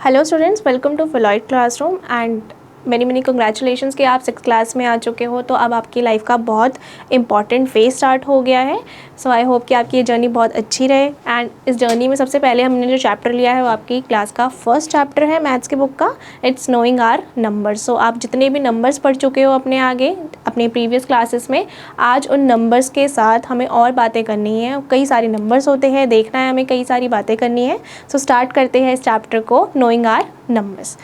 Hello students, welcome to Philoid classroom and many congratulations कि आप 6th class में आ चुके हो। तो अब आपकी लाइफ का बहुत इंपॉर्टेंट फेज स्टार्ट हो गया है। सो आई होप कि आपकी ये जर्नी बहुत अच्छी रहे। एंड इस जर्नी में सबसे पहले हमने जो चैप्टर लिया है वो आपकी क्लास का फर्स्ट चैप्टर है मैथ्स की बुक का, इट्स नोइंग आर नंबर्स। सो आप जितने भी नंबर्स पढ़ चुके हो अपने प्रीवियस क्लासेस में, आज उन नंबर्स के साथ हमें और बातें करनी है। कई सारे नंबर्स होते हैं, देखना है हमें, कई सारी बातें करनी है। सो स्टार्ट करते हैं इस चैप्टर को, नोइंग आर नंबर्स।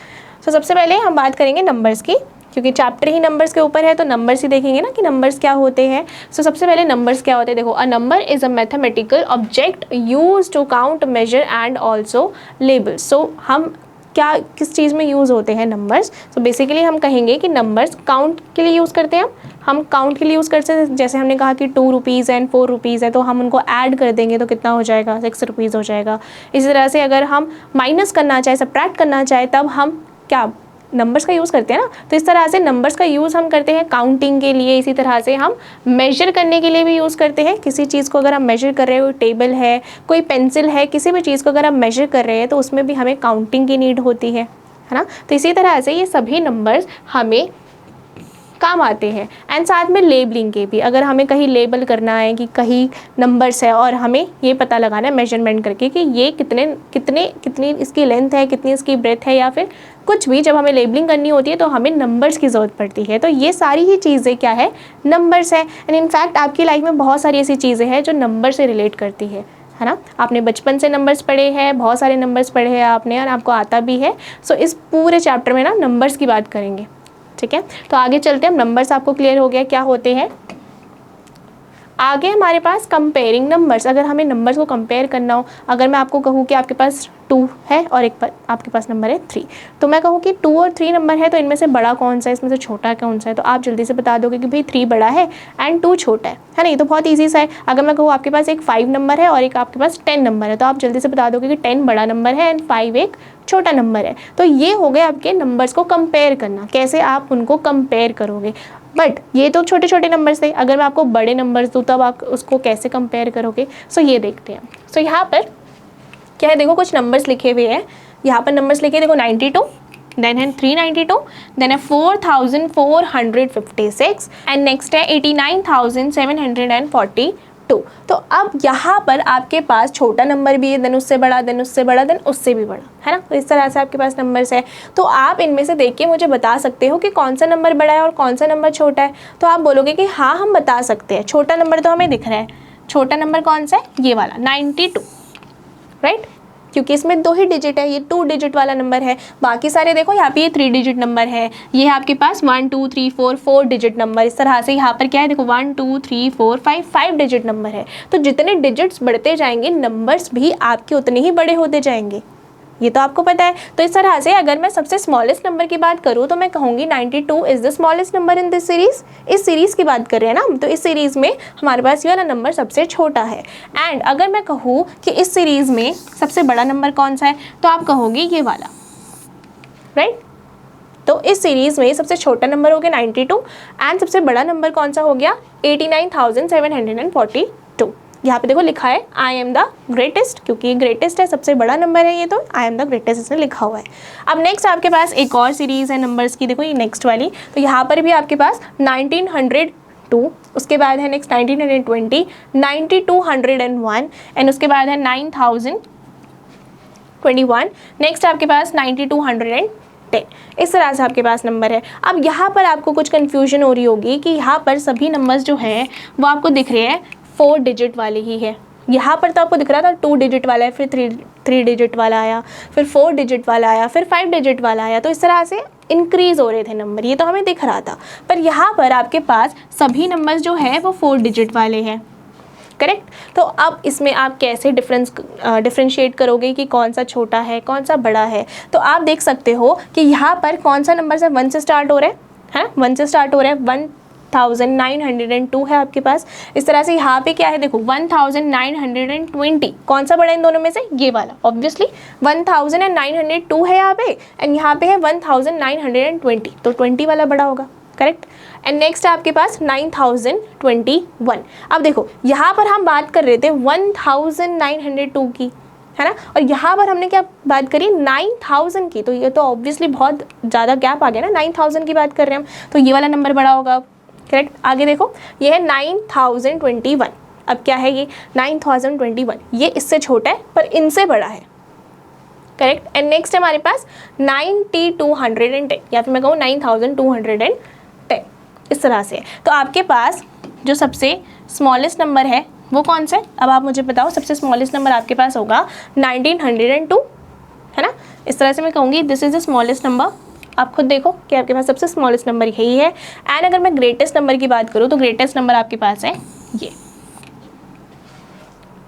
तो सबसे पहले हम बात करेंगे नंबर्स की, क्योंकि चैप्टर ही नंबर्स के ऊपर है तो नंबर्स ही देखेंगे ना कि नंबर्स क्या होते हैं। सो सबसे पहले नंबर्स क्या होते हैं, देखो, a number is a mathematical object used to count, measure and also label. So हम क्या किस चीज़ में यूज़ होते हैं नंबर्स। सो बेसिकली हम कहेंगे कि नंबर्स काउंट के लिए यूज़ करते हैं। हम काउंट के लिए यूज़ करते हैं, जैसे हमने कहा कि 2 रुपीज़ एंड 4 रुपीज़ है तो हम उनको ऐड कर देंगे तो कितना हो जाएगा, 6 रुपीज़ हो जाएगा। इसी तरह से अगर हम माइनस करना चाहे, सब्ट्रैक्ट करना चाहे, तब हम क्या नंबर्स का यूज़ करते हैं ना। तो इस तरह से नंबर्स का यूज़ हम करते हैं काउंटिंग के लिए। इसी तरह से हम मेजर करने के लिए भी यूज़ करते हैं। किसी चीज़ को अगर हम मेजर कर रहे हैं, कोई टेबल है, कोई पेंसिल है, किसी भी चीज़ को अगर हम मेजर कर रहे हैं तो उसमें भी हमें काउंटिंग की नीड होती है ना। तो इसी तरह से ये सभी नंबर्स हमें काम आते हैं। एंड साथ में लेबलिंग के भी, अगर हमें कहीं लेबल करना है कि कहीं नंबर्स है और हमें ये पता लगाना है मेजरमेंट करके कि ये कितनी इसकी लेंथ है, कितनी इसकी ब्रेथ है, या फिर कुछ भी, जब हमें लेबलिंग करनी होती है तो हमें नंबर्स की ज़रूरत पड़ती है। तो ये सारी ही चीज़ें क्या है, नंबर्स है। एंड इनफैक्ट आपकी लाइफ में बहुत सारी ऐसी चीज़ें हैं जो नंबर से रिलेट करती है ना। आपने बचपन से नंबर्स पढ़े हैं, बहुत सारे नंबर्स पढ़े हैं आपने और आपको आता भी है। सो इस पूरे चैप्टर में ना नंबर्स की बात करेंगे, ठीक है। तो आगे चलते हैं, नंबर्स आपको क्लियर हो गया क्या होते हैं। आगे हमारे पास कंपेयरिंग नंबर्स। अगर हमें नंबर्स को कंपेयर करना हो, अगर मैं आपको कहूँ कि आपके पास 2 है और आपके पास नंबर है 3, तो मैं कहूँ कि 2 और 3 नंबर है तो इनमें से बड़ा कौन सा है, इसमें से छोटा कौन सा है, तो आप जल्दी से बता दोगे कि भाई 3 बड़ा है एंड 2 छोटा है ना। ये तो बहुत ईजी सा है। अगर मैं कहूँ आपके पास एक 5 नंबर है और एक आपके पास 10 नंबर है, तो आप जल्दी से बता दोगे कि 10 बड़ा नंबर है एंड 5 एक छोटा नंबर है। तो ये हो गए आपके नंबर्स को कंपेयर करना, कैसे आप उनको कंपेयर करोगे। बट ये तो छोटे छोटे नंबर्स थे, अगर मैं आपको बड़े नंबर्स दूँ तब आप उसको कैसे कंपेयर करोगे। सो ये देखते हैं। सो यहाँ पर क्या है, देखो कुछ नंबर्स लिखे हुए हैं। यहाँ पर नंबर्स लिखे, देखो 92, देन है 392, देन है 4456 एंड नेक्स्ट है 89,742। तो अब यहाँ पर आपके पास छोटा नंबर भी है, देन उससे बड़ा, देन उससे बड़ा, देन उससे भी बड़ा, है ना। तो इस तरह से आपके पास नंबर्स है। तो आप इनमें से देख के मुझे बता सकते हो कि कौन सा नंबर बड़ा है और कौन सा नंबर छोटा है। तो आप बोलोगे कि हाँ हम बता सकते हैं। छोटा नंबर तो हमें दिख रहा है, छोटा नंबर कौन सा है, ये वाला 92, राइट, क्योंकि इसमें 2 ही डिजिट है, ये 2 डिजिट वाला नंबर है। बाकी सारे देखो यहाँ पे ये 3 डिजिट नंबर है, ये है आपके पास 1 2 3 4 डिजिट नंबर। इस तरह से यहाँ पर क्या है, देखो 1 2 3 4 5 डिजिट नंबर है। तो जितने डिजिट्स बढ़ते जाएंगे नंबर्स भी आपके उतने ही बड़े होते जाएंगे, ये तो आपको पता है। तो इस तरह से अगर मैं सबसे स्मॉलेस्ट नंबर की बात करूँ तो मैं कहूँगी 92 is the smallest number in this series. इस सीरीज़ की बात कर रहे हैं ना, तो इस सीरीज़ में हमारे पास ये वाला नंबर सबसे छोटा है। एंड अगर मैं कहूँ कि इस सीरीज़ में सबसे बड़ा नंबर कौन सा है, तो आप कहोगे ये वाला, राइट। तो इस सीरीज़ में सबसे छोटा नंबर हो गया 92 एंड सबसे बड़ा नंबर कौन सा हो गया, 89,742। यहाँ पे देखो लिखा है आई एम द ग्रेटेस्ट, क्योंकि ये ग्रेटेस्ट है, सबसे बड़ा नंबर है ये, तो आई एम द ग्रेटेस्ट इसमें लिखा हुआ है। अब नेक्स्ट आपके पास एक और सीरीज़ है नंबर्स की, देखो ये नेक्स्ट वाली। तो यहाँ पर भी आपके पास 1902, उसके बाद है नेक्स्ट 1920, 9201 एंड उसके बाद है 9021, नेक्स्ट आपके पास 9210। इस तरह से आपके पास नंबर है। अब यहाँ पर आपको कुछ कन्फ्यूजन हो रही होगी कि यहाँ पर सभी नंबर्स जो हैं वो आपको दिख रहे हैं 4 डिजिट वाले ही है। यहाँ पर तो आपको दिख रहा था 2 डिजिट वाला है, फिर 3 डिजिट वाला आया, फिर 4 डिजिट वाला आया, फिर 5 डिजिट वाला आया। तो इस तरह से इंक्रीज हो रहे थे नंबर, ये तो हमें दिख रहा था। पर यहाँ पर आपके पास सभी नंबर्स जो है वो 4 डिजिट वाले हैं, करेक्ट। तो अब इसमें आप कैसे डिफ्रेंशिएट करोगे कि कौन सा छोटा है कौन सा बड़ा है। तो आप देख सकते हो कि यहाँ पर कौन सा नंबर से 1 से स्टार्ट हो रहा है, 1 से स्टार्ट हो रहा है, 1902 है आपके पास। इस तरह से यहाँ पे क्या है, देखो 1920, कौन सा बड़ा है इन दोनों में से, ये वाला ऑब्वियसली 1902 है यहाँ पे, एंड यहाँ पे है 1920, तो 20 वाला बड़ा होगा, करेक्ट। एंड नेक्स्ट है आपके पास 9021। अब देखो यहाँ पर हम बात कर रहे थे 1902 की, है ना। और यहाँ पर हमने क्या बात करी 9000 की, तो ये तो ऑब्वियसली बहुत ज़्यादा गैप आ गया ना, 9000 की बात कर रहे हैं हम, तो ये वाला नंबर बड़ा होगा। करेक्ट। आगे देखो ये है 9021, अब क्या है ये 9021, ये इससे छोटा है पर इनसे बड़ा है। करेक्ट। एंड नेक्स्ट है हमारे पास 9210, या फिर मैं कहूँ 9210, इस तरह से। तो आपके पास जो सबसे स्मॉलेस्ट नंबर है वो कौन सा है, अब आप मुझे बताओ। सबसे स्मॉलेस्ट नंबर आपके पास होगा 1902, है ना। इस तरह से मैं कहूँगी this is the smallest number. आप खुद देखो कि आपके पास सबसे स्मॉलेस्ट नंबर यही है। एंड अगर मैं ग्रेटेस्ट नंबर की बात करूँ तो ग्रेटेस्ट नंबर आपके पास है ये,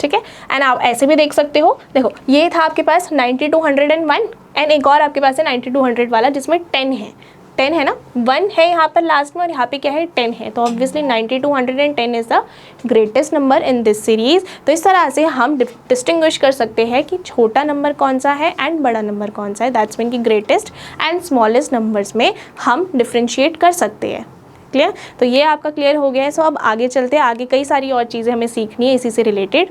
ठीक है। एंड आप ऐसे भी देख सकते हो, देखो ये था आपके पास 9201, एंड एक और आपके पास है 9200 वाला जिसमें 10 है ना, 1 है यहाँ पर लास्ट में और यहाँ पे क्या है 10 है। तो obviously 9210 is the greatest number in this series. तो इस तरह से हम डिस्टिंग्विश कर सकते हैं कि छोटा नंबर कौन सा है एंड बड़ा नंबर कौन सा है। दैट्स मीन कि ग्रेटेस्ट एंड स्मॉलेस्ट नंबर्स में हम डिफ्रेंशिएट कर सकते हैं। क्लियर। तो ये आपका क्लियर हो गया है। सो अब आगे चलते हैं, आगे कई सारी और चीज़ें हमें सीखनी है इसी से रिलेटेड।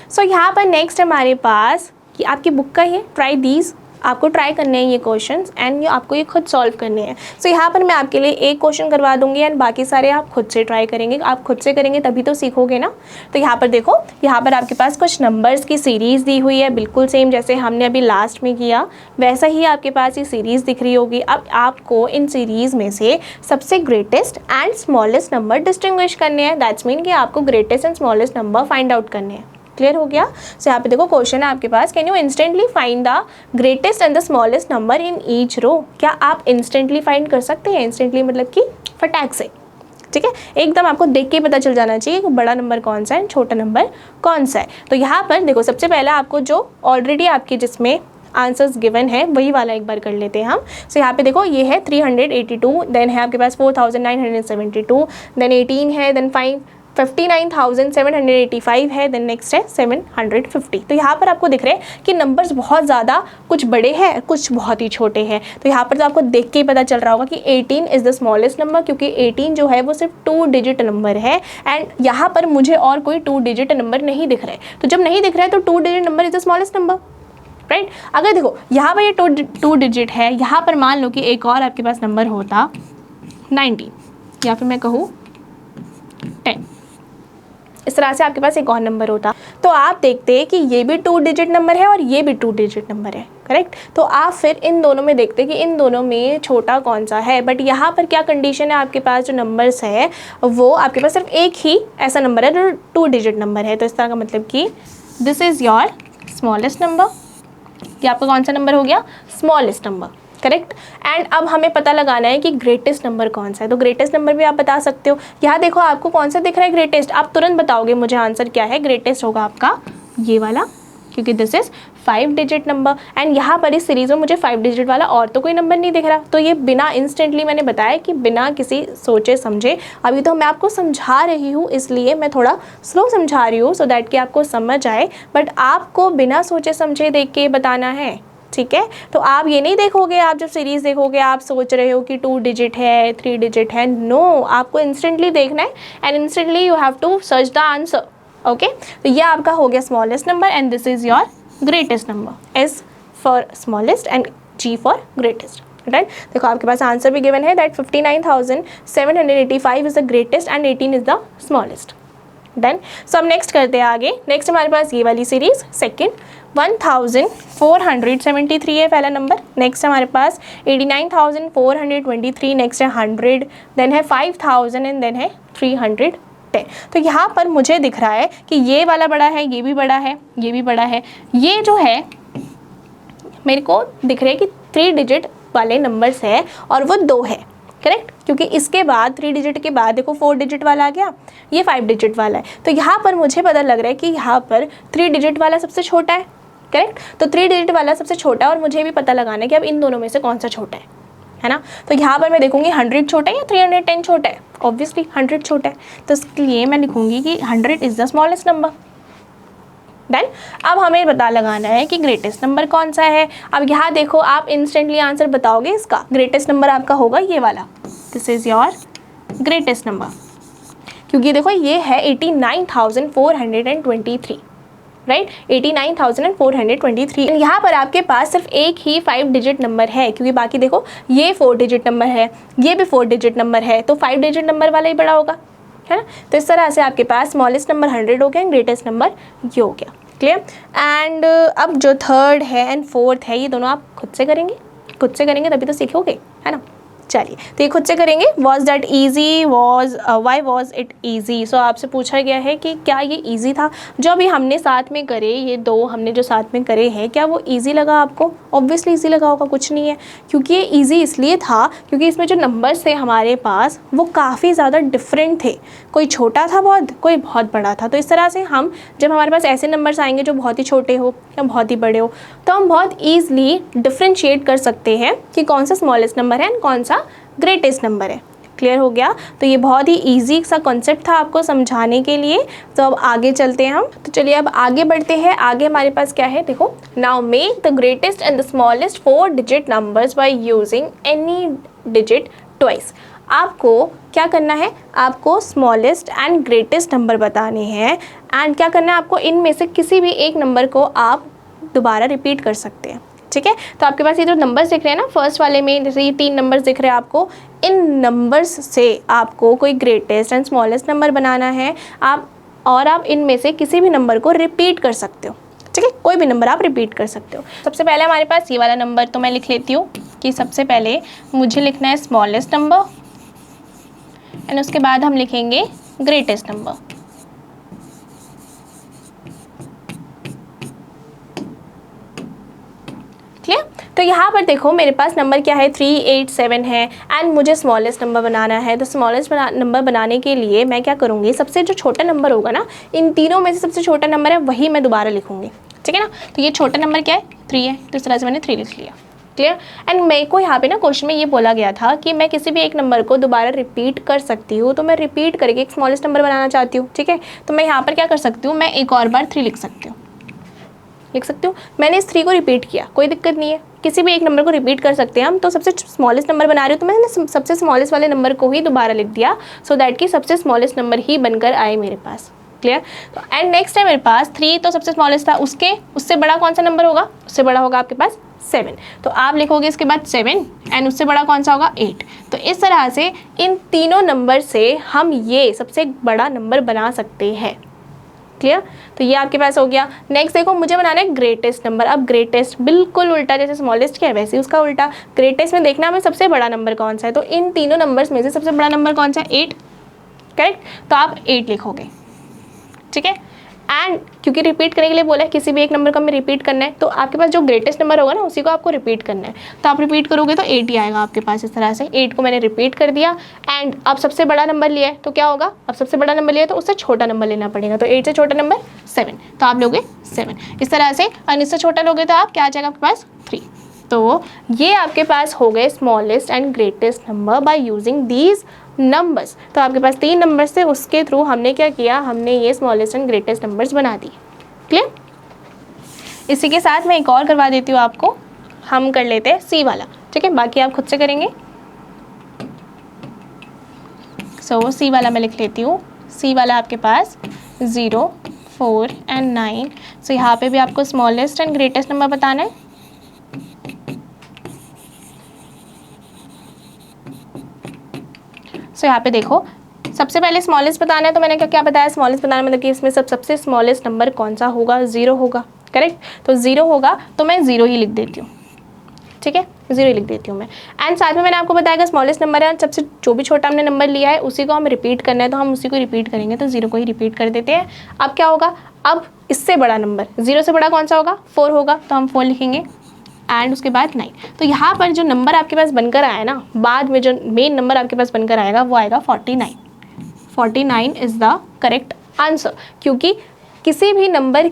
सो यहाँ पर नेक्स्ट हमारे पास कि आपकी बुक का ये ट्राई दीज, आपको ट्राई करने हैं ये क्वेश्चंस एंड आपको ये खुद सॉल्व करने हैं। सो यहाँ पर मैं आपके लिए एक क्वेश्चन करवा दूंगी एंड बाकी सारे आप खुद से ट्राई करेंगे। आप खुद से करेंगे तभी तो सीखोगे ना। तो यहाँ पर देखो, यहाँ पर आपके पास कुछ नंबर्स की सीरीज़ दी हुई है, बिल्कुल सेम जैसे हमने अभी लास्ट में किया वैसा ही आपके पास ये सीरीज़ दिख रही होगी। अब आपको इन सीरीज़ में से सबसे greatest and smallest number distinguish करने हैं। दैट्स मीन कि आपको greatest and smallest number find out करने हैं। क्लियर हो गया। सो यहाँ पे देखो क्वेश्चन है आपके पास, can you instantly find the greatest and the smallest number in each row. क्या आप इंस्टेंटली फाइंड कर सकते हैं? इंस्टेंटली मतलब कि फटाक से, ठीक है, एकदम आपको देख के ही पता चल जाना चाहिए कि बड़ा नंबर कौन सा है छोटा नंबर कौन सा है। तो यहाँ पर देखो सबसे पहले आपको जो ऑलरेडी आपके जिसमें आंसर्स गिवन है वही वाला एक बार कर लेते हैं हम। सो यहाँ पे देखो ये है 382, देन है आपके पास 4972, देन 18 है, देन 59,785 है, देन नेक्स्ट है 750। तो यहाँ पर आपको दिख रहे हैं कि नंबर्स बहुत ज़्यादा कुछ बड़े हैं कुछ बहुत ही छोटे हैं। तो यहाँ पर तो आपको देख के ही पता चल रहा होगा कि 18 इज़ द स्मॉलेस्ट नंबर, क्योंकि 18 जो है वो सिर्फ 2 डिजिट नंबर है एंड यहाँ पर मुझे और कोई 2 डिजिट नंबर नहीं दिख रहा है। तो जब नहीं दिख रहा है तो 2 digit number is the smallest number, right. अगर देखो यहाँ पर ये 2 डिजिट है, यहाँ पर मान लो कि एक और आपके पास नंबर होता 19 या फिर मैं कहूँ 10, इस तरह से आपके पास एक और नंबर होता, तो आप देखते हैं कि ये भी 2 डिजिट नंबर है और ये भी 2 डिजिट नंबर है, करेक्ट। तो आप फिर इन दोनों में देखते हैं कि इन दोनों में छोटा कौन सा है। बट यहाँ पर क्या कंडीशन है, आपके पास जो नंबर्स है वो आपके पास सिर्फ एक ही ऐसा नंबर है जो 2 डिजिट नंबर है। तो इस तरह का मतलब कि this is your smallest number, ये आपका कौन सा नंबर हो गया, स्मॉलेस्ट नंबर, करेक्ट। एंड अब हमें पता लगाना है कि ग्रेटेस्ट नंबर कौन सा है। तो ग्रेटेस्ट नंबर भी आप बता सकते हो। यहाँ देखो आपको कौन सा दिख रहा है ग्रेटेस्ट, आप तुरंत बताओगे मुझे आंसर क्या है। ग्रेटेस्ट होगा आपका ये वाला, क्योंकि this is 5 digit number and यहाँ पर इस सीरीज़ में मुझे 5 डिजिट वाला और तो कोई नंबर नहीं दिख रहा। तो ये बिना इंस्टेंटली, मैंने बताया कि बिना किसी सोचे समझे, अभी तो मैं आपको समझा रही हूँ इसलिए मैं थोड़ा स्लो समझा रही हूँ सो दैट कि आपको समझ आए, बट आपको बिना सोचे समझे देख के बताना है, ठीक है। तो आप ये नहीं देखोगे, आप जब सीरीज़ देखोगे आप सोच रहे हो कि 2 डिजिट है 3 डिजिट है, नो, आपको इंस्टेंटली देखना है and instantly you have to search the answer, okay. तो ये आपका हो गया smallest number and this is your greatest number, S for smallest and G for greatest, right. देखो आपके पास आंसर भी गिवन है that 59,785 is the greatest and 18 is the smallest. Done. So अब नेक्स्ट करते हैं आगे। नेक्स्ट हमारे पास ये वाली सीरीज़ सेकेंड 1473 है पहला नंबर, नेक्स्ट हमारे पास 89,423, नेक्स्ट है 100, देन है 5,000 एंड देन है 310। तो यहाँ पर मुझे दिख रहा है कि ये वाला बड़ा है, ये भी बड़ा है, ये भी बड़ा है। ये जो है मेरे को दिख रहा है कि 3 डिजिट वाले नंबर्स है और वो 2 है, करेक्ट, क्योंकि इसके बाद 3 डिजिट के बाद देखो 4 डिजिट वाला आ गया, ये 5 डिजिट वाला है। तो यहाँ पर मुझे पता लग रहा है कि यहाँ पर 3 डिजिट वाला सबसे छोटा है, करेक्ट। तो 3 डिजिट वाला सबसे छोटा है और मुझे भी पता लगाना है कि अब इन दोनों में से कौन सा छोटा है ना। तो यहाँ पर मैं देखूंगी 100 छोटा है या 310 छोटा है, ऑब्वियसली 100 छोटा है, तो इसके लिए मैं लिखूंगी कि 100 is the smallest number. Then अब हमें पता लगाना है कि ग्रेटेस्ट नंबर कौन सा है। अब यहाँ देखो आप इंस्टेंटली आंसर बताओगे इसका, ग्रेटेस्ट नंबर आपका होगा ये वाला, this is your greatest number, क्योंकि देखो ये है 89,423, राइट 89,423। यहाँ पर आपके पास सिर्फ एक ही 5 डिजिट नंबर है, क्योंकि बाकी देखो ये 4 डिजिट नंबर है, ये भी 4 डिजिट नंबर है, तो 5 डिजिट नंबर वाला ही बड़ा होगा, है ना। तो इस तरह से आपके पास स्मॉलेस्ट नंबर 100 हो गया, ग्रेटेस्ट नंबर ये हो गया। क्लियर। एंड अब जो थर्ड है एंड फोर्थ है, ये दोनों आप खुद से करेंगे तभी तो सीखोगे, है ना। चलिए, तो ये खुद से करेंगे। Was that easy, why was it easy. So आपसे पूछा गया है कि क्या ये ईजी था। जो अभी हमने साथ में करे, ये दो हमने जो साथ में करे हैं, क्या वो ईजी लगा आपको? ऑब्वियसली ईजी लगा होगा, कुछ नहीं है, क्योंकि ये ईजी इसलिए था क्योंकि इसमें जो नंबर्स थे हमारे पास वो काफ़ी ज़्यादा डिफरेंट थे। कोई छोटा था बहुत, कोई बहुत बड़ा था। तो इस तरह से हम जब हमारे पास ऐसे नंबर्स आएंगे जो बहुत ही छोटे हो या बहुत ही बड़े हो, तो हम बहुत ईजली डिफ्रेंशिएट कर सकते हैं कि कौन सा स्मॉलेस्ट नंबर है एंड कौन सा ग्रेटेस्ट नंबर है। क्लियर हो गया। तो ये बहुत ही इजी सा कॉन्सेप्ट था आपको समझाने के लिए। तो अब आगे चलते हैं हम। तो चलिए अब आगे बढ़ते हैं। आगे हमारे पास क्या है, देखो, now make the greatest and the smallest 4 digit numbers by using any digit twice. आपको क्या करना है, आपको स्मॉलेस्ट एंड ग्रेटेस्ट नंबर बताने हैं एंड क्या करना है, आपको इनमें से किसी भी एक नंबर को आप दोबारा रिपीट कर सकते हैं। ठीक है। तो आपके पास ये जो नंबर्स दिख रहे हैं ना, फर्स्ट वाले में जैसे ये 3 नंबर्स दिख रहे हैं आपको, इन नंबर्स से आपको कोई ग्रेटेस्ट एंड स्मॉलेस्ट नंबर बनाना है आप इनमें से किसी भी नंबर को रिपीट कर सकते हो। ठीक है, कोई भी नंबर आप रिपीट कर सकते हो। सबसे पहले हमारे पास ये वाला नंबर, तो मैं लिख लेती हूँ कि सबसे पहले मुझे लिखना है स्मॉलेस्ट नंबर एंड उसके बाद हम लिखेंगे ग्रेटेस्ट नंबर। क्लियर। तो यहाँ पर देखो मेरे पास नंबर क्या है, 387 है एंड मुझे स्मॉलेस्ट नंबर बनाना है। तो स्मॉलेस्ट नंबर बनाने के लिए मैं क्या करूँगी, सबसे जो छोटा नंबर होगा ना, इन तीनों में से सबसे छोटा नंबर है वही मैं दोबारा लिखूँगी। ठीक है ना। तो ये छोटा नंबर क्या है, 3 है, तो इस तरह से मैंने 3 लिख लिया। क्लियर। एंड मेरे को यहाँ पे ना क्वेश्चन में ये बोला गया था कि मैं किसी भी एक नंबर को दोबारा रिपीट कर सकती हूँ, तो मैं रिपीट करके एक स्मॉलेस्ट नंबर बनाना चाहती हूँ। ठीक है। तो मैं यहाँ पर क्या कर सकती हूँ, मैं एक और बार 3 लिख सकती हूँ। मैंने इस 3 को रिपीट किया, कोई दिक्कत नहीं है, किसी भी एक नंबर को रिपीट कर सकते हैं हम। तो सबसे स्मॉलेस्ट नंबर बना रही हूँ, तो मैंने सबसे स्मॉलेस्ट वाले नंबर को ही दोबारा लिख दिया, सो दैट कि सबसे स्मॉलेस्ट नंबर ही बनकर आए मेरे पास। क्लियर। तो एंड नेक्स्ट है मेरे पास 3, तो सबसे स्मॉलेस्ट था, उससे बड़ा कौन सा नंबर होगा, उससे बड़ा होगा आपके पास 7, तो आप लिखोगे इसके बाद 7 एंड उससे बड़ा कौन सा होगा 8। तो इस तरह से इन तीनों नंबर से हम ये सबसे बड़ा नंबर बना सकते हैं। क्लियर। तो ये आपके पास हो गया। नेक्स्ट देखो, मुझे बनाना है ग्रेटेस्ट नंबर। अब ग्रेटेस्ट बिल्कुल उल्टा, जैसे स्मॉलेस्ट क्या है वैसे ही उसका उल्टा। ग्रेटेस्ट में देखना हमें सबसे बड़ा नंबर कौन सा है, तो इन तीनों नंबर्स में से सबसे बड़ा नंबर कौन सा है, 8। करेक्ट। तो आप 8 लिखोगे। ठीक है। एंड क्योंकि रिपीट करने के लिए बोला है, किसी भी एक नंबर को हमें रिपीट करना है, तो आपके पास जो ग्रेटेस्ट नंबर होगा ना उसी को आपको रिपीट करना है। तो आप रिपीट करोगे तो 8 ही आएगा आपके पास। इस तरह से 8 को मैंने रिपीट कर दिया एंड अब सबसे बड़ा नंबर लिया है तो क्या होगा, अब सबसे बड़ा नंबर लिया है तो उससे छोटा नंबर लेना पड़ेगा। तो 8 से छोटा नंबर 7, तो आप लोगे 7 इस तरह से। और इससे छोटा लोगे तो आप क्या आ जाएगा आपके पास 3। तो ये आपके पास हो गए smallest and greatest number by using these numbers. तो आपके पास 3 नंबर्स थे, उसके थ्रू हमने क्या किया, हमने ये स्मॉलेस्ट एंड ग्रेटेस्ट नंबर्स बना दिए। क्लियर। इसी के साथ मैं एक और करवा देती हूँ आपको, हम कर लेते हैं सी वाला। ठीक है, बाकी आप खुद से करेंगे। सो सी वाला मैं लिख लेती हूँ। सी वाला आपके पास 0, 4 एंड 9। सो यहाँ पे भी आपको स्मॉलेस्ट एंड ग्रेटेस्ट नंबर बताना है। सो यहाँ पे देखो, सबसे पहले स्मॉलेस्ट बताना है, तो मैंने क्या बताया, स्मॉलेस्ट बताना मतलब कि इसमें सबसे स्मॉलेस्ट नंबर कौन सा होगा, 0 होगा। करेक्ट। तो 0 होगा तो मैं 0 ही लिख देती हूँ। ठीक है, 0 ही लिख देती हूँ मैं। एंड साथ में मैंने आपको बताया कि स्मॉलेस्ट नंबर है, सबसे जो भी छोटा हमने नंबर लिया है उसी को हम रिपीट करना है, तो हम उसी को रिपीट करेंगे, तो 0 को ही रिपीट कर देते हैं। अब क्या होगा, अब इससे बड़ा नंबर 0 से बड़ा कौन सा होगा, 4 होगा, तो हम 4 लिखेंगे एंड उसके बाद 9। तो यहाँ पर जो नंबर आपके पास बनकर आया ना, बाद में जो मेन नंबर आपके पास बनकर आएगा वो आएगा 49। 49 इज़ द करेक्ट आंसर, क्योंकि किसी भी नंबर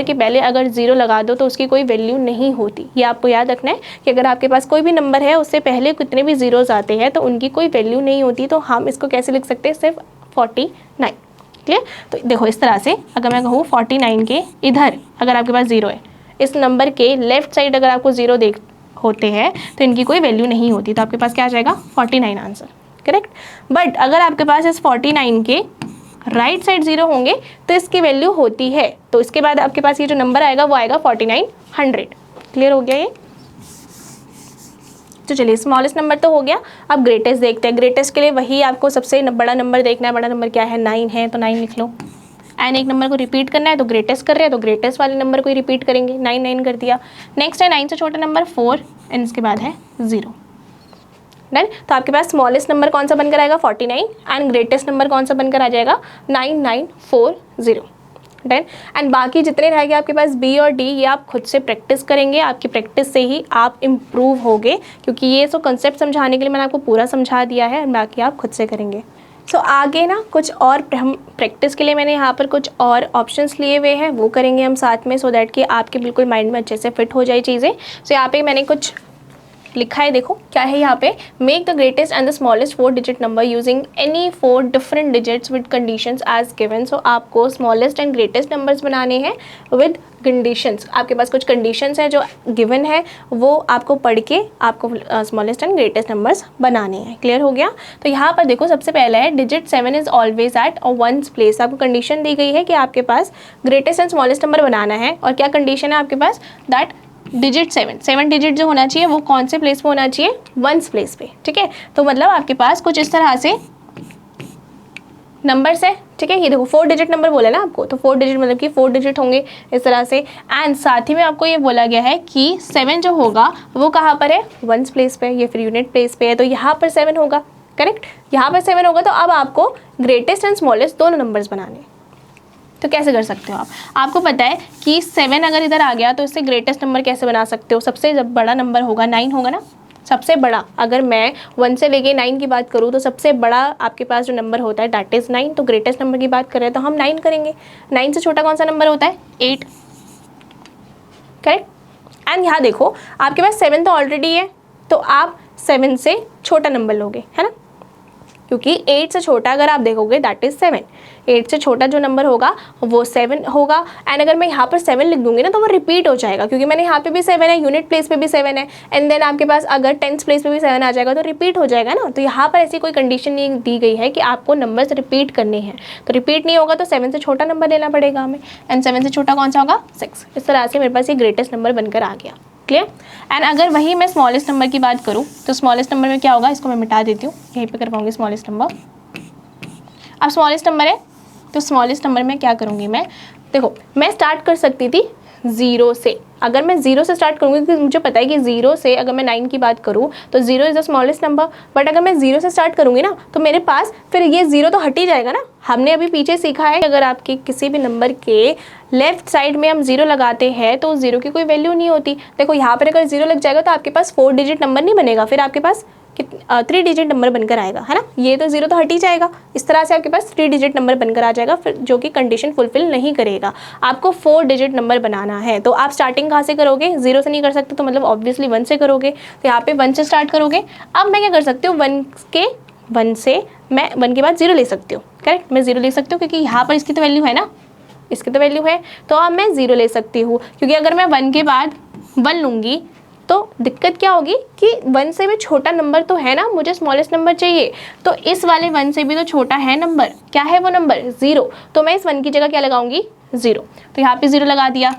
के पहले अगर 0 लगा दो तो उसकी कोई वैल्यू नहीं होती। ये आपको याद रखना है कि अगर आपके पास कोई भी नंबर है उससे पहले कितने भी ज़ीरोज़ आते हैं तो उनकी कोई वैल्यू नहीं होती। तो हम इसको कैसे लिख सकते हैं, सिर्फ 49। क्लियर। तो देखो इस तरह से अगर मैं कहूँ 49 के इधर अगर आपके पास 0 है, इस नंबर के लेफ्ट साइड अगर आपको 0 होते हैं तो इनकी कोई वैल्यू नहीं होती, तो आपके पास क्या आ जाएगा 49 आंसर। करेक्ट। बट अगर आपके पास इस 49 के राइट साइड 0 होंगे तो इसकी वैल्यू होती है। तो इसके बाद आपके पास ये जो नंबर आएगा वो आएगा 4900। क्लियर हो गया ये? तो चलिए स्मॉलेस्ट नंबर तो हो गया, अब ग्रेटेस्ट देखते हैं। ग्रेटेस्ट के लिए वही आपको सबसे बड़ा नंबर देखना है। बड़ा नंबर क्या है? 9 है, तो 9 लिख लो। एंड एक नंबर को रिपीट करना है, तो ग्रेटेस्ट कर रहे हैं तो ग्रेटेस्ट वाले नंबर को ही रिपीट करेंगे। 9 9 कर दिया। नेक्स्ट है 9 से छोटा नंबर 4 एंड इसके बाद है 0। डन। तो आपके पास स्मॉलेस्ट नंबर कौन सा बनकर आएगा? 49 एंड ग्रेटेस्ट नंबर कौन सा बनकर आ जाएगा? 9940। डन। एंड बाकी जितने रह गए आपके पास बी और डी, ये आप खुद से प्रैक्टिस करेंगे। आपकी प्रैक्टिस से ही आप इम्प्रूव होगे, क्योंकि ये सो कंसेप्ट समझाने के लिए मैंने आपको पूरा समझा दिया है, बाकी आप खुद से करेंगे। सो आगे ना कुछ और हम प्रैक्टिस के लिए मैंने यहाँ पर कुछ और ऑप्शंस लिए हुए हैं, वो करेंगे हम साथ में, सो दैट कि आपके बिल्कुल माइंड में अच्छे से फिट हो जाए चीज़ें। सो यहाँ पे मैंने कुछ लिखा है, देखो क्या है यहाँ पे। Make the greatest and the smallest 4 digit number using any 4 different digits with conditions as given. So आपको स्मॉलेस्ट एंड ग्रेटेस्ट नंबर्स बनाने हैं विद कंडीशंस। आपके पास कुछ कंडीशंस है जो गिवन है, वो आपको पढ़ के आपको स्मॉलेस्ट एंड ग्रेटेस्ट नंबर्स बनाने हैं। क्लियर हो गया? तो यहाँ पर देखो सबसे पहला है digit 7 is always at a ones place. आपको कंडीशन दी गई है कि आपके पास ग्रेटेस्ट एंड स्मॉलेस्ट नंबर बनाना है, और क्या कंडीशन है आपके पास? दैट डिजिट 7 डिजिट जो होना चाहिए वो कौन से प्लेस पे होना चाहिए? वंस प्लेस पे। ठीक है, तो मतलब आपके पास कुछ इस तरह से नंबर्स है। ठीक है, ये देखो 4 डिजिट नंबर बोला ना आपको, तो 4 डिजिट मतलब कि 4 डिजिट होंगे इस तरह से। एंड साथ ही में आपको ये बोला गया है कि 7 जो होगा वो कहाँ पर है? वंस प्लेस पे, ये फिर यूनिट प्लेस पे है, तो यहाँ पर 7 होगा। करेक्ट, यहाँ पर 7 होगा। तो अब आपको ग्रेटेस्ट एंड स्मॉलेस्ट दोनों नंबर्स बनाने। तो कैसे कर सकते हो आप? आपको पता है कि 7 अगर इधर आ गया तो इससे ग्रेटेस्ट नंबर कैसे बना सकते हो? सबसे जब बड़ा नंबर होगा 9 होगा ना, सबसे बड़ा। अगर मैं 1 से लेके 9 की बात करूँ तो सबसे बड़ा आपके पास जो नंबर होता है दैट इज़ 9। तो ग्रेटेस्ट नंबर की बात करें तो हम 9 करेंगे। 9 से छोटा कौन सा नंबर होता है? 8। करेक्ट। एंड यहाँ देखो आपके पास 7 तो ऑलरेडी है, तो आप 7 से छोटा नंबर लोगे, है ना, क्योंकि 8 से छोटा अगर आप देखोगे दैट इज़ 7। 8 से छोटा जो नंबर होगा वो 7 होगा। एंड अगर मैं यहाँ पर 7 लिख दूंगी ना तो वो रिपीट हो जाएगा, क्योंकि मैंने यहाँ पे भी 7 है, यूनिट प्लेस पे भी 7 है, एंड देन आपके पास अगर टेंथ प्लेस पे भी 7 आ जाएगा तो रिपीट हो जाएगा ना। तो यहाँ पर ऐसी कोई कंडीशन नहीं दी गई है कि आपको नंबर्स रिपीट करने हैं, तो रिपीट नहीं होगा तो 7 से छोटा नंबर लेना पड़ेगा हमें। एंड 7 से छोटा कौन सा होगा? 6। इस तरह से मेरे पास ये ग्रेटेस्ट नंबर बनकर आ गया। क्लियर? एंड अगर वही मैं स्मॉलेस्ट नंबर की बात करूँ तो स्मॉलेस्ट नंबर में क्या होगा? इसको मैं मिटा देती हूँ, यहीं पे कर पाऊंगी स्मॉलेस्ट नंबर। अब स्मॉलेस्ट नंबर है तो स्मॉलेस्ट नंबर में क्या करूँगी मैं? देखो मैं स्टार्ट कर सकती थी 0 से। अगर मैं 0 से स्टार्ट करूँगी, क्योंकि मुझे पता है कि 0 से अगर मैं 9 की बात करूँ तो 0 is the smallest number. But अगर मैं 0 से स्टार्ट करूँगी ना तो मेरे पास फिर ये 0 तो हट ही जाएगा ना। हमने अभी पीछे सीखा है अगर आपके किसी भी नंबर के लेफ्ट साइड में हम 0 लगाते हैं तो 0 की कोई वैल्यू नहीं होती। देखो यहाँ पर अगर 0 लग जाएगा तो आपके पास 4 डिजिट नंबर नहीं बनेगा, फिर आपके पास 3 डिजिट नंबर बनकर आएगा, है ना। ये तो 0 तो हट ही जाएगा। इस तरह से आपके पास 3 डिजिट नंबर बनकर आ जाएगा, फिर जो कि कंडीशन फुलफिल नहीं करेगा। आपको 4 डिजिट नंबर बनाना है, तो आप स्टार्टिंग कहाँ से करोगे? 0 से नहीं कर सकते तो मतलब ऑब्वियसली 1 से करोगे। तो यहाँ पे 1 से स्टार्ट करोगे। अब मैं क्या कर सकती हूँ? 1 से मैं 1 के बाद 0 ले सकती हूँ। करेक्ट, मैं 0 ले सकती हूँ क्योंकि यहाँ पर इसकी तो वैल्यू है ना, इसकी तो वैल्यू है, तो अब मैं 0 ले सकती हूँ। क्योंकि अगर मैं 1 के बाद 1 लूँगी तो दिक्कत क्या होगी कि 1 से भी छोटा नंबर तो है ना, मुझे स्मॉलेस्ट नंबर चाहिए। तो इस वाले 1 से भी तो छोटा है नंबर, क्या है वो नंबर? 0। तो मैं इस 1 की जगह क्या लगाऊंगी? 0। तो यहाँ पे 0 लगा दिया।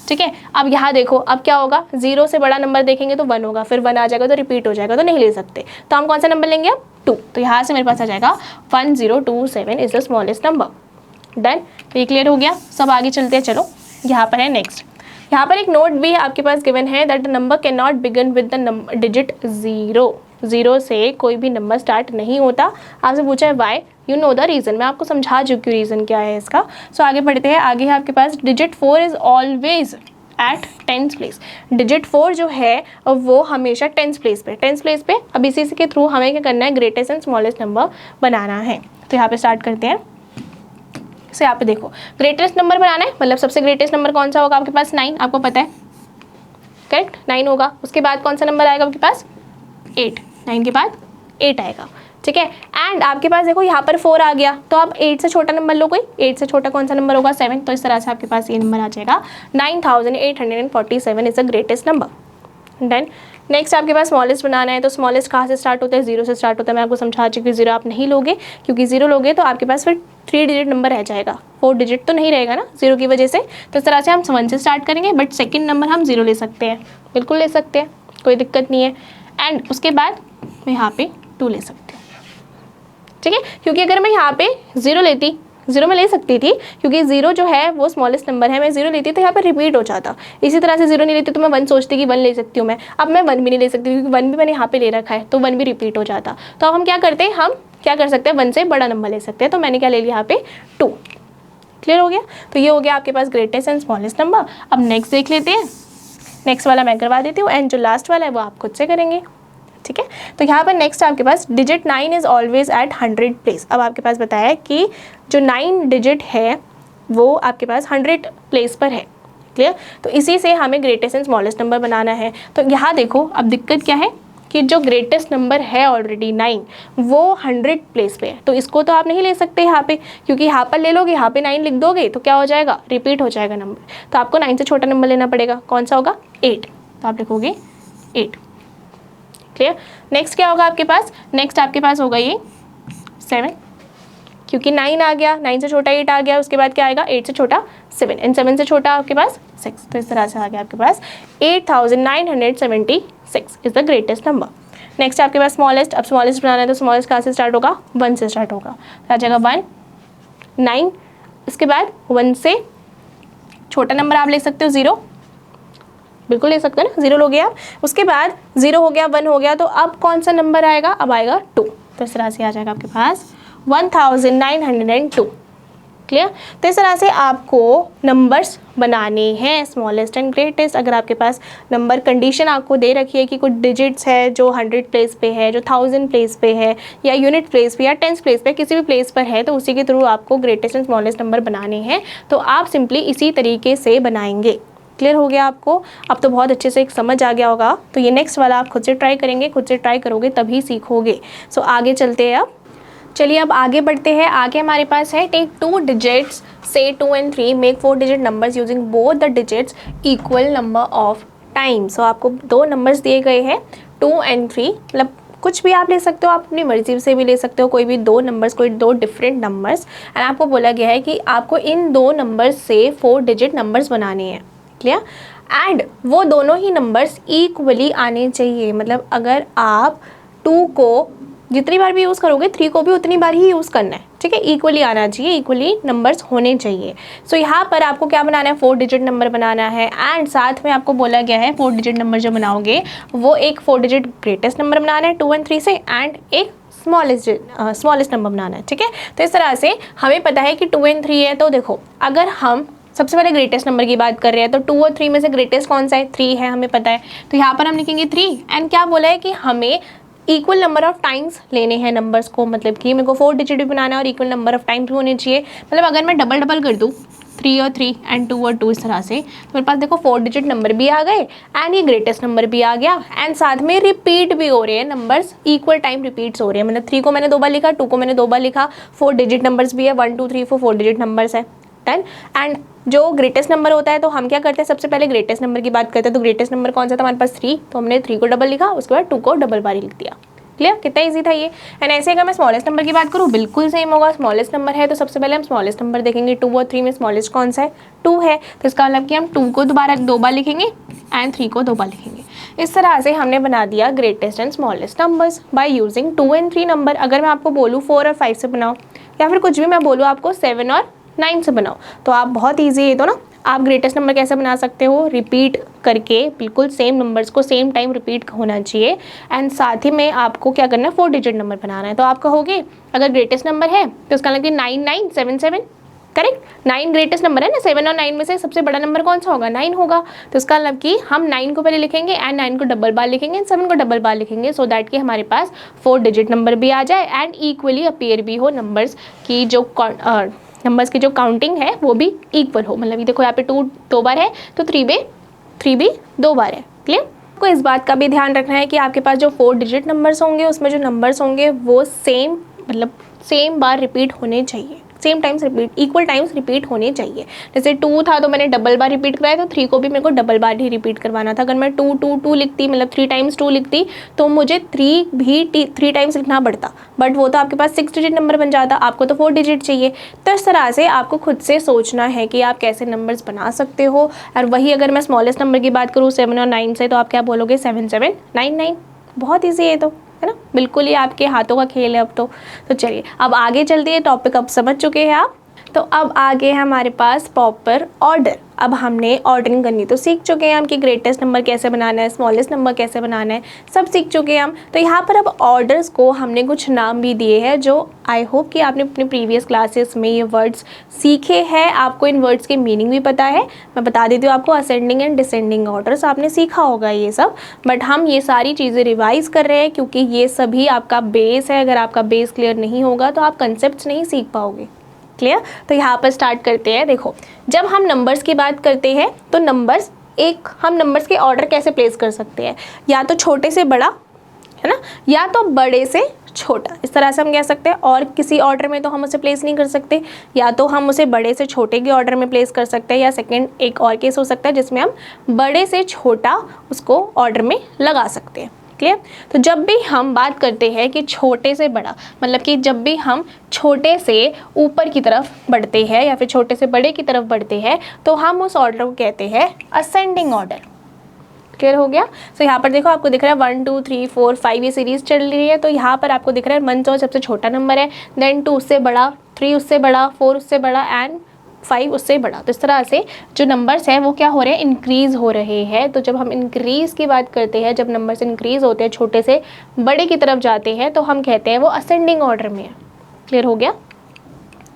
ठीक है, अब यहाँ देखो अब क्या होगा? 0 से बड़ा नंबर देखेंगे तो 1 होगा, फिर 1 आ जाएगा तो रिपीट हो जाएगा, तो नहीं ले सकते। तो हम कौन सा नंबर लेंगे अब? 2। तो यहाँ से मेरे पास आ जाएगा 1027 is the smallest number. Done, ये क्लियर हो गया। सब आगे चलते हैं, चलो यहाँ पर है नेक्स्ट। यहाँ पर एक नोट भी आपके पास गिवन है that the number can not begin with the digit 0। 0 से कोई भी नंबर स्टार्ट नहीं होता। आपसे पूछा है why, you know the reason. मैं आपको समझा चुकी हूँ रीज़न क्या है इसका। सो आगे बढ़ते हैं। आगे है आपके पास digit 4 is always at 10th place. Digit 4 जो है वो हमेशा 10th प्लेस पे, 10th प्लेस पे। अब इसी के थ्रू हमें क्या करना है? ग्रेटेस्ट एंड स्मॉलेस्ट नंबर बनाना है। तो यहाँ पे स्टार्ट करते हैं। से यहाँ पे देखो ग्रेटेस्ट नंबर बनाना है, मतलब सबसे ग्रेटेस्ट नंबर कौन सा होगा आपके पास? 9, आपको पता है। करेक्ट, 9 होगा। उसके बाद कौन सा नंबर आएगा आपके पास? 8। 9 के बाद 8 आएगा। ठीक है, एंड आपके पास देखो यहाँ पर 4 आ गया, तो आप 8 से छोटा नंबर लो कोई। 8 से छोटा कौन सा नंबर होगा? 7। तो इस तरह से आपके पास ये नंबर आ जाएगा 9847 is the greatest number. Done. Next आपके पास स्मॉलेस्ट बनाना है, तो स्मॉलेस्ट कहाँ से स्टार्ट होता है, 0 से स्टार्ट होता है। मैं आपको समझा चुकी हूँ, 0 आप नहीं लोगे, क्योंकि 0 लोगे तो आपके पास फिर 3 डिजिट नंबर रह जाएगा, 4 डिजिट तो नहीं रहेगा ना 0 की वजह से। तो इस तरह से हम 1 से स्टार्ट करेंगे, बट सेकेंड नंबर हम 0 ले सकते हैं, बिल्कुल ले सकते हैं, कोई दिक्कत नहीं है। एंड उसके बाद मैं यहाँ पे 2 ले सकती हूँ, ठीक है, क्योंकि अगर मैं यहाँ पे 0 लेती, 0 में ले सकती थी, क्योंकि 0 जो है वो स्मॉलेस्ट नंबर है, मैं 0 लेती तो यहाँ पर रिपीट हो जाता। इसी तरह से 0 नहीं लेती तो मैं 1 सोचती कि 1 ले सकती हूँ मैं, अब मैं 1 भी नहीं ले सकती क्योंकि 1 भी मैंने यहाँ पे ले रखा है, तो 1 भी रिपीट हो जाता। तो अब हम क्या करते हैं, हम क्या कर सकते हैं, 1 से बड़ा नंबर ले सकते हैं। तो मैंने क्या ले लिया यहाँ पे 2। क्लियर हो गया। तो ये हो गया आपके पास ग्रेटेस्ट एंड स्मॉलेस्ट नंबर। अब नेक्स्ट देख लेते हैं, नेक्स्ट वाला मैं करवा देती हूँ, एंड जो लास्ट वाला है वो आप खुद से करेंगे, ठीक है। तो यहाँ पर नेक्स्ट आपके पास digit 9 is always at 100 place. अब आपके पास बताया है कि जो 9 डिजिट है वो आपके पास 100 प्लेस पर है। क्लियर। तो इसी से हमें ग्रेटेस्ट एंड स्मॉलेस्ट नंबर बनाना है। तो यहाँ देखो अब दिक्कत क्या है कि जो ग्रेटेस्ट नंबर है ऑलरेडी 9 वो 100 प्लेस पे है, तो इसको तो आप नहीं ले सकते यहाँ पे, क्योंकि यहाँ पर ले लोगे, यहाँ पे 9 लिख दोगे तो क्या हो जाएगा, रिपीट हो जाएगा नंबर। तो आपको 9 से छोटा नंबर लेना पड़ेगा, कौन सा होगा, 8। तो आप लिखोगे 8। क्लियर। नेक्स्ट क्या होगा आपके पास, नेक्स्ट आपके पास होगा ये 7, क्योंकि 9 आ गया, 9 से छोटा 8 आ गया, उसके बाद क्या आएगा, 8 से छोटा 7, एंड 7 से छोटा आपके पास 6। तो इस तरह से आ गया आपके पास 8976 is the greatest number. Next आपके पास स्मॉलेस्ट। अब स्मॉलेस्ट बनाना है तो स्मॉलेस्ट कहाँ से स्टार्ट होगा, 1 से स्टार्ट होगा, तो आ जाएगा 1, 9। इसके बाद 1 से छोटा नंबर आप ले सकते हो 0, बिल्कुल ले सकते हो ना, 0 लोगे आप। उसके बाद 0 हो गया, 1 हो गया, तो अब कौन सा नंबर आएगा, अब आएगा 2। तो इस तरह से आ जाएगा आपके पास 1902। क्लियर। तो इस तरह से आपको नंबर्स बनाने हैं स्मॉलेस्ट एंड ग्रेटेस्ट। अगर आपके पास नंबर कंडीशन आपको दे रखी है कि कुछ डिजिट्स है जो 100 प्लेस पे है, जो 1000 प्लेस पे है, या यूनिट प्लेस पे या टेंस प्लेस पे, किसी भी प्लेस पर है, तो उसी के थ्रू आपको ग्रेटेस्ट एंड स्मॉलेस्ट नंबर बनाने हैं। तो आप सिंपली इसी तरीके से बनाएंगे। क्लियर हो गया आपको, अब तो बहुत अच्छे से एक समझ आ गया होगा। तो ये नेक्स्ट वाला आप खुद से ट्राई करेंगे, खुद से ट्राई करोगे तभी सीखोगे। सो आगे चलते हैं। अब चलिए अब आगे बढ़ते हैं। आगे हमारे पास है टेक 2 डिजिट्स से 2 and 3 make 4 digit numbers using both the digits equal number of time. So आपको 2 नंबर्स दिए गए हैं 2 and 3, मतलब कुछ भी आप ले सकते हो, आप अपनी मर्जी से भी ले सकते हो, कोई भी 2 नंबर्स, कोई 2 डिफरेंट नंबर्स। एंड आपको बोला गया है कि आपको इन 2 नंबर्स से 4 डिजिट नंबर्स बनाने हैं। क्लियर। एंड वो दोनों ही नंबर्स इक्वली आने चाहिए, मतलब अगर आप 2 को जितनी बार भी यूज़ करोगे 3 को भी उतनी बार ही यूज़ करना है, ठीक है, इक्वली आना चाहिए, इक्वली नंबर्स होने चाहिए। सो यहाँ पर आपको क्या बनाना है, 4 डिजिट नंबर बनाना है। एंड साथ में आपको बोला गया है 4 डिजिट नंबर जो बनाओगे वो एक 4 डिजिट ग्रेटेस्ट नंबर बनाना है 2 and 3 से, एंड एक स्मॉलेस्ट नंबर बनाना है, ठीक है। तो इस तरह से हमें पता है कि 2 and 3 है, तो देखो अगर हम सबसे पहले ग्रेटेस्ट नंबर की बात कर रहे हैं तो 2 और 3 में से ग्रेटेस्ट कौन सा है, 3 है, हमें पता है। तो यहाँ पर हम लिखेंगे 3। एंड क्या बोला है कि हमें इक्वल नंबर ऑफ टाइम्स लेने हैं नंबर्स को, मतलब कि मेरे को 4 डिजिट भी बनाना है और इक्वल नंबर ऑफ टाइम्स भी होने चाहिए। मतलब अगर मैं डबल कर दूँ 3 और 3 एंड 2 और 2 इस तरह से, तो मेरे पास देखो 4 डिजिट नंबर भी आ गए एंड ये ग्रेटेस्ट नंबर भी आ गया, एंड साथ में रिपीट भी हो रहे हैं नंबर्स, इक्वल टाइम रिपीट्स हो रहे हैं। मतलब 3 को मैंने 2 बार लिखा, 2 को मैंने 2 बार लिखा, 4 डिजिट नंबर्स भी है, 1 2 3 4 डिजिट नंबर्स है, डन। एंड जो ग्रेटेस्ट नंबर होता है तो हम क्या करते हैं, सबसे पहले ग्रेटेस्ट नंबर की बात करते हैं। तो ग्रेटेस्ट नंबर कौन सा था हमारे पास, 3, तो हमने 3 को डबल लिखा, उसके बाद 2 को डबल बार लिख दिया। क्लियर, कितना इजी था ये। एंड ऐसे अगर मैं स्मॉलेस्ट नंबर की बात करूँ बिल्कुल सेम होगा। स्मॉलेस्ट नंबर है तो सबसे पहले हम स्मॉलेस्ट नंबर देखेंगे, 2 और 3 में स्मॉलेस्ट कौन सा है, 2 है, तो इसका मतलब कि हम 2 को 2 बार लिखेंगे एंड 3 को 2 बार लिखेंगे। इस तरह से हमने बना दिया greatest and smallest numbers by using 2 and 3 number. अगर मैं आपको बोलूँ 4 और 5 से बनाओ, या फिर कुछ भी मैं बोलूँ आपको 7 और 9 से बनाओ, तो आप बहुत ईजी है तो ना, आप ग्रेटेस्ट नंबर कैसे बना सकते हो, रिपीट करके बिल्कुल सेम नंबर्स को सेम टाइम रिपीट होना चाहिए। एंड साथ ही में आपको क्या करना है, 4 डिजिट नंबर बनाना है। तो आप कहोगे अगर ग्रेटेस्ट नंबर है तो उसका मतलब 9977, करेक्ट, 9 ग्रेटेस्ट नंबर है ना, 7 और 9 में से सबसे बड़ा नंबर कौन सा होगा, 9 होगा। तो इसका मतलब कि हम 9 को पहले लिखेंगे एंड 9 को डबल बार लिखेंगे एंड 7 को डबल बार लिखेंगे, सो दैट कि हमारे पास 4 डिजिट नंबर भी आ जाए एंड इक्वली अपीयर भी हो नंबर्स की, जो नंबर्स की जो काउंटिंग है वो भी इक्वल हो। मतलब ये देखो यहाँ पे 2 2 बार है तो 3 भी 2 बार है। क्लियर। आपको इस बात का भी ध्यान रखना है कि आपके पास जो 4 डिजिट नंबर्स होंगे उसमें जो नंबर्स होंगे वो सेम, मतलब सेम बार रिपीट होने चाहिए। Same times repeat, equal times repeat होने चाहिए। जैसे 2 था तो मैंने डबल बार रिपीट कराया, तो 3 को भी मेरे को डबल बार ही रिपीट करवाना था। अगर मैं 2 2 2 लिखती, मतलब 3 टाइम्स 2 लिखती, तो मुझे 3 भी 3 टाइम्स लिखना पड़ता, बट वो तो आपके पास 6 डिजिट नंबर बन जाता, आपको तो 4 डिजिट चाहिए। तो इस तरह से आपको खुद से सोचना है कि आप कैसे नंबर्स बना सकते हो। और वही अगर मैं स्मॉलेस्ट नंबर की बात करूँ 7 और 9 से, तो आप क्या बोलोगे 7799, बहुत ईजी है, तो है ना, बिल्कुल ये आपके हाथों का खेल है अब तो चलिए अब आगे चलते हैं, टॉपिक अब समझ चुके हैं आप। तो अब आगे है हमारे पास प्रॉपर ऑर्डर। अब हमने ऑर्डरिंग करनी तो सीख चुके हैं हम कि ग्रेटेस्ट नंबर कैसे बनाना है, स्मॉलेस्ट नंबर कैसे बनाना है, सब सीख चुके हैं हम। तो यहाँ पर अब ऑर्डर्स को हमने कुछ नाम भी दिए हैं, जो आई होप कि आपने अपने प्रीवियस क्लासेस में ये वर्ड्स सीखे हैं, आपको इन वर्ड्स के मीनिंग भी पता है। मैं बता देती हूँ आपको, असेंडिंग एंड डिसेंडिंग ऑर्डर्स आपने सीखा होगा ये सब, बट हम ये सारी चीज़ें रिवाइज़ कर रहे हैं क्योंकि ये सभी आपका बेस है। अगर आपका बेस क्लियर नहीं होगा तो आप कंसेप्ट नहीं सीख पाओगे। क्लियर? तो यहाँ पर स्टार्ट करते हैं। देखो, जब हम नंबर्स की बात करते हैं तो नंबर्स, हम नंबर्स के ऑर्डर कैसे प्लेस कर सकते हैं, या तो छोटे से बड़ा, है ना, या तो बड़े से छोटा, इस तरह से हम कह सकते हैं। और किसी ऑर्डर में तो हम उसे प्लेस नहीं कर सकते, या तो हम उसे बड़े से छोटे के ऑर्डर में प्लेस कर सकते हैं, या सेकंड एक और केस हो सकता है जिसमें हम बड़े से छोटा उसको ऑर्डर में लगा सकते हैं। क्लियर? तो जब भी हम बात करते हैं कि छोटे से बड़ा, मतलब कि जब भी हम छोटे से ऊपर की तरफ बढ़ते हैं या फिर छोटे से बड़े की तरफ बढ़ते हैं, तो हम उस ऑर्डर को कहते हैं असेंडिंग ऑर्डर। क्लियर हो गया? तो यहाँ पर देखो, आपको दिख रहा है 1 2 3 4 5 ये सीरीज चल रही है। तो यहाँ पर आपको दिख रहा है 1 तो सबसे छोटा नंबर है, देन 2 उससे बड़ा, 3 उससे बड़ा, 4 उससे बड़ा एंड 5 उससे बड़ा। तो इस तरह से जो नंबर्स हैं वो क्या हो रहे हैं, इंक्रीज़ हो रहे हैं। तो जब हम इंक्रीज़ की बात करते हैं, जब नंबर्स इंक्रीज़ होते हैं, छोटे से बड़े की तरफ जाते हैं, तो हम कहते हैं वो असेंडिंग ऑर्डर में है। क्लियर हो गया?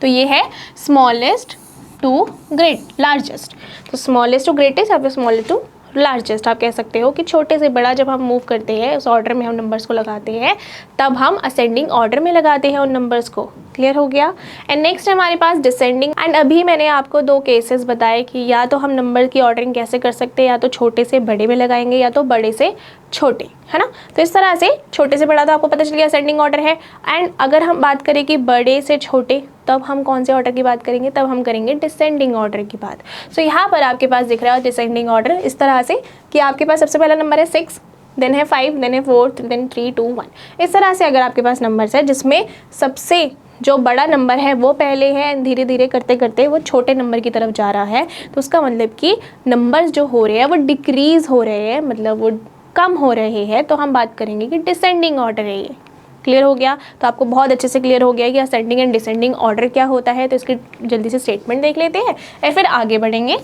तो ये है स्मॉलेस्ट टू लार्जेस्ट। तो स्मॉलेस्ट टू ग्रेटेस्ट या फिर स्मॉलेस्ट टू लार्जेस्ट आप कह सकते हो कि छोटे से बड़ा जब हम मूव करते हैं, उस ऑर्डर में हम नंबर्स को लगाते हैं, तब हम असेंडिंग ऑर्डर में लगाते हैं उन नंबर्स को। क्लियर हो गया? एंड नेक्स्ट हमारे पास डिसेंडिंग। एंड अभी मैंने आपको 2 केसेस बताए कि या तो हम नंबर की ऑर्डरिंग कैसे कर सकते हैं, या तो छोटे से बड़े में लगाएंगे या तो बड़े से छोटे, है ना। तो इस तरह से छोटे से बड़ा तो आपको पता चल गया असेंडिंग ऑर्डर है। एंड अगर हम बात करें कि बड़े से छोटे, तब हम कौन से ऑर्डर की बात करेंगे, तब हम करेंगे डिसेंडिंग ऑर्डर की बात। सो यहाँ पर आपके पास दिख रहा है डिसेंडिंग ऑर्डर इस तरह से कि आपके पास सबसे पहला नंबर है 6, देन है 5, देन है 4, देन 3 2 1। इस तरह से अगर आपके पास नंबर्स है जिसमें सबसे जो बड़ा नंबर है वो पहले है, धीरे धीरे करते करते वो छोटे नंबर की तरफ जा रहा है, तो उसका मतलब कि नंबर्स जो हो रहे हैं वो डिक्रीज़ हो रहे हैं, मतलब वो कम हो रहे हैं, तो हम बात करेंगे कि डिसेंडिंग ऑर्डर है ये। क्लियर हो गया? तो आपको बहुत अच्छे से क्लियर हो गया कि असेंडिंग एंड डिसेंडिंग ऑर्डर क्या होता है। तो इसकी जल्दी से स्टेटमेंट देख लेते हैं और फिर आगे बढ़ेंगे।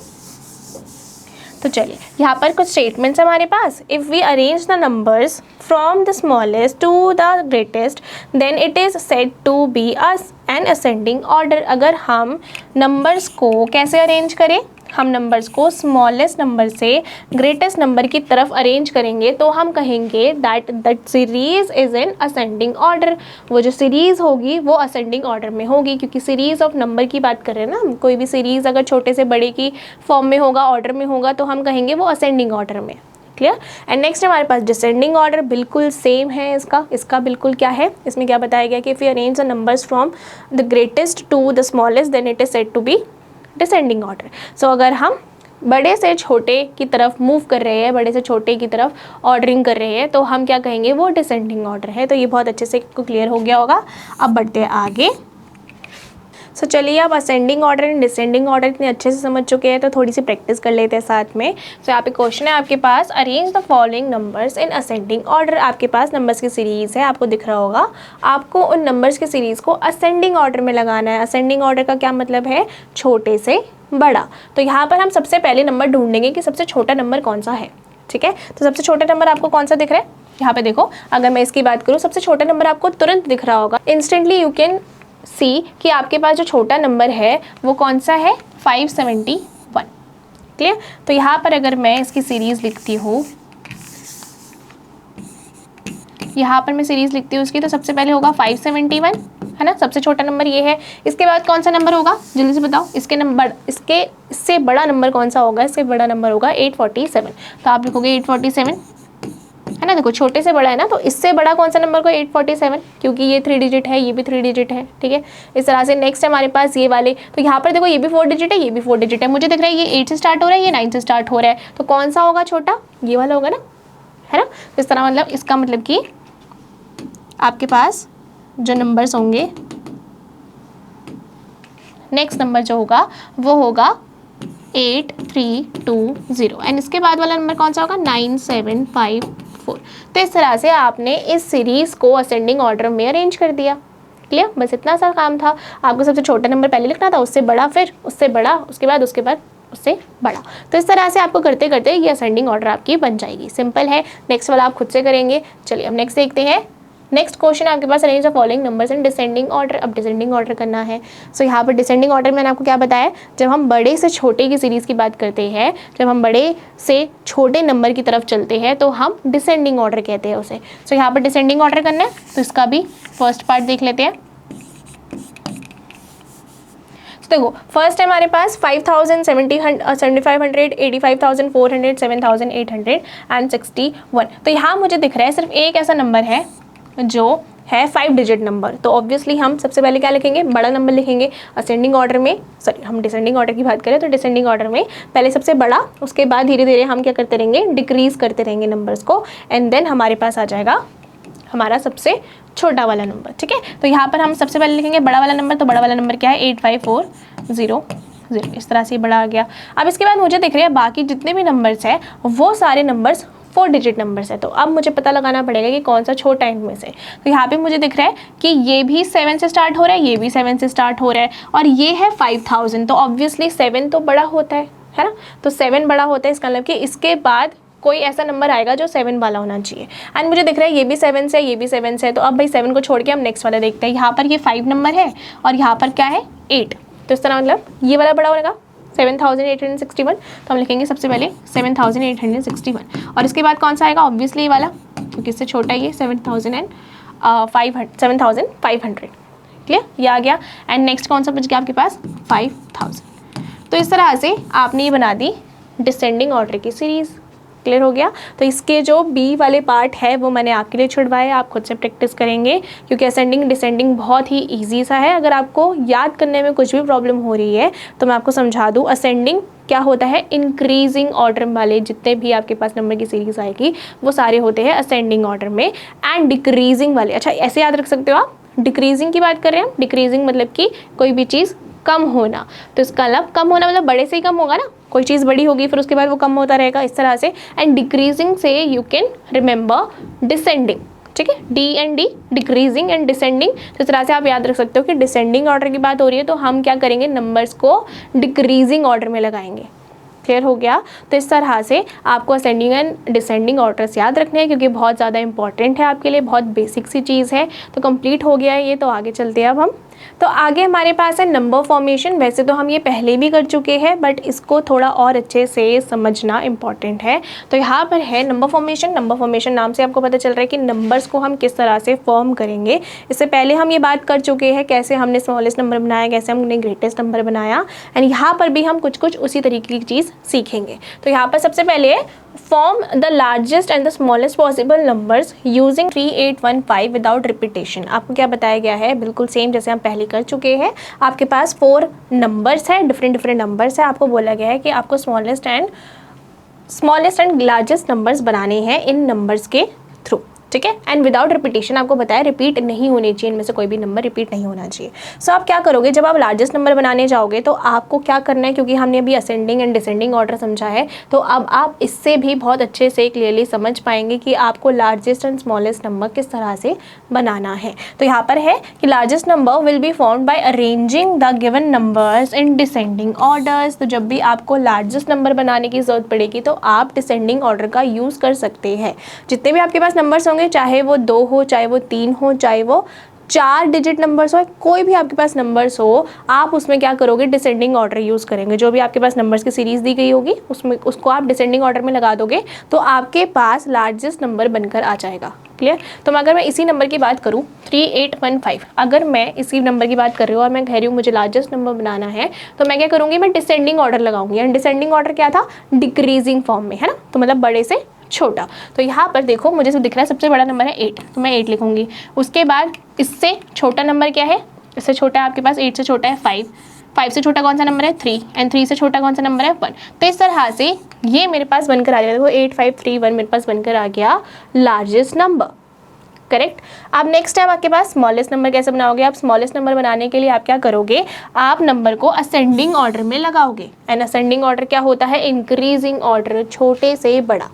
तो चलिए, यहाँ पर कुछ स्टेटमेंट्स हमारे पास। If we arrange the numbers from the smallest to the greatest then it is said to be an ascending order. अगर हम नंबर्स को कैसे अरेंज करें, हम नंबर्स को स्मॉलेस्ट नंबर से ग्रेटेस्ट नंबर की तरफ अरेंज करेंगे, तो हम कहेंगे that series is in ascending order. वो जो सीरीज़ होगी वो असेंडिंग ऑर्डर में होगी, क्योंकि सीरीज़ ऑफ नंबर की बात कर रहे हैं ना। कोई भी सीरीज़ अगर छोटे से बड़े की फॉर्म में होगा, ऑर्डर में होगा, तो हम कहेंगे वो असेंडिंग ऑर्डर में। क्लियर? एंड नेक्स्ट हमारे पास डिसेंडिंग ऑर्डर, बिल्कुल सेम है इसका बिल्कुल क्या है, इसमें क्या बताया गया कि if you arrange the numbers from the greatest to the smallest then it is said to be descending order. So अगर हम बड़े से छोटे की तरफ मूव कर रहे हैं, बड़े से छोटे की तरफ ऑर्डरिंग कर रहे हैं, तो हम क्या कहेंगे, वो डिसेंडिंग ऑर्डर है। तो ये बहुत अच्छे से क्लियर हो गया होगा। अब बढ़ते हैं आगे। सो चलिए, अब ascending order and descending order इतने अच्छे से समझ चुके हैं, तो थोड़ी सी प्रैक्टिस कर लेते हैं साथ में। सो यहाँ पे क्वेश्चन है आपके पास, arrange the following numbers in ascending order. आपके पास नंबर्स की सीरीज़ है, आपको दिख रहा होगा। आपको उन नंबर्स की सीरीज़ को असेंडिंग ऑर्डर में लगाना है। असेंडिंग ऑर्डर का क्या मतलब है, छोटे से बड़ा। तो यहाँ पर हम सबसे पहले नंबर ढूंढेंगे कि सबसे छोटा नंबर कौन सा है। ठीक है, तो सबसे छोटा नंबर आपको कौन सा दिख रहा है, यहाँ पे देखो। अगर मैं इसकी बात करूँ, सबसे छोटा नंबर आपको तुरंत दिख रहा होगा, इंस्टेंटली यू कैन सी कि आपके पास जो छोटा नंबर है वो कौन सा है, 571। क्लियर? तो यहाँ पर अगर मैं इसकी सीरीज़ लिखती हूँ, यहाँ पर मैं सीरीज़ लिखती हूँ इसकी, तो सबसे पहले होगा 571, है ना, सबसे छोटा नंबर ये है। इसके बाद कौन सा नंबर होगा, जल्दी से बताओ। इससे बड़ा नंबर कौन सा होगा, इससे बड़ा नंबर होगा 847। तो आप लिखोगे 847, है ना। देखो छोटे से बड़ा है ना, तो इससे बड़ा कौन सा नंबर को 847, क्योंकि ये 3 डिजिट है, ये भी 3 डिजिट है, ठीक है। इस तरह से नेक्स्ट है हमारे पास ये वाले, तो यहाँ पर देखो ये भी 4 डिजिट है, ये भी 4 डिजिट है। मुझे दिख रहा है ये 8 से स्टार्ट हो रहा है, ये 9 से स्टार्ट हो रहा है, तो कौन सा होगा छोटा, ये वाला होगा ना, है ना। इस तरह मतलब इसका मतलब कि आपके पास जो नंबर्स होंगे, नेक्स्ट नंबर जो होगा वो होगा 8320 एंड इसके बाद वाला नंबर कौन सा होगा 9754। तो इस तरह से आपने इस सीरीज़ को असेंडिंग ऑर्डर में अरेंज कर दिया। क्लियर, बस इतना सा काम था। आपको सबसे छोटा नंबर पहले लिखना था, उससे बड़ा, फिर उससे बड़ा, उसके बाद उससे बड़ा। तो इस तरह से आपको करते करते ये असेंडिंग ऑर्डर आपकी बन जाएगी। सिंपल है। नेक्स्ट वाला आप खुद से करेंगे। चलिए अब नेक्स्ट देखते हैं। नेक्स्ट क्वेश्चन आपके पास arrange the following numbers in descending order. अब डिसेंडिंग ऑर्डर करना है। सो यहाँ पर डिसेंडिंग ऑर्डर मैंने आपको क्या बताया, जब हम बड़े से छोटे की सीरीज़ की बात करते हैं, जब हम बड़े से छोटे नंबर की तरफ चलते हैं तो हम डिसेंडिंग ऑर्डर कहते हैं उसे। सो यहाँ पर डिसेंडिंग ऑर्डर करना है, तो इसका भी फर्स्ट पार्ट देख लेते हैं। देखो फर्स्ट है हमारे पास 5000, 7500, 85,400, 7,800 एंड 61। तो यहाँ मुझे दिख रहा है सिर्फ एक ऐसा नंबर है जो है 5 डिजिट नंबर। तो ऑब्वियसली हम सबसे पहले क्या लिखेंगे, बड़ा नंबर लिखेंगे असेंडिंग ऑर्डर में। सॉरी, हम डिसेंडिंग ऑर्डर की बात करें तो डिसेंडिंग ऑर्डर में पहले सबसे बड़ा, उसके बाद धीरे धीरे हम क्या करते रहेंगे, डिक्रीज करते रहेंगे नंबर्स को, एंड देन हमारे पास आ जाएगा हमारा सबसे छोटा वाला नंबर। ठीक है, तो यहाँ पर हम सबसे पहले लिखेंगे बड़ा वाला नंबर। तो बड़ा वाला नंबर क्या है 85400। इस तरह से बड़ा आ गया। अब इसके बाद मुझे दिख रहे हैं बाकी जितने भी नंबर्स हैं वो सारे नंबर्स 4 डिजिट नंबर्स है। तो अब मुझे पता लगाना पड़ेगा कि कौन सा छोटा है इनमें से। तो यहाँ पे मुझे दिख रहा है कि ये भी 7 से स्टार्ट हो रहा है, ये भी 7 से स्टार्ट हो रहा है, और ये है 5000। तो ऑब्वियसली 7 तो बड़ा होता है ना। तो 7 बड़ा होता है, इसका मतलब कि इसके बाद कोई ऐसा नंबर आएगा जो 7 वाला होना चाहिए। एंड मुझे दिख रहा है ये भी 7 से, ये भी 7 से। तो अब भाई 7 को छोड़ के हम नेक्स्ट वाला देखते हैं। यहाँ पर ये 5 नंबर है और यहाँ पर क्या है 8। तो इस तरह मतलब ये वाला बड़ा होगा 7861। तो हम लिखेंगे सबसे पहले 7861, और इसके बाद कौन सा आएगा, ऑब्वियसली ये वाला, क्योंकि इससे छोटा ही है 7500। क्लियर, ये आ गया। एंड नेक्स्ट कौन सा बच गया आपके पास 5000। तो इस तरह से आपने ये बना दी डिसेंडिंग ऑर्डर की सीरीज़। क्लियर हो गया। तो इसके जो बी वाले पार्ट है वो मैंने आपके लिए छुड़वाए, आप खुद से प्रैक्टिस करेंगे, क्योंकि असेंडिंग डिसेंडिंग बहुत ही इजी सा है। अगर आपको याद करने में कुछ भी प्रॉब्लम हो रही है तो मैं आपको समझा दूँ। असेंडिंग क्या होता है, इंक्रीजिंग ऑर्डर वाले जितने भी आपके पास नंबर की सीरीज आएगी वो सारे होते हैं असेंडिंग ऑर्डर में। एंड डिक्रीजिंग वाले, अच्छा ऐसे याद रख सकते हो आप, डिक्रीजिंग की बात कर रहे हैं हम। डिक्रीजिंग मतलब कि कोई भी चीज़ कम होना, तो इसका मतलब कम होना मतलब बड़े से ही कम होगा ना, कोई चीज़ बड़ी होगी फिर उसके बाद वो कम होता रहेगा, इस तरह से। एंड डिक्रीजिंग से यू कैन रिमेंबर डिसेंडिंग। ठीक है, D and D, decreasing and descending. तो इस तरह से आप याद रख सकते हो कि डिसेंडिंग ऑर्डर की बात हो रही है तो हम क्या करेंगे, नंबर्स को डिक्रीजिंग ऑर्डर में लगाएंगे। क्लियर हो गया। तो इस तरह से आपको असेंडिंग एंड डिसेंडिंग ऑर्डर्स याद रखने हैं, क्योंकि बहुत ज़्यादा इंपॉर्टेंट है आपके लिए, बहुत बेसिक सी चीज़ है। तो कंप्लीट हो गया है ये, तो आगे चलते हैं अब हम। तो आगे हमारे पास है नंबर फॉर्मेशन। वैसे तो हम ये पहले भी कर चुके हैं, बट इसको थोड़ा और अच्छे से समझना इम्पॉर्टेंट है। तो यहाँ पर है नंबर फॉर्मेशन। नंबर फॉर्मेशन नाम से आपको पता चल रहा है कि नंबर्स को हम किस तरह से फॉर्म करेंगे। इससे पहले हम ये बात कर चुके हैं कैसे हमने स्मॉलेस्ट नंबर बनाया, कैसे हमने ग्रेटेस्ट नंबर बनाया, एंड यहाँ पर भी हम कुछ कुछ उसी तरीके की चीज़ सीखेंगे। तो यहाँ पर सबसे पहले form the largest and the smallest possible numbers using 3815 without repetition. आपको क्या बताया गया है, बिल्कुल सेम जैसे हम पहले कर चुके हैं। आपके पास 4 नंबर्स हैं, डिफरेंट नंबर्स हैं। आपको बोला गया है कि आपको स्मॉलेस्ट एंड लार्जेस्ट नंबर्स बनाने हैं इन नंबर्स के थ्रू। ठीक है, एंड विदाउट रिपीटेशन आपको बताया रिपीट नहीं होनी चाहिए, इनमें से कोई भी नंबर रिपीट नहीं होना चाहिए। सो आप क्या करोगे, जब आप लार्जेस्ट नंबर बनाने जाओगे तो आपको क्या करना है, क्योंकि हमने अभी असेंडिंग एंड डिसेंडिंग ऑर्डर समझा है, तो अब आप इससे भी बहुत अच्छे से क्लियरली समझ पाएंगे कि आपको लार्जेस्ट एंड स्मॉलेस्ट नंबर किस तरह से बनाना है। तो यहाँ पर है कि largest number will be found by arranging the given numbers in descending orders. तो जब भी आपको लार्जेस्ट नंबर बनाने की जरूरत पड़ेगी तो आप डिसेंडिंग ऑर्डर का यूज़ कर सकते हैं। जितने भी आपके पास नंबर्स होंगे, चाहे वो 2 हो, चाहे वो 3 हो, चाहे वो 4 डिजिट नंबर्स हो, कोई भी आपके पास नंबर्स हो, आप उसमें क्या करोगे, डिसेंडिंग ऑर्डर यूज़ करेंगे। जो भी आपके पास नंबर्स की सीरीज़ दी गई होगी उसमें उसको आप डिसेंडिंग ऑर्डर में लगा दोगे तो आपके पास लार्जेस्ट नंबर बनकर आ जाएगा। क्लियर। तो अगर मैं इसी नंबर की बात करूँ 3815, अगर मैं इसी नंबर की बात कर रही हूँ और मैं कह रही हूँ मुझे लार्जेस्ट नंबर बनाना है, तो मैं क्या करूँगी, मैं डिसेंडिंग ऑर्डर लगाऊंगी। एंड डिसेंडिंग ऑर्डर क्या था, डिक्रीजिंग फॉर्म में, है ना। तो मतलब बड़े से छोटा। तो यहाँ पर देखो मुझे जो दिख रहा है सबसे बड़ा नंबर है 8, तो मैं 8 लिखूंगी। उसके बाद इससे छोटा नंबर क्या है, इससे छोटा है आपके पास 8 से छोटा है 5, 5 से छोटा कौन सा नंबर है 3, एंड 3 से छोटा कौन सा नंबर है 1। तो इस तरह से ये मेरे पास बनकर आ गया, देखो 8 5 3 1 मेरे पास बनकर आ गया लार्जेस्ट नंबर। करेक्ट। अब नेक्स्ट है आपके पास स्मॉलेस्ट नंबर कैसे बनाओगे। आप स्मॉलेस्ट नंबर बनाने के लिए आप क्या करोगे, आप नंबर को असेंडिंग ऑर्डर में लगाओगे। एंड असेंडिंग ऑर्डर क्या होता है, इंक्रीजिंग ऑर्डर, छोटे से बड़ा।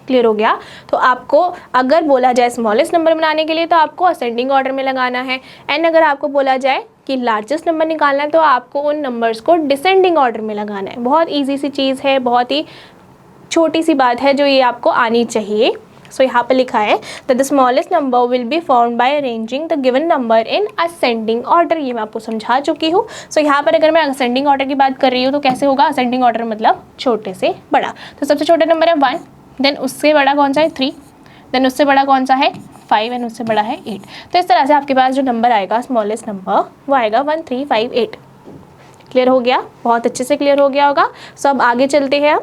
क्लियर हो गया। तो आपको अगर बोला जाए स्मॉलेस्ट नंबर बनाने के लिए तो आपको असेंडिंग ऑर्डर में लगाना है, एंड अगर आपको बोला जाए कि लार्जेस्ट नंबर निकालना है तो आपको उन नंबर्स को डिसेंडिंग ऑर्डर में लगाना है। बहुत ईजी सी चीज़ है, बहुत ही छोटी सी बात है जो ये आपको आनी चाहिए। सो यहाँ पे लिखा है that the smallest number will be found by arranging the given number in ascending order. ये मैं आपको समझा चुकी हूँ। सो यहाँ पर अगर मैं असेंडिंग ऑर्डर की बात कर रही हूँ तो कैसे होगा, असेंडिंग ऑर्डर मतलब छोटे से बड़ा। तो सबसे छोटा नंबर है 1, देन उससे बड़ा कौन सा है 3, देन उससे बड़ा कौन सा है 5, एंड उससे बड़ा है 8। तो इस तरह से आपके पास जो नंबर आएगा स्मॉलेस्ट नंबर वो आएगा 1 3 5 8। क्लियर हो गया, बहुत अच्छे से क्लियर हो गया होगा। सो अब आगे चलते हैं।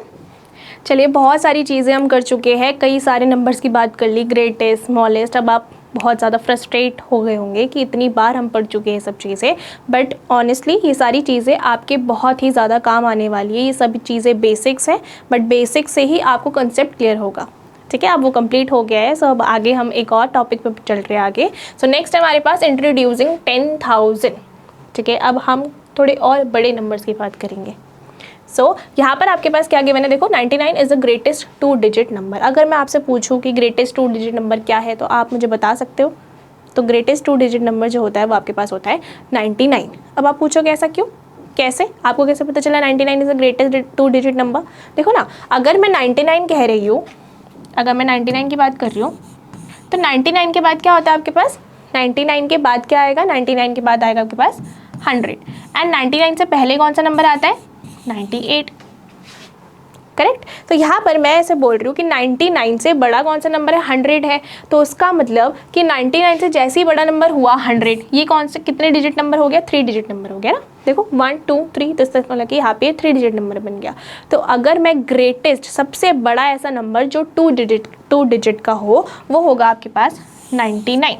चलिए, बहुत सारी चीज़ें हम कर चुके हैं, कई सारे नंबर्स की बात कर ली, ग्रेटेस्ट स्मॉलेस्ट। अब आप बहुत ज़्यादा फ्रस्ट्रेट हो गए होंगे कि इतनी बार हम पढ़ चुके हैं सब चीज़ें, बट ऑनेस्टली ये सारी चीज़ें आपके बहुत ही ज़्यादा काम आने वाली है। ये सभी चीज़ें बेसिक्स हैं, बट बेसिक्स से ही आपको कंसेप्ट क्लियर होगा। ठीक है, अब वो कंप्लीट हो गया है। सो अब आगे हम एक और टॉपिक पे चल रहे हैं आगे। सो नेक्स्ट है हमारे पास इंट्रोड्यूसिंग 10,000। ठीक है, अब हम थोड़े और बड़े नंबर्स की बात करेंगे। सो यहाँ पर आपके पास क्या गिवन है, देखो 99 is the greatest 2 digit number. अगर मैं आपसे पूछूं कि ग्रेटेस्ट 2 डिजिट नंबर क्या है तो आप मुझे बता सकते हो। तो ग्रेटेस्ट 2 डिजिट नंबर जो होता है वो आपके पास होता है 99। अब आप पूछोगे ऐसा क्यों, कैसे, आपको कैसे पता चला 99 is the greatest 2 digit number. देखो ना, अगर मैं 99 कह रही हूँ, अगर मैं 99 की बात कर रही हूँ तो 99 के बाद क्या होता है आपके पास, 99 के बाद क्या आएगा, 99 के बाद आएगा आपके पास 100, एंड 99 से पहले कौन सा नंबर आता है 98। करेक्ट। तो यहाँ पर मैं ऐसे बोल रही हूँ कि 99 से बड़ा कौन सा नंबर है 100 है। तो उसका मतलब कि 99 से जैसे ही बड़ा नंबर हुआ 100, ये कौन से कितने डिजिट नंबर हो गया, 3 डिजिट नंबर हो गया ना। देखो 1 2 3, तो इसका मतलब कि यहाँ पे 3 डिजिट नंबर बन गया। तो अगर मैं ग्रेटेस्ट सबसे बड़ा ऐसा नंबर जो 2 डिजिट का हो वो होगा आपके पास 99।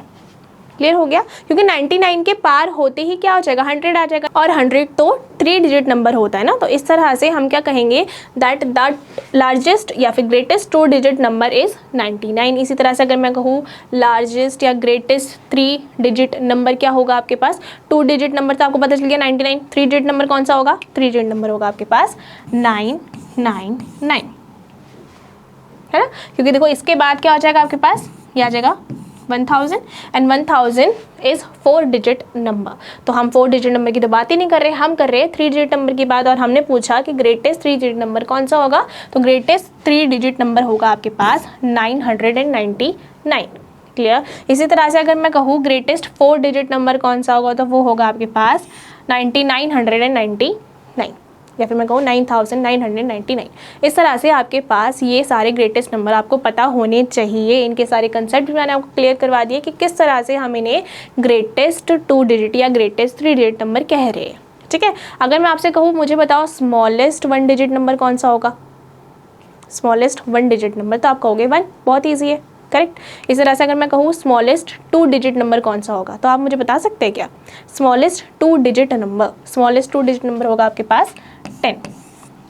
क्लियर हो गया, क्योंकि 99 के पार होते ही क्या हो जाएगा 100 आ जाएगा, और 100 तो 3 डिजिट नंबर होता है ना। तो इस तरह से हम क्या कहेंगे, दैट द लार्जेस्ट या फिर ग्रेटेस्ट 2 डिजिट नंबर इज़ 99। इसी तरह से अगर मैं कहूँ लार्जेस्ट या ग्रेटेस्ट 3 डिजिट नंबर क्या होगा आपके पास, 2 डिजिट नंबर तो आपको पता चल गया 99, 3 डिजिट नंबर कौन सा होगा, 3 डिजिट नंबर होगा आपके पास 999, है ना। क्योंकि देखो इसके बाद क्या हो जाएगा आपके पास, ये आ जाएगा 1000, एंड 1000 इज़ 4 डिजिट नंबर। तो हम 4 डिजिट नंबर की तो बात ही नहीं कर रहे, हम कर रहे हैं 3 डिजिट नंबर की बात। और हमने पूछा कि ग्रेटेस्ट 3 डिजिट नंबर कौन सा होगा, तो ग्रेटेस्ट 3 डिजिट नंबर होगा आपके पास 999। क्लियर। इसी तरह से अगर मैं कहूँ ग्रेटेस्ट 4 डिजिट नंबर कौन सा होगा, तो वो होगा आपके पास 9999, या फिर मैं कहूँ 9999। इस तरह से आपके पास ये सारे ग्रेटेस्ट नंबर आपको पता होने चाहिए। इनके सारे कंसेप्ट भी मैंने आपको क्लियर करवा दिए कि किस तरह से हम इन्हें ग्रेटेस्ट 2 डिजिट या ग्रेटेस्ट 3 डिजिट नंबर कह रहे हैं। ठीक है, अगर मैं आपसे कहूँ मुझे बताओ स्मॉलेस्ट 1 डिजिट नंबर कौन सा होगा, स्मॉलेस्ट 1 डिजिट नंबर, तो आप कहोगे 1, बहुत ईजी है। करेक्ट। इस तरह से अगर मैं कहूँ स्मॉलेस्ट 2 डिजिट नंबर कौन सा होगा, तो आप मुझे बता सकते हैं क्या, smallest 2 digit number, smallest 2 digit number होगा आपके पास 10।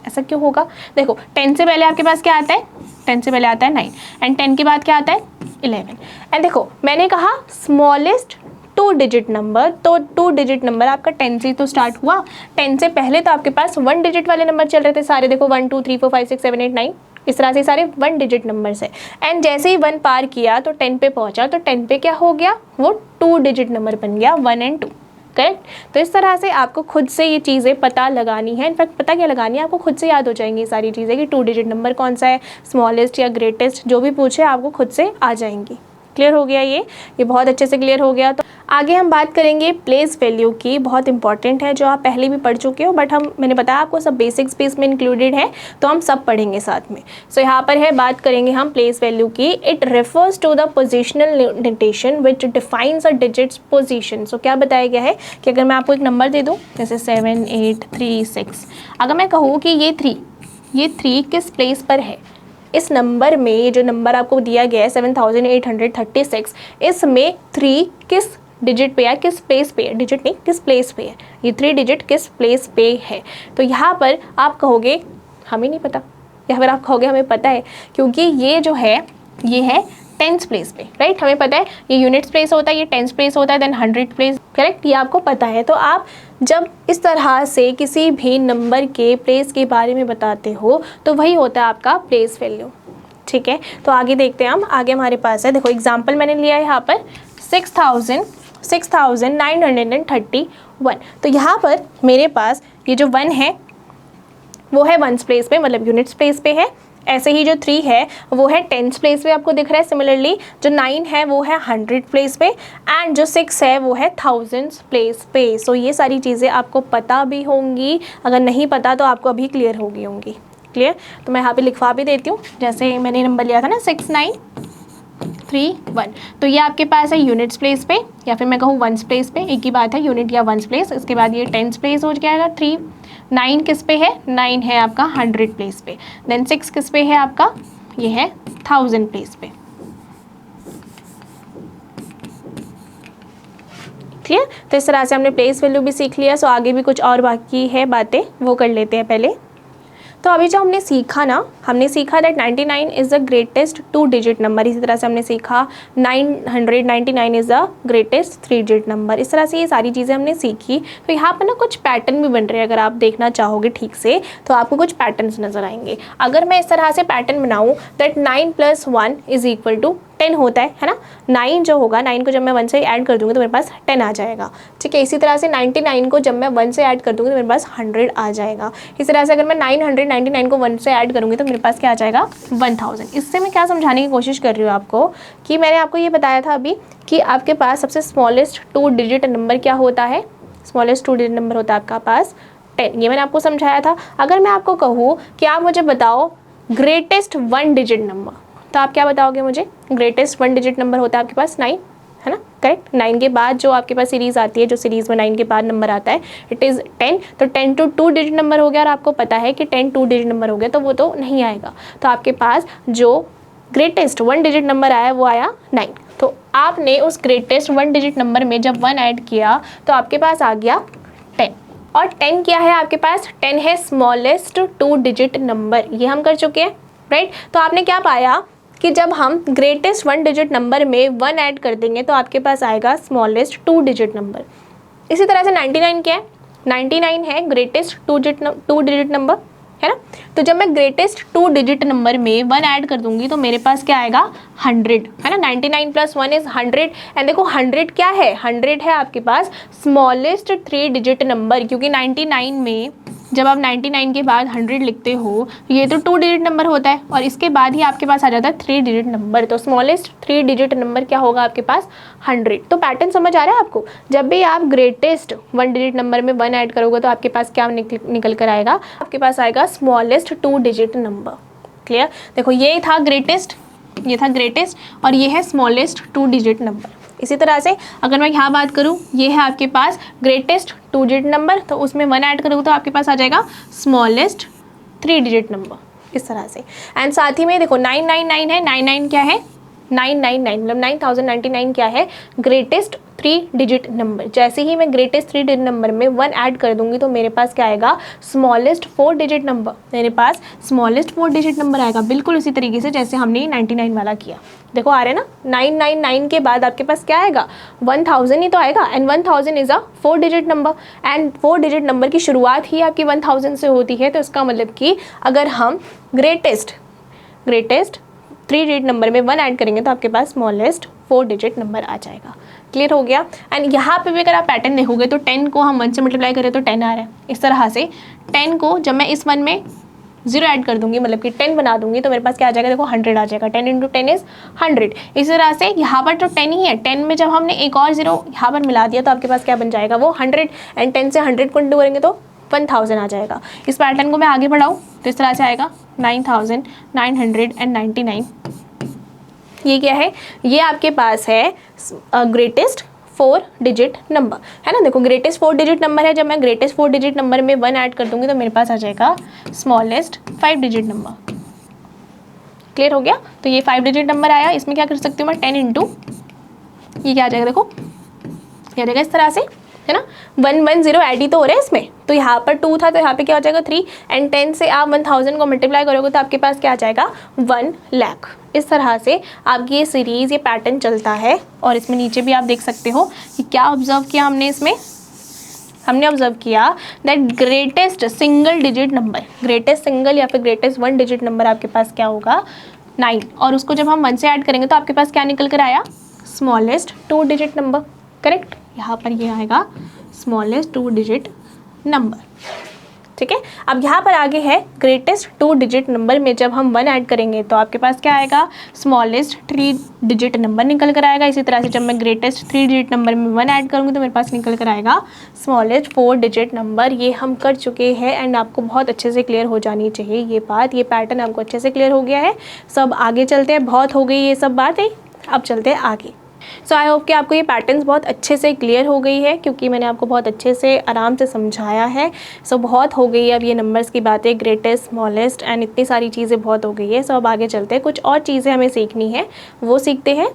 ऐसा क्यों होगा, देखो 10 से पहले आपके पास क्या आता है, 10 से पहले आता है 9, एंड 10 के बाद क्या आता है 11। एंड देखो मैंने कहा स्मॉलेस्ट 2 डिजिट नंबर, तो 2 डिजिट नंबर आपका 10 से तो स्टार्ट हुआ। 10 से पहले तो आपके पास 1 डिजिट वाले नंबर चल रहे थे सारे, देखो 1 2 3 4 5 6 7 8 9, इस तरह से सारे 1 डिजिट नंबर्स है। एंड जैसे ही 1 पार किया तो 10 पे पहुंचा, तो 10 पे क्या हो गया, वो 2 डिजिट नंबर बन गया, 1 और 2। करेक्ट। तो इस तरह से आपको खुद से ये चीज़ें पता लगानी है। इनफैक्ट पता क्या लगानी है, आपको खुद से याद हो जाएंगी ये सारी चीज़ें कि 2 डिजिट नंबर कौन सा है, स्मॉलेस्ट या ग्रेटेस्ट, जो भी पूछे आपको खुद से आ जाएंगी। क्लियर हो गया, ये बहुत अच्छे से क्लियर हो गया। तो आगे हम बात करेंगे प्लेस वैल्यू की, बहुत इंपॉर्टेंट है, जो आप पहले भी पढ़ चुके हो, बट मैंने बताया आपको सब बेसिक्स भी इसमें इंक्लूडेड है, तो हम सब पढ़ेंगे साथ में। सो यहाँ पर है, बात करेंगे हम प्लेस वैल्यू की। It refers to the positional notation which defines a digit's position. So क्या बताया गया है कि अगर मैं आपको एक नंबर दे दूँ जैसे 7 8 3 6, अगर मैं कहूँ कि ये 3 किस प्लेस पर है, इस नंबर में, ये जो नंबर आपको दिया गया है 7836, इसमें 3 किस डिजिट पे है, किस प्लेस पे है, डिजिट नहीं किस प्लेस पे है, ये 3 डिजिट किस प्लेस पे है। तो यहाँ पर आप कहोगे हमें नहीं पता, या फिर आप कहोगे हमें पता है, क्योंकि ये जो है ये है टेंस प्लेस पे, राइट। हमें पता है ये यूनिट्स प्लेस होता है, ये टेंस प्लेस होता है, देन 100 प्लेस, करेक्ट, ये आपको पता है। तो आप जब इस तरह से किसी भी नंबर के प्लेस के बारे में बताते हो तो वही होता है आपका प्लेस वैल्यू, ठीक है। तो आगे देखते हैं हम, आगे हमारे पास है, देखो एग्जाम्पल मैंने लिया है यहाँ पर 6931। तो यहाँ पर मेरे पास ये जो 1 है वो है वंस प्लेस पे, मतलब यूनिट्स प्लेस पे है। ऐसे ही जो 3 है वो है टेंस प्लेस पे आपको दिख रहा है। सिमिलरली जो 9 है वो है 100 प्लेस पे, एंड जो 6 है वो है थाउजेंड्स प्लेस पे। सो ये सारी चीज़ें आपको पता भी होंगी, अगर नहीं पता तो आपको अभी क्लियर हो गई होंगी। क्लियर, तो मैं यहाँ पे लिखवा भी देती हूँ, जैसे मैंने नंबर लिया था ना 6931। तो ये आपके पास है यूनिट्स प्लेस पे, या फिर मैं कहूँ वंस प्लेस पे, एक ही बात है, यूनिट या वंस प्लेस। इसके बाद ये टेंस प्लेस हो जाएगा। 9 किस पे है, 9 है आपका 100 प्लेस पे। देन 6 किस पे है आपका, ये है 1000 प्लेस पे। क्लियर, तो इस तरह से हमने प्लेस वैल्यू भी सीख लिया। सो आगे भी कुछ और बाकी है बातें, वो कर लेते हैं पहले। तो अभी जो हमने सीखा ना, हमने सीखा that 99 is the greatest 2 digit number. इसी तरह से हमने सीखा 999 is the greatest 3 digit number. इस तरह से ये सारी चीज़ें हमने सीखी। तो यहाँ पर ना कुछ पैटर्न भी बन रहे हैं, अगर आप देखना चाहोगे ठीक से तो आपको कुछ पैटर्न्स नज़र आएंगे। अगर मैं इस तरह से पैटर्न बनाऊँ दैट 9 + 1 = 10 होता है ना। 9 जो होगा, 9 को जब मैं 1 से ऐड कर दूँगी तो मेरे पास 10 आ जाएगा, ठीक है। इसी तरह से 99 को जब मैं 1 से ऐड कर दूँगी तो मेरे पास 100 आ जाएगा। इस तरह से अगर मैं 999 को 1 से ऐड करूँगी तो मेरे पास क्या आ जाएगा, 1000। इससे मैं क्या समझाने की कोशिश कर रही हूँ आपको, कि मैंने आपको ये बताया था अभी कि आपके पास सबसे स्मॉलेस्ट 2 डिजिट नंबर क्या होता है, स्मॉलेस्ट 2 डिजिट नंबर होता है आपका पास 10। ये मैंने आपको समझाया था। अगर मैं आपको कहूँ कि आप मुझे बताओ ग्रेटेस्ट 1 डिजिट नंबर, तो आप क्या बताओगे मुझे, ग्रेटेस्ट 1 डिजिट नंबर होता है आपके पास 9, है ना, करेक्ट। 9 के बाद जो आपके पास सीरीज़ आती है, जो सीरीज़ में 9 के बाद नंबर आता है, इट इज़ 10। तो 10 to 2 डिजिट नंबर हो गया, और आपको पता है कि 10 2 डिजिट नंबर हो गया तो वो तो नहीं आएगा। तो आपके पास जो ग्रेटेस्ट 1 डिजिट नंबर आया वो आया 9। तो आपने उस ग्रेटेस्ट 1 डिजिट नंबर में जब 1 ऐड किया तो आपके पास आ गया 10। और 10 क्या है आपके पास, 10 है स्मॉलेस्ट 2 डिजिट नंबर। ये हम कर चुके हैं, राइट। तो आपने क्या पाया कि जब हम ग्रेटेस्ट 1 डिजिट नंबर में 1 ऐड कर देंगे तो आपके पास आएगा स्मॉलेस्ट 2 डिजिट नंबर। इसी तरह से 99 क्या है, 99 है ग्रेटेस्ट 2 डिजिट नंबर, है ना। तो जब मैं ग्रेटेस्ट 2 डिजिट नंबर में 1 ऐड कर दूंगी तो मेरे पास क्या आएगा, 100, है ना। 99 + 1 = 100। एंड देखो 100 क्या है, 100 है आपके पास स्मॉलेस्ट 3 डिजिट नंबर, क्योंकि 99 में जब आप 99 के बाद 100 लिखते हो ये तो 2 डिजिट नंबर होता है, और इसके बाद ही आपके पास आ जाता है 3 डिजिट नंबर। तो स्मॉलेस्ट 3 डिजिट नंबर क्या होगा आपके पास, 100। तो पैटर्न समझ आ रहा है आपको, जब भी आप ग्रेटेस्ट 1 डिजिट नंबर में 1 ऐड करोगे तो आपके पास क्या निकल कर आएगा, आपके पास आएगा स्मॉलेस्ट 2 डिजिट नंबर। क्लियर, देखो ये था ग्रेटेस्ट, ये था ग्रेटेस्ट, और ये है स्मॉलेस्ट 2 डिजिट नंबर। इसी तरह से अगर मैं यहाँ बात करूँ, ये है आपके पास ग्रेटेस्ट 2 डिजिट नंबर, तो उसमें 1 ऐड करोगे तो आपके पास आ जाएगा स्मॉलेस्ट 3 डिजिट नंबर, इस तरह से। एंड साथ ही में देखो 999 है, 99 क्या है, 999 मतलब 9099 क्या है, ग्रेटेस्ट 3 डिजिट नंबर। जैसे ही मैं ग्रेटेस्ट 3 डिजिट नंबर में 1 ऐड कर दूंगी तो मेरे पास क्या आएगा, स्मॉलेस्ट 4 डिजिट नंबर। मेरे पास स्मॉलेस्ट 4 डिजिट नंबर आएगा, बिल्कुल उसी तरीके से जैसे हमने 99 वाला किया। देखो आ रहे ना, 999 के बाद आपके पास क्या आएगा, 1000 ही तो आएगा। And 1000 is a 4 digit number, and 4 digit number की शुरुआत ही आपकी 1000 से होती है। तो इसका मतलब कि अगर हम ग्रेटेस्ट 3 डिजिट नंबर में 1 ऐड करेंगे तो आपके पास स्मॉलेस्ट 4 डिजिट नंबर आ जाएगा। क्लियर हो गया। एंड यहाँ पे भी अगर आप पैटर्न देखोगे तो 10 को हम 1 से मल्टीप्लाई करें तो 10 आ रहा है। इस तरह से 10 को जब मैं इस 1 में 0 ऐड कर दूंगी, मतलब कि 10 बना दूंगी, तो मेरे पास क्या आ जाएगा, देखो 100 आ जाएगा। 10 × 10 = 100। इसी तरह से यहाँ पर तो 10 ही है, 10 में जब हमने एक और 0 यहाँ पर मिला दिया तो आपके पास क्या बन जाएगा, वो 100। एंड 10 से 100 को इंटू करेंगे तो 1000 आ जाएगा। इस पैटर्न को मैं आगे बढ़ाऊँ तो इस तरह से आएगा 9999। ये क्या है, ये आपके पास है ग्रेटेस्ट 4 डिजिट नंबर, है ना। देखो ग्रेटेस्ट 4 डिजिट नंबर है, जब मैं ग्रेटेस्ट 4 डिजिट नंबर में 1 ऐड कर दूंगी तो मेरे पास आ जाएगा स्मॉलेस्ट 5 डिजिट नंबर। क्लियर हो गया। तो ये 5 डिजिट नंबर आया, इसमें क्या कर सकती हूँ मैं 10 इंटू, ये क्या आ जाएगा देखो, क्या आ जाएगा इस तरह से, है ना, 110 ऐड ही तो हो रहा है इसमें, तो यहाँ पर 2 था तो यहाँ पे क्या हो जाएगा 3, एंड 10 से आप 1000 को मल्टीप्लाई करोगे तो आपके पास क्या आ जाएगा 1 लाख। इस तरह से आपकी ये सीरीज़, ये पैटर्न चलता है। और इसमें नीचे भी आप देख सकते हो कि क्या ऑब्जर्व किया हमने, इसमें हमने ऑब्जर्व किया that greatest single digit number, greatest single या फिर ग्रेटेस्ट 1 डिजिट नंबर आपके पास क्या होगा 9, और उसको जब हम 1 से ऐड करेंगे तो आपके पास क्या निकल कर आया स्मॉलेस्ट 2 डिजिट नंबर, करेक्ट। यहाँ पर ये आएगा स्मॉलेस्ट 2 डिजिट नंबर, ठीक है। अब यहाँ पर आगे है ग्रेटेस्ट 2 डिजिट नंबर में जब हम 1 ऐड करेंगे तो आपके पास क्या आएगा स्मॉलेस्ट 3 डिजिट नंबर निकल कर आएगा। इसी तरह से जब मैं ग्रेटेस्ट 3 डिजिट नंबर में 1 ऐड करूँगी तो मेरे पास निकल कर आएगा स्मॉलेस्ट 4 डिजिट नंबर। ये हम कर चुके हैं एंड आपको बहुत अच्छे से क्लियर हो जानी चाहिए ये बात, ये पैटर्न आपको अच्छे से क्लियर हो गया है। सब आगे चलते हैं, बहुत हो गई ये सब बातें, अब चलते हैं आगे। सो आई होप कि आपको ये पैटर्न्स बहुत अच्छे से क्लियर हो गई है, क्योंकि मैंने आपको बहुत अच्छे से आराम से समझाया है। सो बहुत हो गई है अब ये नंबर्स की बातें, ग्रेटेस्ट, स्मॉलेस्ट एंड इतनी सारी चीज़ें बहुत हो गई है। सो अब आगे चलते हैं, कुछ और चीज़ें हमें सीखनी है वो सीखते हैं।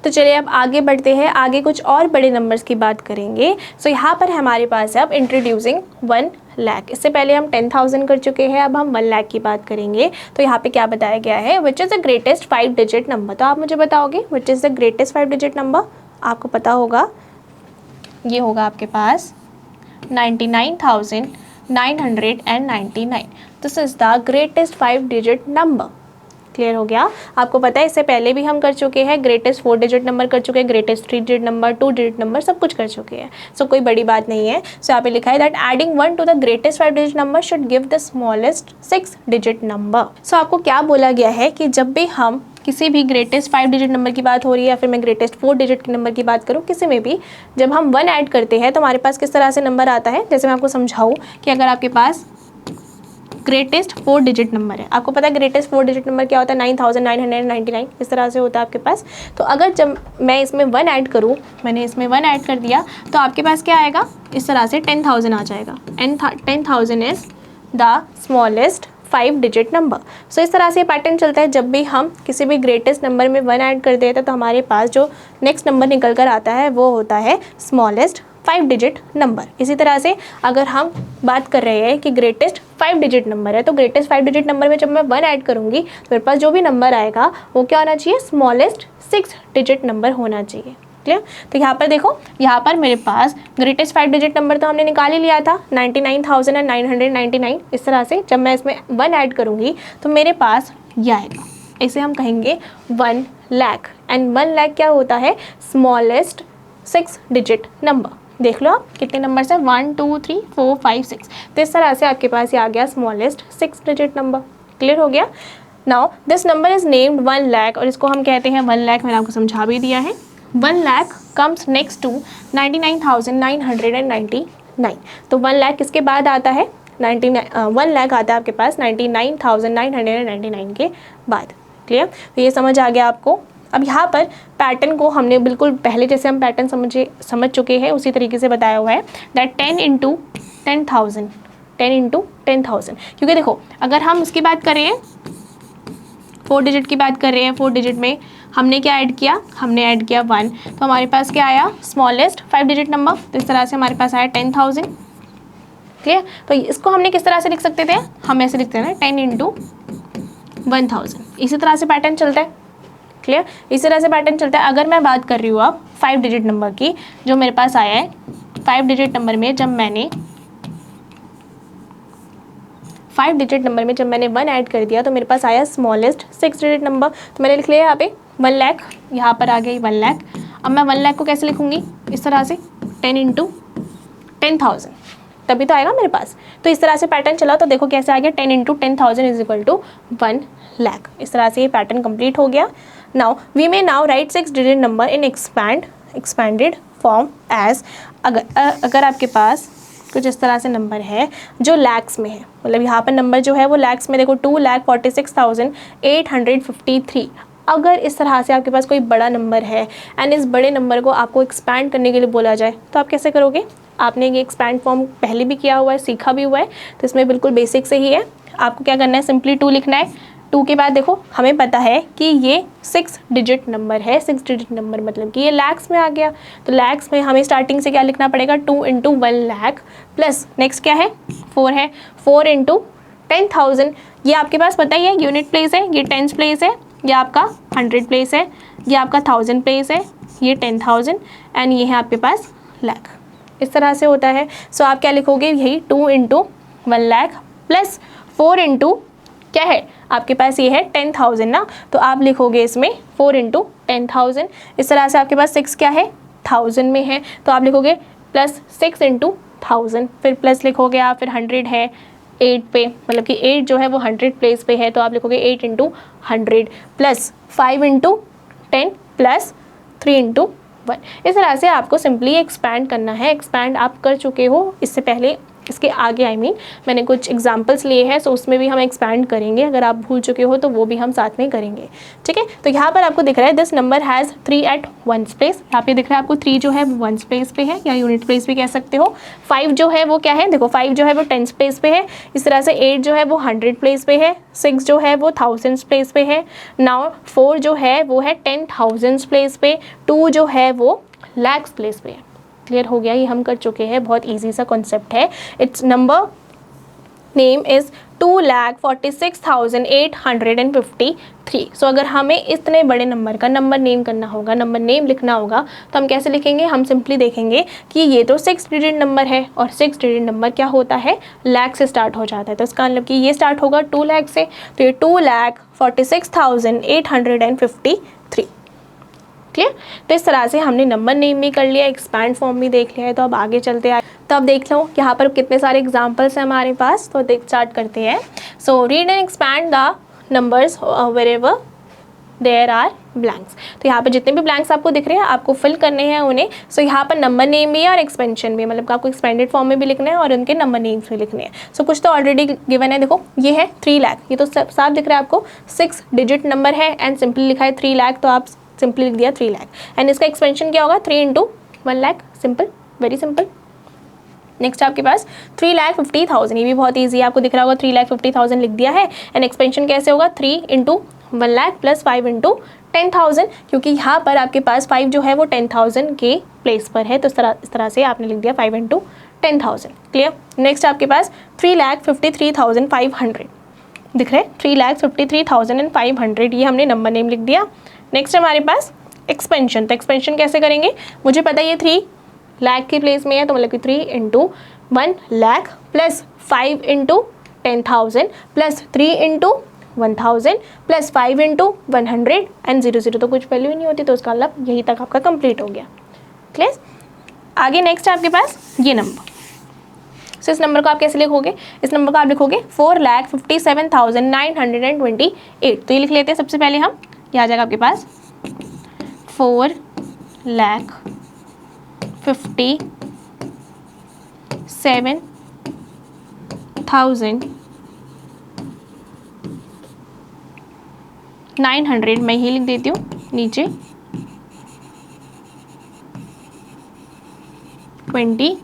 तो चलिए अब आगे बढ़ते हैं, आगे कुछ और बड़े नंबर्स की बात करेंगे। सो यहाँ पर हमारे पास है अब इंट्रोड्यूसिंग 1 लाख। इससे पहले हम 10,000 कर चुके हैं, अब हम 1 लाख की बात करेंगे। तो यहाँ पे क्या बताया गया है, which is the greatest 5 digit number. तो आप मुझे बताओगे which is the greatest 5 digit number, आपको पता होगा ये होगा आपके पास 99,999। This is the greatest 5 digit number. Clear हो गया। आपको पता है इससे पहले भी हम कर चुके हैं, ग्रेटेस्ट 4 डिजिट नंबर कर चुके हैं, greatest 3 digit number, 2 digit number, सब कुछ कर चुके हैं। सो कोई बड़ी बात नहीं है। सो यहाँ पे लिखा है that adding 1 to the greatest 5 digit number should give the smallest 6 digit number. So आपको क्या बोला गया है कि जब भी हम किसी भी ग्रेटेस्ट 5 डिजिट नंबर की बात हो रही है या फिर मैं ग्रेटेस्ट 4 डिजिट के नंबर की बात करूँ, किसी में भी जब हम 1 ऐड करते हैं तो हमारे पास किस तरह से नंबर आता है। जैसे मैं आपको समझाऊँ कि अगर आपके पास ग्रेटेस्ट 4 डिजिट नंबर है, आपको पता है ग्रेटेस्ट 4 डिजिट नंबर क्या होता है 9,999, इस तरह से होता है आपके पास। तो अगर जब मैं इसमें 1 ऐड करूँ, मैंने इसमें 1 ऐड कर दिया तो आपके पास क्या आएगा इस तरह से 10,000 आ जाएगा, and 10,000 is the smallest 5 digit number. So इस तरह से पैटर्न चलता है, जब भी हम किसी भी ग्रेटेस्ट नंबर में 1 ऐड कर देते हैं तो हमारे पास जो नेक्स्ट नंबर निकल कर आता है वो होता है स्मॉलेस्ट 5 डिजिट नंबर। इसी तरह से अगर हम बात कर रहे हैं कि ग्रेटेस्ट 5 डिजिट नंबर है, तो ग्रेटेस्ट 5 डिजिट नंबर में जब मैं 1 ऐड करूँगी तो मेरे पास जो भी नंबर आएगा वो क्या होना चाहिए स्मॉलेस्ट 6 डिजिट नंबर होना चाहिए। क्लियर। तो यहाँ पर देखो, यहाँ पर मेरे पास ग्रेटेस्ट 5 डिजिट नंबर तो हमने निकाल ही लिया था 99,999। इस तरह से जब मैं इसमें 1 ऐड करूँगी तो मेरे पास ये आएगा, इसे हम कहेंगे 1 लाख। एंड 1 लाख क्या होता है स्मॉलेस्ट 6 डिजिट नंबर। देख लो आप कितने नंबर्स हैं 1 2 3 4 5 6। तो इस तरह से आपके पास ये आ गया स्मॉलेस्ट 6 डिजिट नंबर। क्लियर हो गया। Now this number is named 1 lakh, और इसको हम कहते हैं 1 लाख। मैंने आपको समझा भी दिया है। 1 लाख कम्स नेक्स्ट टू 99,999। तो 1 लाख किसके बाद आता है 1 लाख आता है आपके पास 99,999 के बाद। क्लियर। तो ये समझ आ गया आपको। अब यहाँ पर पैटर्न को हमने बिल्कुल पहले जैसे हम पैटर्न समझ चुके हैं उसी तरीके से बताया हुआ है दैट 10 इंटू 10,000, 10 इंटू 10,000। क्योंकि देखो अगर हम उसकी बात करें 4 डिजिट की बात कर रहे हैं, 4 डिजिट में हमने क्या ऐड किया, हमने ऐड किया 1, तो हमारे पास क्या आया स्मॉलेस्ट 5 डिजिट नंबर। तो इस तरह से हमारे पास आया 10,000। क्लियर। तो इसको हमने किस तरह से लिख सकते थे, हम ऐसे लिखते हैं ना 10 इंटू 1,000। इसी तरह से पैटर्न चलता है। क्लियर। इसी तरह से पैटर्न चलता है। अगर मैं बात कर रही हूँ अब 5 डिजिट नंबर की, जो मेरे पास आया है 5 डिजिट नंबर में जब मैंने 5 डिजिट नंबर में जब मैंने 1 ऐड कर दिया तो मेरे पास आया स्मॉलेस्ट 6 डिजिट नंबर। तो मैंने लिख लिया यहाँ पे 1 लाख, यहाँ पर आ गई 1 लाख। अब मैं 1 लाख को कैसे लिखूँगी, इस तरह से 10 इंटू 10,000, तभी तो आएगा मेरे पास। तो इस तरह से पैटर्न चला, तो देखो कैसे आ गया 10 into 10,000 is equal to 1 lakh. इस तरह से ये पैटर्न कंप्लीट हो गया। Now we may now write 6 digit number in expanded form as, अगर आपके पास कुछ इस तरह से नंबर है जो लैक्स में है, मतलब यहाँ पर नंबर जो है वो लैक्स में, देखो 2,46,853। अगर इस तरह से आपके पास कोई बड़ा नंबर है एंड इस बड़े नंबर को आपको एक्सपैंड करने के लिए बोला जाए तो आप कैसे करोगे। आपने ये एक्सपैंड फॉर्म पहले भी किया हुआ है, सीखा भी हुआ है, तो इसमें बिल्कुल बेसिक से ही है। आपको क्या करना है, सिंपली 2 लिखना है। 2 के बाद देखो हमें पता है कि ये 6 डिजिट नंबर है, 6 डिजिट नंबर मतलब कि ये लैक्स में आ गया। तो लैक्स में हमें स्टार्टिंग से क्या लिखना पड़ेगा, 2 इंटू 1 लाख प्लस नेक्स्ट क्या है 4 है, 4 इंटू 10,000। ये आपके पास पता ही है यूनिट प्लेस है, ये टेंस प्लेस है, ये आपका 100 प्लेस है, ये आपका 1000 प्लेस है, ये 10,000 एंड ये है आपके पास लाख। इस तरह से होता है। सो आप क्या लिखोगे, यही 2 इंटू 1 लाख प्लस 4 इंटू क्या है आपके पास ये है 10,000 ना, तो आप लिखोगे इसमें 4 इंटू 10,000। इस तरह से आपके पास 6 क्या है 1000 में है, तो आप लिखोगे प्लस 6 इंटू 1000, फिर प्लस लिखोगे आप, फिर 100 है 8 पे, मतलब कि 8 जो है वो 100 प्लेस पे है, तो आप लिखोगे 8 into 100 plus 5 into 10 plus 3 into 1। इस तरह से आपको सिंपली एक्सपैंड करना है। एक्सपैंड आप कर चुके हो इससे पहले, इसके आगे मैंने कुछ एग्जांपल्स लिए हैं, सो उसमें भी हम एक्सपैंड करेंगे। अगर आप भूल चुके हो तो वो भी हम साथ में करेंगे, ठीक है। तो यहाँ पर आपको दिख रहा है this number has 3 at 1 place. यहाँ पे दिख रहा है आपको 3 जो है वो 1 प्लेस पे है, या यूनिट प्लेस भी कह सकते हो। 5 जो है वो क्या है, देखो 5 जो है वो 10 प्लेस पे है। इस तरह से 8 जो है वो 100 प्लेस पे है, 6 जो है वो 1000 प्लेस पे है। नाउ 4 जो है वो है 10,000 प्लेस पे, 2 जो है वो लैक्स प्लेस पे है। क्लियर हो गया, ये हम कर चुके हैं, बहुत इजी सा कॉन्सेप्ट है। It's number name is 2,46,853। सो अगर हमें इतने बड़े नंबर का नंबर नेम करना होगा, नंबर नेम लिखना होगा, तो हम कैसे लिखेंगे, हम सिंपली देखेंगे कि ये तो 6 डिजिट नंबर है और 6 डिजिट नंबर क्या होता है, लाख से स्टार्ट हो जाता है। तो इसका मतलब कि ये स्टार्ट होगा 2 लाख से, तो ये 2,46,853। क्लियर। तो इस तरह से हमने नंबर नेम भी कर लिया, एक्सपैंड फॉर्म भी देख लिया है। तो अब आगे चलते हैं, तो अब देख लो यहाँ पर कितने सारे एग्जांपल्स हैं हमारे पास, तो देख स्टार्ट करते हैं। So read and expand the numbers wherever there are blanks. तो यहाँ पर जितने भी ब्लैंक्स आपको दिख रहे हैं आपको फिल करने हैं उन्हें। सो यहाँ पर नंबर नेम भी है और एक्सपेंशन भी, मतलब आपको एक्सपेंडेड फॉर्म में भी लिखना है और उनके नंबर नेम्स भी लिखने हैं। सो कुछ तो ऑलरेडी गिवन है, देखो ये है 3 लाख, ये तो साफ दिख रहा है आपको, 6 डिजिट नंबर है एंड सिंपली लिखा है 3 लाख, तो आप सिंपली लिख दिया 3 लाख। एंड इसका एक्सपेंशन क्या होगा, 3 into 1 lakh, simple, very simple. Next आपके पास 3,50,000, ये भी बहुत ईजी है, आपको दिख रहा होगा 3,50,000 लिख दिया है। एंड एक्सपेंशन कैसे होगा, 3 इंटू 1 लाख प्लस 5 इंटू 10,000, क्योंकि यहाँ पर आपके पास 5 जो है वो 10,000 के प्लेस पर है, तो इस तरह से आपने लिख दिया 5 इंटू 10,000। क्लियर। नेक्स्ट आपके पास 3,53,500 दिख रहे हैं, 3,53,500, ये हमने नंबर नेम लिख दिया। नेक्स्ट हमारे पास एक्सपेंशन, तो एक्सपेंशन कैसे करेंगे, मुझे पता है ये 3 लाख की प्लेस में है, तो मतलब कि 3 into 1 lakh plus 5 into 10,000 plus 3 into 1,000 plus 5 into 100 and 0 तो कुछ वैल्यू ही नहीं होती, तो उसका मतलब यही तक आपका कंप्लीट हो गया। क्लियर। आगे नेक्स्ट आपके पास ये नंबर, सो इस नंबर को आप कैसे लिखोगे, इस नंबर को आप लिखोगे 4,57,928। तो ये लिख लेते हैं सबसे पहले हम, ये आ जाएगा आपके पास 4,57,900, मैं ही लिख देती हूँ नीचे 28।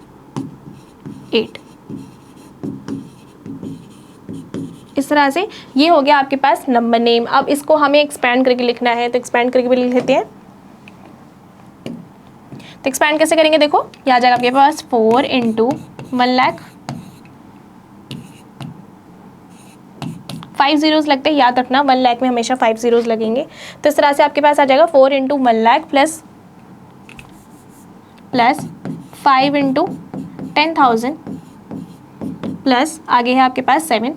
इस तरह से ये हो गया आपके पास नंबर नेम। अब इसको हमें एक्सपैंड करके लिखना है, तो एक्सपैंड करके भी लिख लेते हैं। तो एक्सपैंड कैसे करेंगे, देखो ये आ जाएगा आपके पास 4 इंटू 1 लाख, 5 zeros लगते हैं, याद रखना 1 लाख में हमेशा 5 zeros लगेंगे। तो इस तरह से आपके पास आ जाएगा 4 into 1 lakh plus 5 into 10,000 plus आगे है आपके पास 7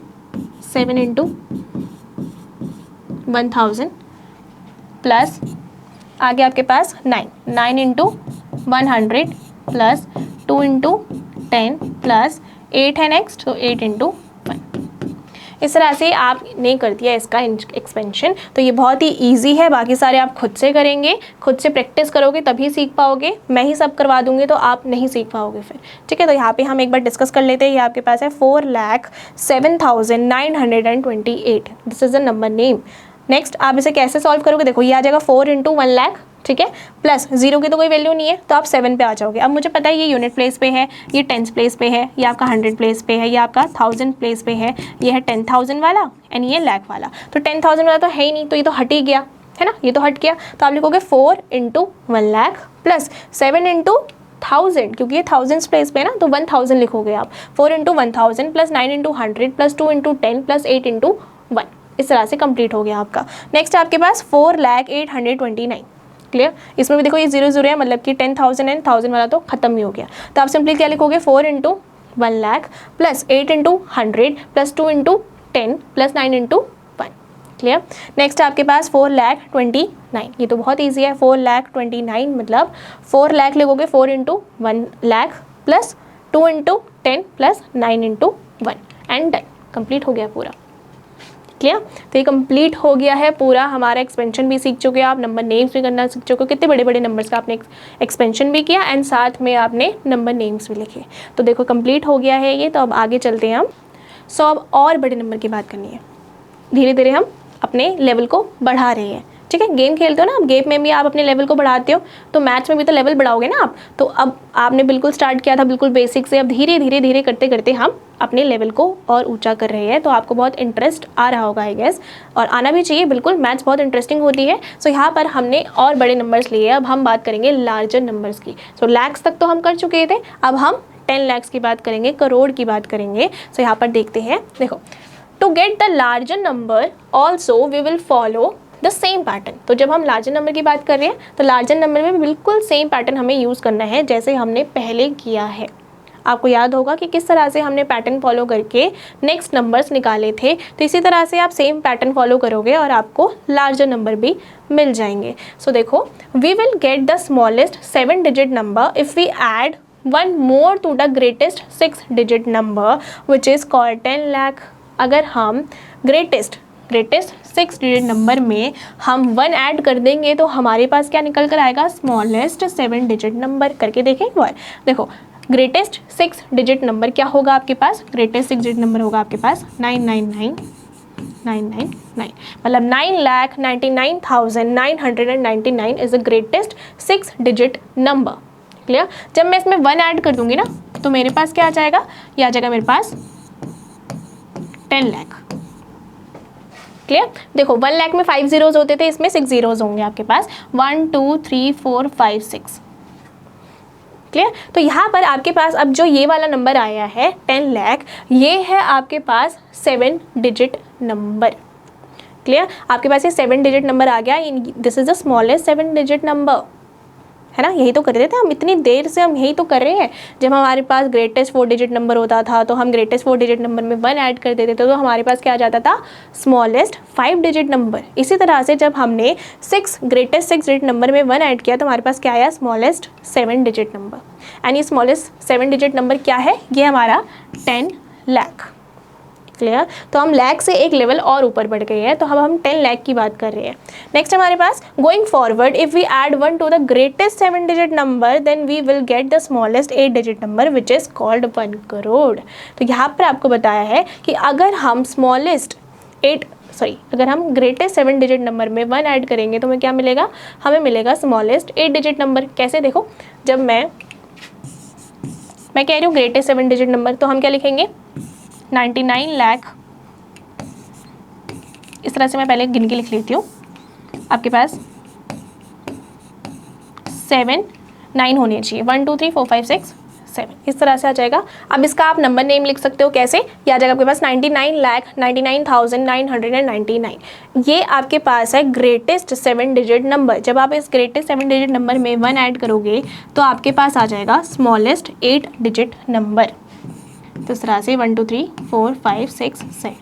इंटू 1,000 प्लस आगे आपके पास 9 इंटू 100 प्लस 2 इंटू 10 प्लस 8 है नेक्स्ट, तो 8 इंटू 1। इस तरह से आपने कर दिया इसका एक्सपेंशन। तो ये बहुत ही इजी है, बाकी सारे आप खुद से करेंगे, खुद से प्रैक्टिस करोगे तभी सीख पाओगे। मैं ही सब करवा दूंगी तो आप नहीं सीख पाओगे फिर, ठीक है। तो यहाँ पे हम एक बार डिस्कस कर लेते हैं। ये आपके पास है 4,07,928, this is the number name. Next आप इसे कैसे सॉल्व करोगे, देखो ये आ जाएगा 4 इंटू 1 लाख ठीक है, प्लस 0 की तो कोई वैल्यू नहीं है तो आप 7 पे आ जाओगे। अब मुझे पता है ये यूनिट प्लेस पे है, ये टेंस प्लेस पे है, ये आपका 100 प्लेस पे है, ये आपका 1000 प्लेस पे है, ये है 10,000 वाला एंड ये लाख वाला। तो 10,000 वाला तो है ही नहीं, तो ये तो हट ही गया, है ना, ये तो हट गया। तो आप लिखोगे 4 × 1 लाख प्लस 7 × 1000, क्योंकि ये थाउजेंड्स प्लेस पे है ना, तो 1000 लिखोगे आप। 4 × 1000 प्लस 9 × 100 प्लस 2 × 10 प्लस 8 × 1, इस तरह से कंप्लीट हो गया आपका। नेक्स्ट आपके पास 4,08,29। क्लियर, इसमें भी देखो ये 0 0 है, मतलब कि 10,000 एंड 1000 वाला तो खत्म ही हो गया। तो आप सिंपली क्या लिखोगे 4 × 1 lakh plus 8 × 100 plus 2 × 10 plus 9 × 1। Clear, next आपके पास 4,29,। ये तो बहुत ईजी है, 4,29,000 मतलब 4 लाख लिखोगे 4 × 1 lakh plus 2 × 10 plus 9 × 1 and done, complete हो गया पूरा। क्लियर, तो ये कंप्लीट हो गया है पूरा हमारा। एक्सपेंशन भी सीख चुके हो आप, नंबर नेम्स भी करना सीख चुके हो, कितने बड़े बड़े नंबर्स का आपने एक्सपेंशन भी किया एंड साथ में आपने नंबर नेम्स भी लिखे। तो देखो कंप्लीट हो गया है ये। तो अब आगे चलते हैं हम। सो अब और बड़े नंबर की बात करनी है, धीरे धीरे हम अपने लेवल को बढ़ा रहे हैं। ठीक है, गेम खेलते हो ना, अब गेम में भी आप अपने लेवल को बढ़ाते हो, तो मैथ्स में भी तो लेवल बढ़ाओगे ना आप। तो अब आपने बिल्कुल स्टार्ट किया था बिल्कुल बेसिक से, अब धीरे धीरे धीरे करते करते हम अपने लेवल को और ऊंचा कर रहे हैं। तो आपको बहुत इंटरेस्ट आ रहा होगा आई गेस, और आना भी चाहिए बिल्कुल, मैथ्स बहुत इंटरेस्टिंग होती है। सो यहाँ पर हमने और बड़े नंबर्स लिए, अब हम बात करेंगे लार्जर नंबर्स की। सो लैक्स तक तो हम कर चुके थे, अब हम 10 लाख की बात करेंगे, करोड़ की बात करेंगे। सो यहाँ पर देखते हैं, देखो, to get the larger number also we will follow the same pattern. तो जब हम लार्जर नंबर की बात कर रहे हैं तो लार्जर नंबर में बिल्कुल सेम पैटर्न हमें यूज़ करना है जैसे हमने पहले किया है। आपको याद होगा कि किस तरह से हमने पैटर्न फॉलो करके नेक्स्ट नंबर्स निकाले थे, तो इसी तरह से आप सेम पैटर्न फॉलो करोगे और आपको लार्जर नंबर भी मिल जाएंगे। सो देखो, we will get the smallest 7 digit number if we add 1 more to the greatest 6 digit number which is called 10 lakh. अगर हम ग्रेटेस्ट 6 डिजिट नंबर में हम 1 ऐड कर देंगे तो हमारे पास क्या निकल कर आएगा, स्मॉलेस्ट 7 डिजिट नंबर। करके देखें एक बार, देखो ग्रेटेस्ट 6 डिजिट नंबर क्या होगा आपके पास, ग्रेटेस्ट 6 डिजिट नंबर होगा आपके पास 999,999, मतलब 9,99,999 is the greatest 6 digit number. Clear, जब मैं इसमें 1 ऐड कर दूंगी ना तो मेरे पास क्या आ जाएगा, ये आ जाएगा मेरे पास 10 लाख। क्लियर, देखो 1 लाख में 5 zeros होते थे, इसमें 6 zeros होंगे आपके पास, 1 2 3 4 5 6। क्लियर, तो यहाँ पर आपके पास अब जो ये वाला नंबर आया है 10 लाख, ये है आपके पास 7 डिजिट नंबर। क्लियर, आपके पास ये 7 डिजिट नंबर आ गया, this is the smallest 7 digit number, है ना। यही तो कर रहे थे हम, इतनी देर से हम यही तो कर रहे हैं। जब हमारे पास ग्रेटेस्ट 4 डिजिट नंबर होता था तो हम ग्रेटेस्ट 4 डिजिट नंबर में 1 ऐड कर देते थे, तो हमारे पास क्या आ जाता था, स्मॉलेस्ट 5 डिजिट नंबर। इसी तरह से जब हमने ग्रेटेस्ट 6 डिजिट नंबर में 1 ऐड किया तो हमारे पास क्या आया, स्मॉलेस्ट 7 डिजिट नंबर। एंड ये स्मॉलेस्ट 7 डिजिट नंबर क्या है, ये हमारा 10 लाख। क्लियर, तो हम लाख से एक लेवल और ऊपर बढ़ गए हैं, तो हम 10 लाख की बात कर रहे हैं। नेक्स्ट हमारे पास, going forward if we add 1 to the greatest 7 digit number then we will get the smallest 8 digit number which is called 1 crore. तो यहाँ पर आपको बताया है कि अगर हम अगर हम ग्रेटेस्ट 7 डिजिट नंबर में 1 ऐड करेंगे तो हमें क्या मिलेगा, हमें मिलेगा स्मॉलेस्ट 8 डिजिट नंबर। कैसे, देखो, जब मैं कह रही हूँ ग्रेटेस्ट 7 डिजिट नंबर, तो हम क्या लिखेंगे, 99 लाख। इस तरह से मैं पहले गिन के लिख लेती हूँ, आपके पास 7 9 होने चाहिए, 1 2 3 4 5 6 7, इस तरह से आ जाएगा। अब इसका आप नंबर नेम लिख सकते हो, कैसे, ये आ जाएगा आपके पास 99,99,999। ये आपके पास है ग्रेटेस्ट 7 डिजिट नंबर। जब आप इस ग्रेटेस्ट 7 डिजिट नंबर में 1 ऐड करोगे तो आपके पास आ जाएगा स्मॉलेस्ट 8 डिजिट नंबर। तो इस तरह से 1 2 3 4 5 6 7,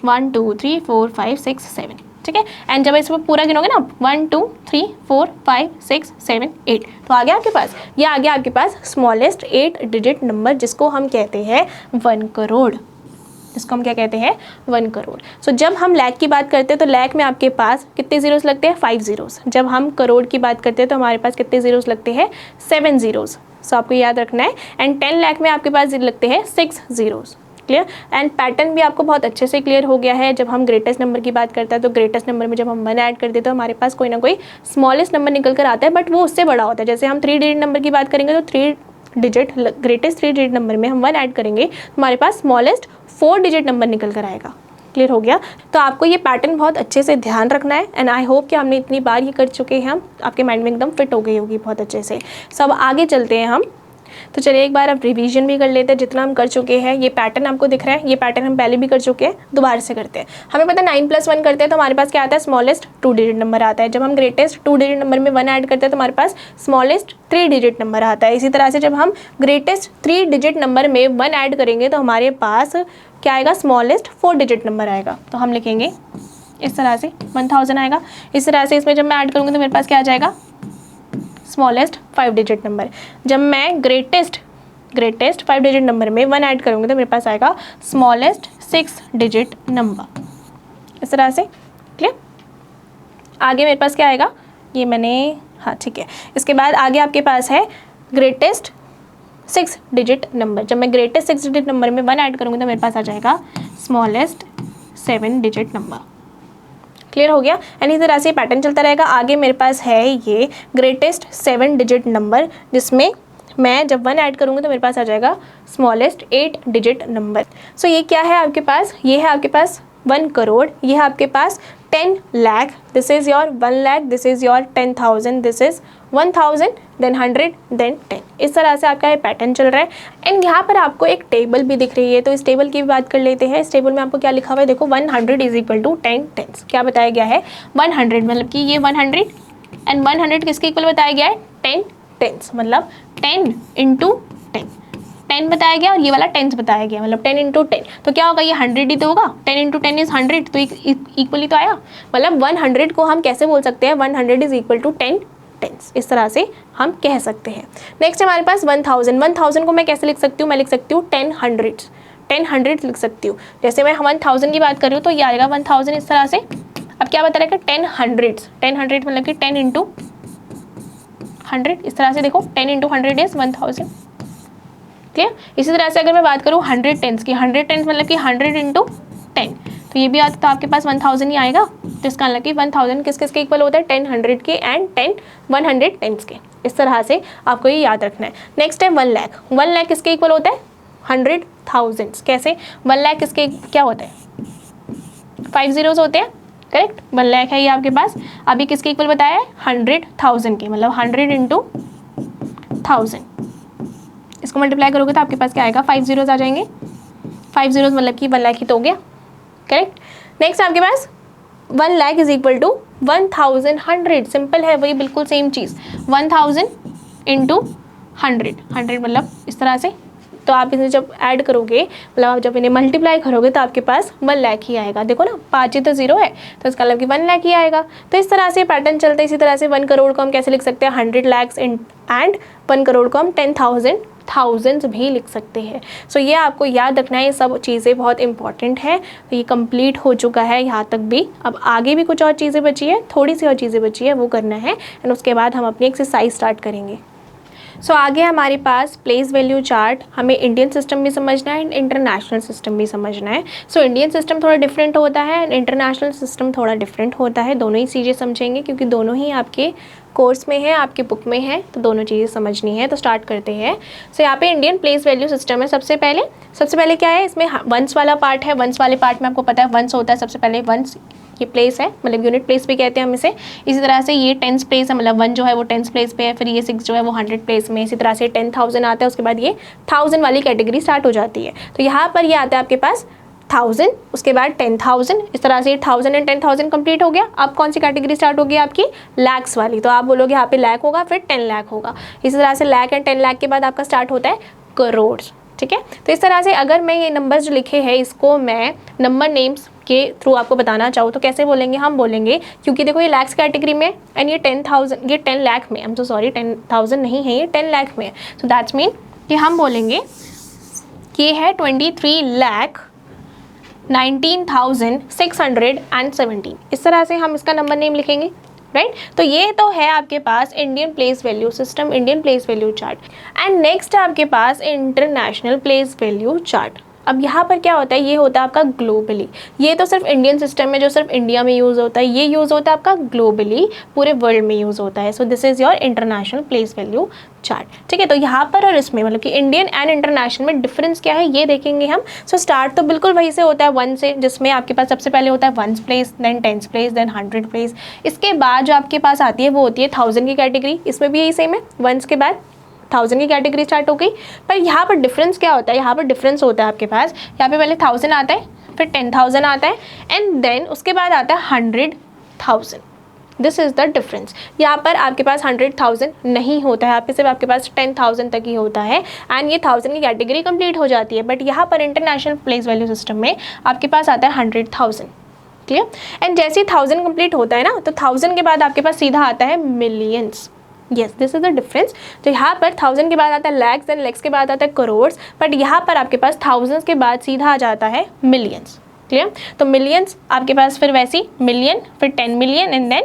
1 2 3 4 5 6 7, ठीक है। एंड जब इसमें पूरा गिनोगे ना, 1 2 3 4 5 6 7 8, तो आ गया आपके पास, ये आ गया आपके पास स्मॉलेस्ट 8 डिजिट नंबर, जिसको हम कहते हैं 1 करोड़। इसको हम क्या कहते हैं, 1 करोड़। सो जब हम लाख की बात करते हैं तो लाख में आपके पास कितने जीरोस लगते हैं, 5 जीरोस। जब हम करोड़ की बात करते हैं तो हमारे पास कितने जीरोस लगते हैं, 7 जीरोस। सो आपको याद रखना है। एंड 10 लाख में आपके पास लगते हैं 6 जीरोस। क्लियर। एंड पैटर्न भी आपको बहुत अच्छे से क्लियर हो गया है। जब हम ग्रेटेस्ट नंबर की बात करते हैं तो ग्रेटेस्ट नंबर में जब हम 1 ऐड कर देते हैं तो हमारे पास कोई ना कोई स्मॉलेस्ट नंबर निकल कर आता है, बट वो उससे बड़ा होता है। जैसे हम 3 डिजिट नंबर की बात करेंगे तो 3 डिजिट ग्रेटेस्ट 3 डिजिट नंबर में हम 1 ऐड करेंगे तो हमारे पास स्मॉलेस्ट 4 डिजिट नंबर निकल कर आएगा। क्लियर हो गया। तो आपको ये पैटर्न बहुत अच्छे से ध्यान रखना है एंड आई होप कि हमने इतनी बार ये कर चुके हैं, हम आपके माइंड में एकदम फिट हो गई होगी बहुत अच्छे से। सो अब आगे चलते हैं हम। तो चलिए एक बार अब रिवीजन भी कर लेते हैं जितना हम कर चुके हैं। ये पैटर्न आपको दिख रहा है, ये पैटर्न हम पहले भी कर चुके हैं, दोबारा से करते हैं। हमें पता है 9 + 1 करते हैं तो हमारे पास क्या आता है, स्मॉलेस्ट 2 डिजिट नंबर आता है। जब हम ग्रेटेस्ट 2 डिजिट नंबर में 1 ऐड करते हैं तो हमारे पास स्मॉलेस्ट 3 डिजिट नंबर आता है। इसी तरह से जब हम ग्रेटेस्ट 3 डिजिट नंबर में 1 ऐड करेंगे तो हमारे पास क्या आएगा, स्मॉलेस्ट 4 डिजिट नंबर आएगा। तो हम लिखेंगे इस तरह से 1000 आएगा। इस तरह से इसमें जब मैं ऐड करूँगी तो मेरे पास क्या आ जाएगा, स्मॉलेस्ट 5 डिजिट नंबर। जब मैं ग्रेटेस्ट 5 डिजिट नंबर में 1 ऐड करूँगी तो मेरे पास आएगा स्मॉलेस्ट 6 डिजिट नंबर। इस तरह से क्लियर। आगे मेरे पास क्या आएगा, ये मैंने, हाँ ठीक है। इसके बाद आगे आपके पास है ग्रेटेस्ट 6 डिजिट नंबर। जब मैं ग्रेटेस्ट 6 डिजिट नंबर में 1 ऐड करूँगी तो मेरे पास आ जाएगा स्मॉलेस्ट 7 डिजिट नंबर। क्लियर हो गया। एंड इस तरह से पैटर्न चलता रहेगा। आगे मेरे पास है ये ग्रेटेस्ट 7 डिजिट नंबर, जिसमें मैं जब 1 ऐड करूँगी तो मेरे पास आ जाएगा स्मॉलेस्ट 8 डिजिट नंबर। सो ये क्या है आपके पास, ये है आपके पास 1 करोड़, ये है आपके पास 10 lakh, this is your 1 lakh, this is your 10,000, this is 1000, then 100, then 10। इस तरह से आपका ये पैटर्न चल रहा है। एंड यहाँ पर आपको एक टेबल भी दिख रही है, तो इस टेबल की भी बात कर लेते हैं। इस टेबल में आपको क्या लिखा हुआ है, देखो 100 = 10 टेंस। क्या बताया गया है, 100 मतलब कि ये 100 एंड 100 किसके इक्वल बताया गया है, 10 टेंस, मतलब 10 × 10 10 बताया गया और ये वाला टेंस बताया गया, मतलब 10 × 10। तो क्या होगा, ये 100 ही तो होगा, 10 × 10 इज़ 100, तो इक्वली तो आया। मतलब 100 को हम कैसे बोल सकते हैं, 100 = 10 टेंस। इस तरह से हम कह सकते हैं। नेक्स्ट हमारे पास 1000 को मैं कैसे लिख सकती हूँ, मैं लिख सकती हूँ 10 हंड्रेड्स, 10 हंड्रेड्स लिख सकती हूँ। जैसे मैं 1000 की बात कर रही हूँ तो ये आएगा 1000 इस तरह से। अब क्या बता रहा है कि 10 हंड्रेड्स, 10 हंड्रेड मतलब कि 10 × 100, इस तरह से देखो 10 × 100 इज़ 1000। क्लियर। इसी तरह से अगर मैं बात करूँ 100 टेंस की, 100 टेंस मतलब कि 100 × 10, तो ये भी आता तो आपके पास 1000 ही आएगा। तो इसका मतलब कि 1000 किस किस के इक्वल होता है, 10 100 के एंड 10 100 टेंस के। इस तरह से आपको ये याद रखना है। नेक्स्ट है 1 लाख। 1 लाख किसके इक्वल होता है, 100,000। कैसे, 1 लाख किसके क्या होता है, 5 zeros होते हैं, करेक्ट। 1 लाख है ये आपके पास। अभी किसके इक्वल बताया है, 100,000 के, मतलब 100 × 1000। इसको मल्टीप्लाई करोगे तो आपके पास क्या आएगा, 5 zeros आ जाएंगे। 5 zeros मतलब कि 1 लाख ही तो हो गया, करेक्ट। नेक्स्ट आपके पास 1 लाख = 1000 100, सिंपल है, वही बिल्कुल सेम चीज़। 1000 × 100 मतलब इस तरह से। तो आप इसे जब ऐड करोगे, मतलब आप जब इन्हें मल्टीप्लाई करोगे तो आपके पास 1 लाख ही आएगा। देखो ना, 5 ही तो 0 है, तो इसका मतलब कि 1 लाख ही आएगा। तो इस तरह से पैटर्न चलता है। इसी तरह से 1 करोड़ को हम कैसे लिख सकते हैं, 100 lakhs एंड 1 करोड़ को हम 10,000 थाउजेंड्स भी लिख सकते हैं। सो ये आपको याद रखना है, ये सब चीज़ें बहुत इंपॉर्टेंट है। तो ये कंप्लीट हो चुका है यहाँ तक भी। अब आगे भी कुछ और चीज़ें बची है, थोड़ी सी और चीज़ें बची है, वो करना है एंड उसके बाद हम अपनी एक्सरसाइज स्टार्ट करेंगे। सो आगे हमारे पास प्लेस वैल्यू चार्ट, हमें इंडियन सिस्टम भी समझना है एंड इंटरनेशनल सिस्टम भी समझना है। सो इंडियन सिस्टम थोड़ा डिफरेंट होता है एंड इंटरनेशनल सिस्टम थोड़ा डिफरेंट होता है। दोनों ही चीज़ें समझेंगे क्योंकि दोनों ही आपके कोर्स में है, आपकी बुक में है, तो दोनों चीज़ें समझनी है। तो स्टार्ट करते हैं। सो यहाँ पे इंडियन प्लेस वैल्यू सिस्टम है। सबसे पहले क्या है, इसमें वंस वाला पार्ट है। वंस वाले पार्ट में आपको पता है वंस होता है, सबसे पहले वंस ये प्लेस है, मतलब यूनिट प्लेस भी कहते हैं हम इसे। इसी तरह से ये टेंस प्लेस है, मतलब 1 जो है वो टेंस प्लेस पे है, फिर ये 6 जो है वो 100 प्लेस में। इसी तरह से 10,000 आता है, उसके बाद ये 1000 वाली कैटेगरी स्टार्ट हो जाती है। तो यहाँ पर ये आता है आपके पास 1000, उसके बाद 10,000, इस तरह से 1000 एंड 10,000 कंप्लीट हो गया। अब कौन सी कैटेगरी स्टार्ट होगी आपकी, लैक्स वाली। तो आप बोलोगे यहाँ पे लाख होगा, फिर 10 लाख होगा। इसी तरह से लाख एंड 10 लाख के बाद आपका स्टार्ट होता है करोड़। ठीक है, तो इस तरह से अगर मैं ये नंबर्स जो लिखे हैं इसको मैं नंबर नेम्स के थ्रू आपको बताना चाहूँ तो कैसे बोलेंगे, हम बोलेंगे, क्योंकि देखो ये लैक्स कैटेगरी में एंड ये 10,000, ये 10 लाख में, आई एम सो सॉरी 10,000 नहीं है, ये 10 लाख में है। सो दैट्स मीन कि हम बोलेंगे कि ये है 23,19,617। इस तरह से हम इसका नंबर नेम लिखेंगे, राइट। तो ये तो है आपके पास Indian place value system, Indian place value chart. And next है आपके पास इंटरनेशनल प्लेस वैल्यू चार्ट। अब यहाँ पर क्या होता है, ये होता है आपका ग्लोबली। ये तो सिर्फ इंडियन सिस्टम में, जो सिर्फ इंडिया में यूज़ होता है, ये यूज़ होता है आपका ग्लोबली, पूरे वर्ल्ड में यूज़ होता है। So this is your international place value chart. ठीक है, तो यहाँ पर और इसमें मतलब कि इंडियन एंड इंटरनेशनल में डिफरेंस क्या है ये देखेंगे हम। सो स्टार्ट तो बिल्कुल वही से होता है 1 से, जिसमें आपके पास सबसे पहले होता है 1 place, then 10 place, then 100 place. इसके बाद जो आपके पास आती है वो होती है 1000 की कैटेगरी। इसमें भी यही सेम है, 1 के बाद 1000 की कैटेगरी स्टार्ट हो गई। पर यहाँ पर डिफरेंस क्या होता है, यहाँ पर डिफरेंस होता है आपके पास, यहाँ पे पहले 1000 आता है, फिर 10,000 आता है, एंड देन उसके बाद आता है 100,000। This is the difference. यहाँ पर आपके पास 100,000 नहीं होता है, यहाँ पे सिर्फ आपके पास 10,000 तक ही होता है, एंड ये 1000 की कैटेगरी कंप्लीट हो जाती है। बट यहाँ पर इंटरनेशनल प्लेस वैल्यू सिस्टम में आपके पास आता है 100,000। क्लियर? एंड जैसे ही 1000 कंप्लीट होता है ना, तो 1000 के बाद आपके पास सीधा आता है millions. Yes, this is the difference. तो यहाँ पर 1000 के बाद आता है लैक्स, एंड लैक्स के बाद आता है करोड़, बट यहाँ पर आपके पास थाउजेंड्स के बाद सीधा आ जाता है मिलियंस। क्लियर? तो मिलियंस आपके पास फिर वैसी मिलियन, फिर 10 मिलियन, एंड देन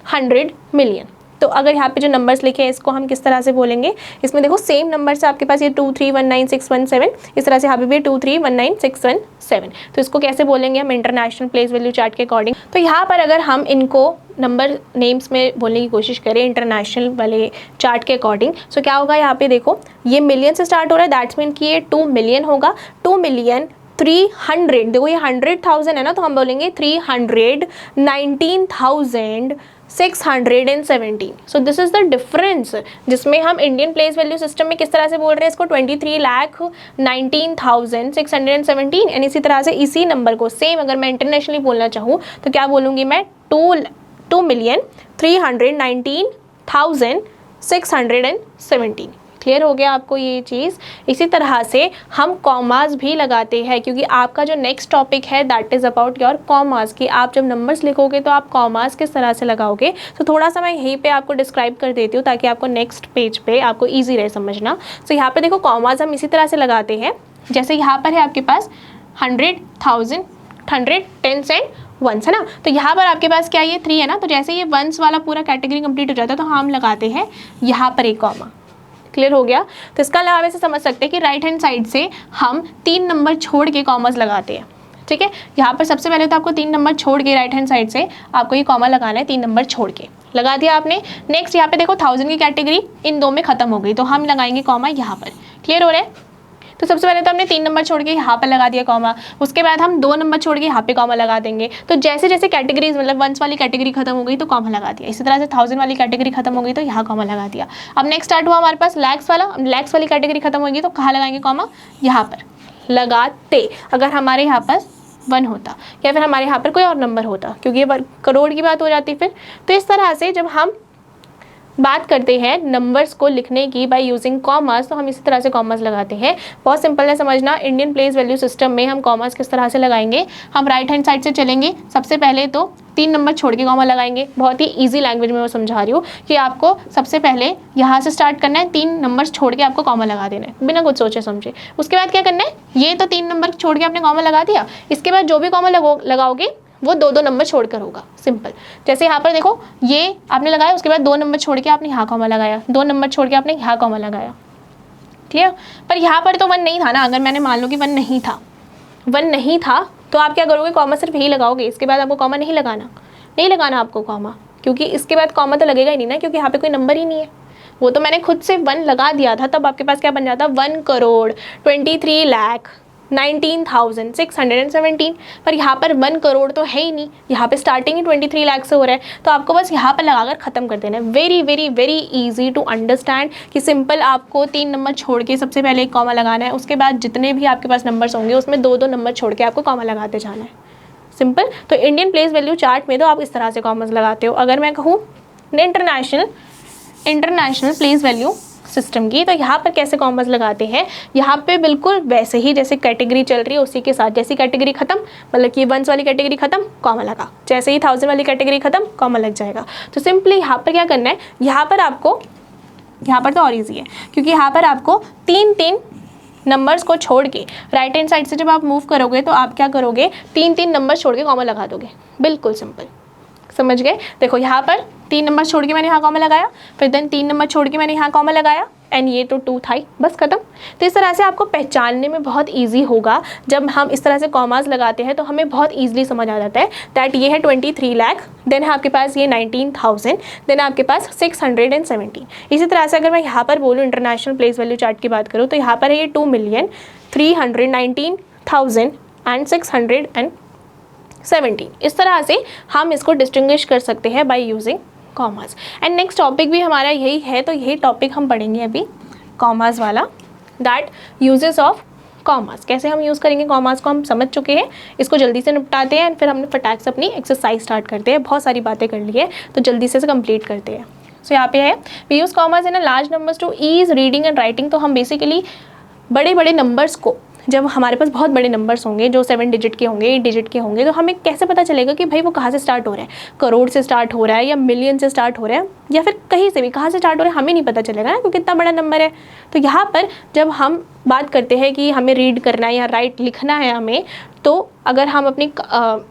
100 मिलियन। तो अगर यहाँ पे जो नंबर्स लिखे हैं इसको हम किस तरह से बोलेंगे, इसमें देखो सेम नंबर से आपके पास ये 2319,617, इस तरह से यहाँ पे भी 2319,617। तो इसको कैसे बोलेंगे हम इंटरनेशनल प्लेस वैल्यू चार्ट के अकॉर्डिंग। तो यहाँ पर अगर हम इनको नंबर नेम्स में बोलने की कोशिश करें इंटरनेशनल वाले चार्ट के अकॉर्डिंग, सो क्या होगा, यहाँ पे देखो ये मिलियन से स्टार्ट हो रहा है, दैट्स मीन कि ये 2 मिलियन होगा। 2 मिलियन 300, देखो ये 100,000 है ना, तो हम बोलेंगे 319,617। So this is the difference, जिसमें हम इंडियन प्लेस वैल्यू सिस्टम में किस तरह से बोल रहे हैं इसको 23,19,617। एंड इसी तरह से इसी नंबर को सेम अगर मैं इंटरनेशनली बोलना चाहूँ तो क्या बोलूँगी मैं, 2,319,617। क्लियर हो गया आपको ये चीज़। इसी तरह से हम कॉमास भी लगाते हैं, क्योंकि आपका जो नेक्स्ट टॉपिक है that is about your commas, कि आप जब नंबर्स लिखोगे तो आप कॉमास किस तरह से लगाओगे। तो थोड़ा सा मैं यहीं पे आपको डिस्क्राइब कर देती हूँ ताकि आपको नेक्स्ट पेज पे आपको ईजी रहे समझना। तो यहाँ पे देखो कॉमास हम इसी तरह से लगाते हैं, जैसे यहाँ पर है आपके पास 100,000, 100, 10 एंड 1 है ना, तो यहाँ पर आपके पास क्या ये 3 है ना, तो जैसे ये 1 वाला पूरा कैटेगरी कंप्लीट हो जाता है तो हम लगाते हैं यहाँ पर एक कॉमा। क्लियर हो गया? तो इसका अलावा वैसे समझ सकते हैं कि राइट हैंड साइड से हम 3 नंबर छोड़ के कॉमर्स लगाते हैं। ठीक है, यहाँ पर सबसे पहले तो आपको 3 नंबर छोड़ के राइट हैंड साइड से आपको ये कॉमा लगाना है, 3 नंबर छोड़ के लगा दिया आपने। नेक्स्ट यहाँ पे देखो 1000 की कैटेगरी इन 2 में खत्म हो गई, तो हम लगाएंगे कॉमा यहाँ पर। क्लियर हो रहा है? तो सबसे पहले तो हमने 3 नंबर छोड़ के यहाँ पर लगा दिया कॉमा, उसके बाद हम 2 नंबर छोड़ के यहाँ पे कॉमा लगा देंगे। तो जैसे जैसे कैटेगरीज मतलब 1 वाली कैटेगरी खत्म हो गई तो कॉमा लगा दिया, इसी तरह से 1000 वाली कैटेगरी खत्म हो गई तो यहाँ कॉमा लगा दिया। अब नेक्स्ट स्टार्ट हुआ हमारे पास लैक्स वाला, लैक्स वाली कैटेगरी खत्म होगी तो कहाँ लगाएंगे कॉमा, यहाँ पर लगाते। अगर हमारे यहाँ पास 1 होता या फिर हमारे यहाँ पर कोई और नंबर होता, क्योंकि ये करोड़ की बात हो जाती फिर। तो इस तरह से जब हम बात करते हैं नंबर्स को लिखने की बाय यूजिंग कॉमर्स, तो हम इसी तरह से कॉमर्स लगाते हैं। बहुत सिंपल है समझना। इंडियन प्लेस वैल्यू सिस्टम में हम कॉमर्स किस तरह से लगाएंगे, हम राइट हैंड साइड से चलेंगे। सबसे पहले तो 3 नंबर छोड़ के कॉमा लगाएंगे। बहुत ही इजी लैंग्वेज में मैं समझा रही हूँ कि आपको सबसे पहले यहाँ से स्टार्ट करना है, 3 नंबर छोड़ के आपको कॉमा लगा देना है बिना कुछ सोचे समझे। उसके बाद क्या करना है, ये तो 3 नंबर छोड़ के आपने कॉमा लगा दिया, इसके बाद जो भी कॉमा लगाओगे वो 2-2 नंबर छोड़कर होगा। सिंपल, जैसे यहाँ पर देखो ये आपने लगाया, उसके बाद 2 नंबर छोड़ के आपने यहाँ कॉमा लगाया, 2 नंबर छोड़ के आपने यहाँ कॉमा लगाया। क्लियर? पर यहाँ पर तो 1 नहीं था ना, अगर मैंने मान लो कि 1 नहीं था, 1 नहीं था तो आप क्या करोगे, कॉमा सिर्फ यही लगाओगे, इसके बाद आपको कॉमा नहीं लगाना आपको कॉमा, क्योंकि इसके बाद कॉमा तो लगेगा ही नहीं ना, क्योंकि यहाँ पे कोई नंबर ही नहीं है। वो तो मैंने खुद से 1 लगा दिया था, तब आपके पास क्या बन जाता, 1,23,19,617। पर यहाँ पर 1 करोड़ तो है ही नहीं, यहाँ पे स्टार्टिंग ही 23 लाख से हो रहा है, तो आपको बस यहाँ पर लगाकर ख़त्म कर देना है। Very very very easy to understand कि सिंपल आपको 3 नंबर छोड़ के सबसे पहले एक कॉमा लगाना है, उसके बाद जितने भी आपके पास नंबर्स होंगे उसमें 2-2 नंबर छोड़ के आपको कॉमा लगाते जाना है। सिंपल। तो इंडियन प्लेस वैल्यू चार्ट में तो आप इस तरह से कॉमर्स लगाते हो। अगर मैं कहूँ इंटरनेशनल प्लेस वैल्यू सिस्टम की, तो यहाँ पर कैसे कॉमर्स लगाते हैं, यहाँ पे बिल्कुल वैसे ही जैसे कैटेगरी चल रही है उसी के साथ, जैसी कैटेगरी खत्म मतलब कि 1 वाली कैटेगरी खत्म कॉमा लगा, जैसे ही 1000 वाली कैटेगरी खत्म कॉमा लग जाएगा। तो सिंपली यहाँ पर क्या करना है, यहाँ पर तो और ईजी है, क्योंकि यहाँ पर आपको 3-3 नंबर्स को छोड़ के राइट हैंड साइड से जब आप मूव करोगे तो आप क्या करोगे, 3-3 नंबर छोड़ के कॉमा लगा दोगे। बिल्कुल सिंपल, समझ गए? देखो यहाँ पर 3 नंबर छोड़ के मैंने यहाँ कॉमा लगाया, फिर देन 3 नंबर छोड़ के मैंने यहाँ कॉमा लगाया, एंड ये तो 2 था ही, बस खत्म। तो इस तरह से आपको पहचानने में बहुत ईजी होगा। जब हम इस तरह से कॉमास लगाते हैं तो हमें बहुत ईजिली समझ आ जाता है दैट ये है 23 लाख, देन है आपके पास ये 19,000, देन आपके पास 617। इसी तरह से अगर मैं यहाँ पर बोलूँ इंटरनेशनल प्लेस वैल्यू चार्ट की बात करूँ तो यहाँ पर है ये 2,319,617। इस तरह से हम इसको डिस्टिंग्विश कर सकते हैं by using commas. And next topic भी हमारा यही है, तो यही टॉपिक हम पढ़ेंगे अभी, कॉमास वाला, दैट यूजेस ऑफ कॉमास। कैसे हम यूज़ करेंगे कॉमास को हम समझ चुके हैं, इसको जल्दी से निपटाते हैं एंड फिर हमने फटाक से अपनी एक्सरसाइज स्टार्ट करते हैं। बहुत सारी बातें कर ली है तो जल्दी से कंप्लीट करते हैं। सो यहाँ पे है we use commas in a large numbers to ease reading and writing. तो हम बेसिकली बड़े बड़े नंबर्स को, जब हमारे पास बहुत बड़े नंबर्स होंगे जो 7 डिजिट के होंगे, 8 डिजिट के होंगे, तो हमें कैसे पता चलेगा कि भाई वो कहाँ से स्टार्ट हो रहा है, करोड़ से स्टार्ट हो रहा है या मिलियन से स्टार्ट हो रहा है या फिर कहीं से भी कहाँ से स्टार्ट हो रहा है, हमें नहीं पता चलेगा ना, क्योंकि कितना बड़ा नंबर है। तो यहाँ पर जब हम बात करते हैं कि हमें रीड करना है या राइट लिखना है हमें, तो अगर हम अपनी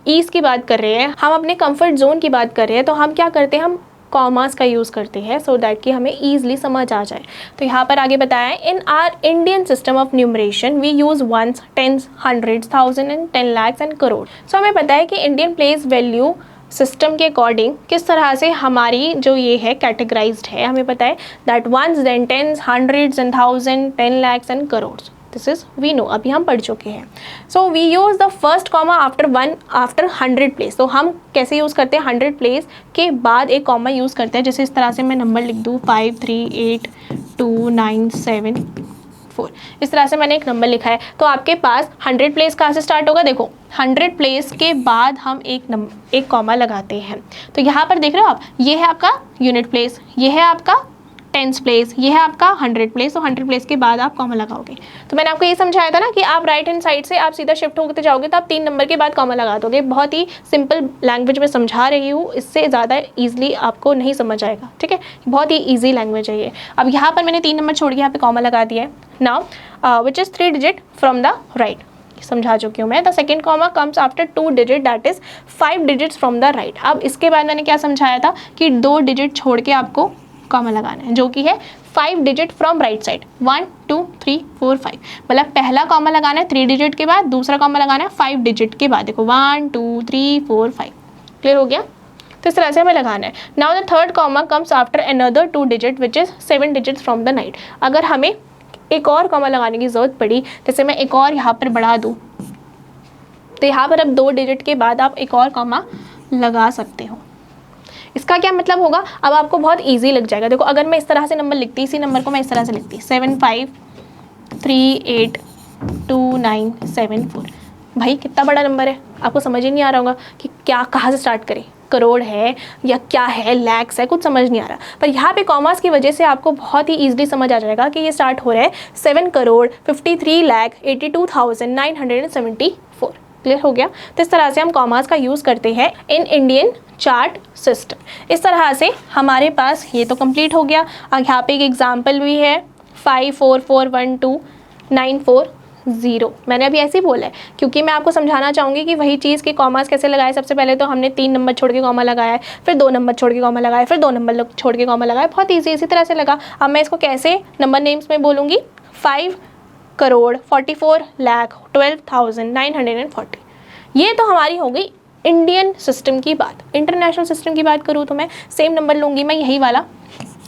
ईज़ की बात कर रहे हैं, हम अपने कंफर्ट जोन की बात कर रहे हैं, तो हम क्या करते हैं, हम कॉमास का यूज़ करते हैं सो दैट कि हमें ईजिली समझ आ जाए। तो यहाँ पर आगे बताया है in our Indian system of numeration we use ones, tens, hundreds, thousand and 10 lakh and crore. So हमें पता है कि इंडियन प्लेस वैल्यू सिस्टम के अकॉर्डिंग किस तरह से हमारी जो ये है कैटेगराइज्ड है। हमें पता है that ones, then tens, hundreds and thousand, 10 lakh and crore. This is we know, अभी हम पढ़ चुके हैं। So we use the first comma after 100 place. तो हम कैसे यूज़ करते हैं, 100 प्लेस के बाद एक कॉमा यूज़ करते हैं। जैसे इस तरह से मैं नंबर लिख दूँ 538297 इस तरह से मैंने एक नंबर लिखा है। तो आपके पास 100 प्लेस कहाँ से स्टार्ट होगा, देखो 100 प्लेस के बाद हम एक कॉमा लगाते हैं। तो यहाँ पर देख रहे हो आप, ये है आपका यूनिट प्लेस, ये है आपका टेंस प्लेस, ये है आपका 100 प्लेस। तो 100 प्लेस के बाद आप कॉमा लगाओगे। तो मैंने आपको ये समझाया था ना कि आप राइट हैंड साइड से आप सीधा शिफ्ट होते जाओगे तो आप 3 नंबर के बाद कॉमा लगा दोगे। बहुत ही सिंपल लैंग्वेज में समझा रही हूँ, इससे ज़्यादा ईजिली आपको नहीं समझ आएगा, ठीक है। बहुत ही ईजी लैंग्वेज है ये। अब यहाँ पर मैंने 3 नंबर छोड़ के यहाँ पे कॉमा लगा दिया है। Now which is 3 digit from the right, समझा चुकी हूँ मैं। The second comma comes after 2 digit, that is 5 digits from the right. अब इसके बाद मैंने क्या समझाया था कि 2 डिजिट छोड़ के आपको कॉमा लगाना है, जो कि है 5 डिजिट फ्रॉम राइट साइड, 1 2 3 4 5। मतलब पहला कॉमा लगाना है 3 डिजिट के बाद, दूसरा कॉमा लगाना है 5 डिजिट के बाद। देखो 1 2 3 4 5, क्लियर हो गया। तो इस तरह से हमें लगाना है। Now the third comma comes after another 2 digit which is 7 digits from the right. अगर हमें एक और कॉमा लगाने की ज़रूरत पड़ी, जैसे मैं एक और यहाँ पर बढ़ा दूँ, तो यहाँ पर अब 2 डिजिट के बाद आप एक और कॉमा लगा सकते हो। इसका क्या मतलब होगा, अब आपको बहुत इजी लग जाएगा। देखो अगर मैं इस तरह से नंबर लिखती, इसी नंबर को मैं इस तरह से लिखती 75382974, भाई कितना बड़ा नंबर है, आपको समझ ही नहीं आ रहा होगा कि क्या कहाँ से स्टार्ट करें, करोड़ है या क्या है, लैक्स है, कुछ समझ नहीं आ रहा। पर यहाँ पे कॉमास की वजह से आपको बहुत ही ईजिली समझ आ जाएगा कि ये स्टार्ट हो रहा है 7,53,82,974। क्लियर हो गया। तो इस तरह से हम कॉमास का यूज़ करते हैं इन इंडियन चार्ट सिस्टम। इस तरह से हमारे पास ये तो कंप्लीट हो गया। यहाँ पे एक एग्जांपल भी है 54412940। मैंने अभी ऐसे ही बोला है क्योंकि मैं आपको समझाना चाहूँगी कि वही चीज़ के कॉमास कैसे लगाए। सबसे पहले तो हमने 3 नंबर छोड़ के कॉमा लगाया है, फिर 2 नंबर छोड़ के कॉमा लगाया, फिर 2 नंबर छोड़ के कॉमा लगाया। बहुत ईजी इसी तरह से लगा। अब मैं इसको कैसे नंबर नेम्स में बोलूँगी, 5,44,12,940। ये तो हमारी हो गई इंडियन सिस्टम की बात। इंटरनेशनल सिस्टम की बात करूँ तो मैं सेम नंबर लूँगी, मैं यही वाला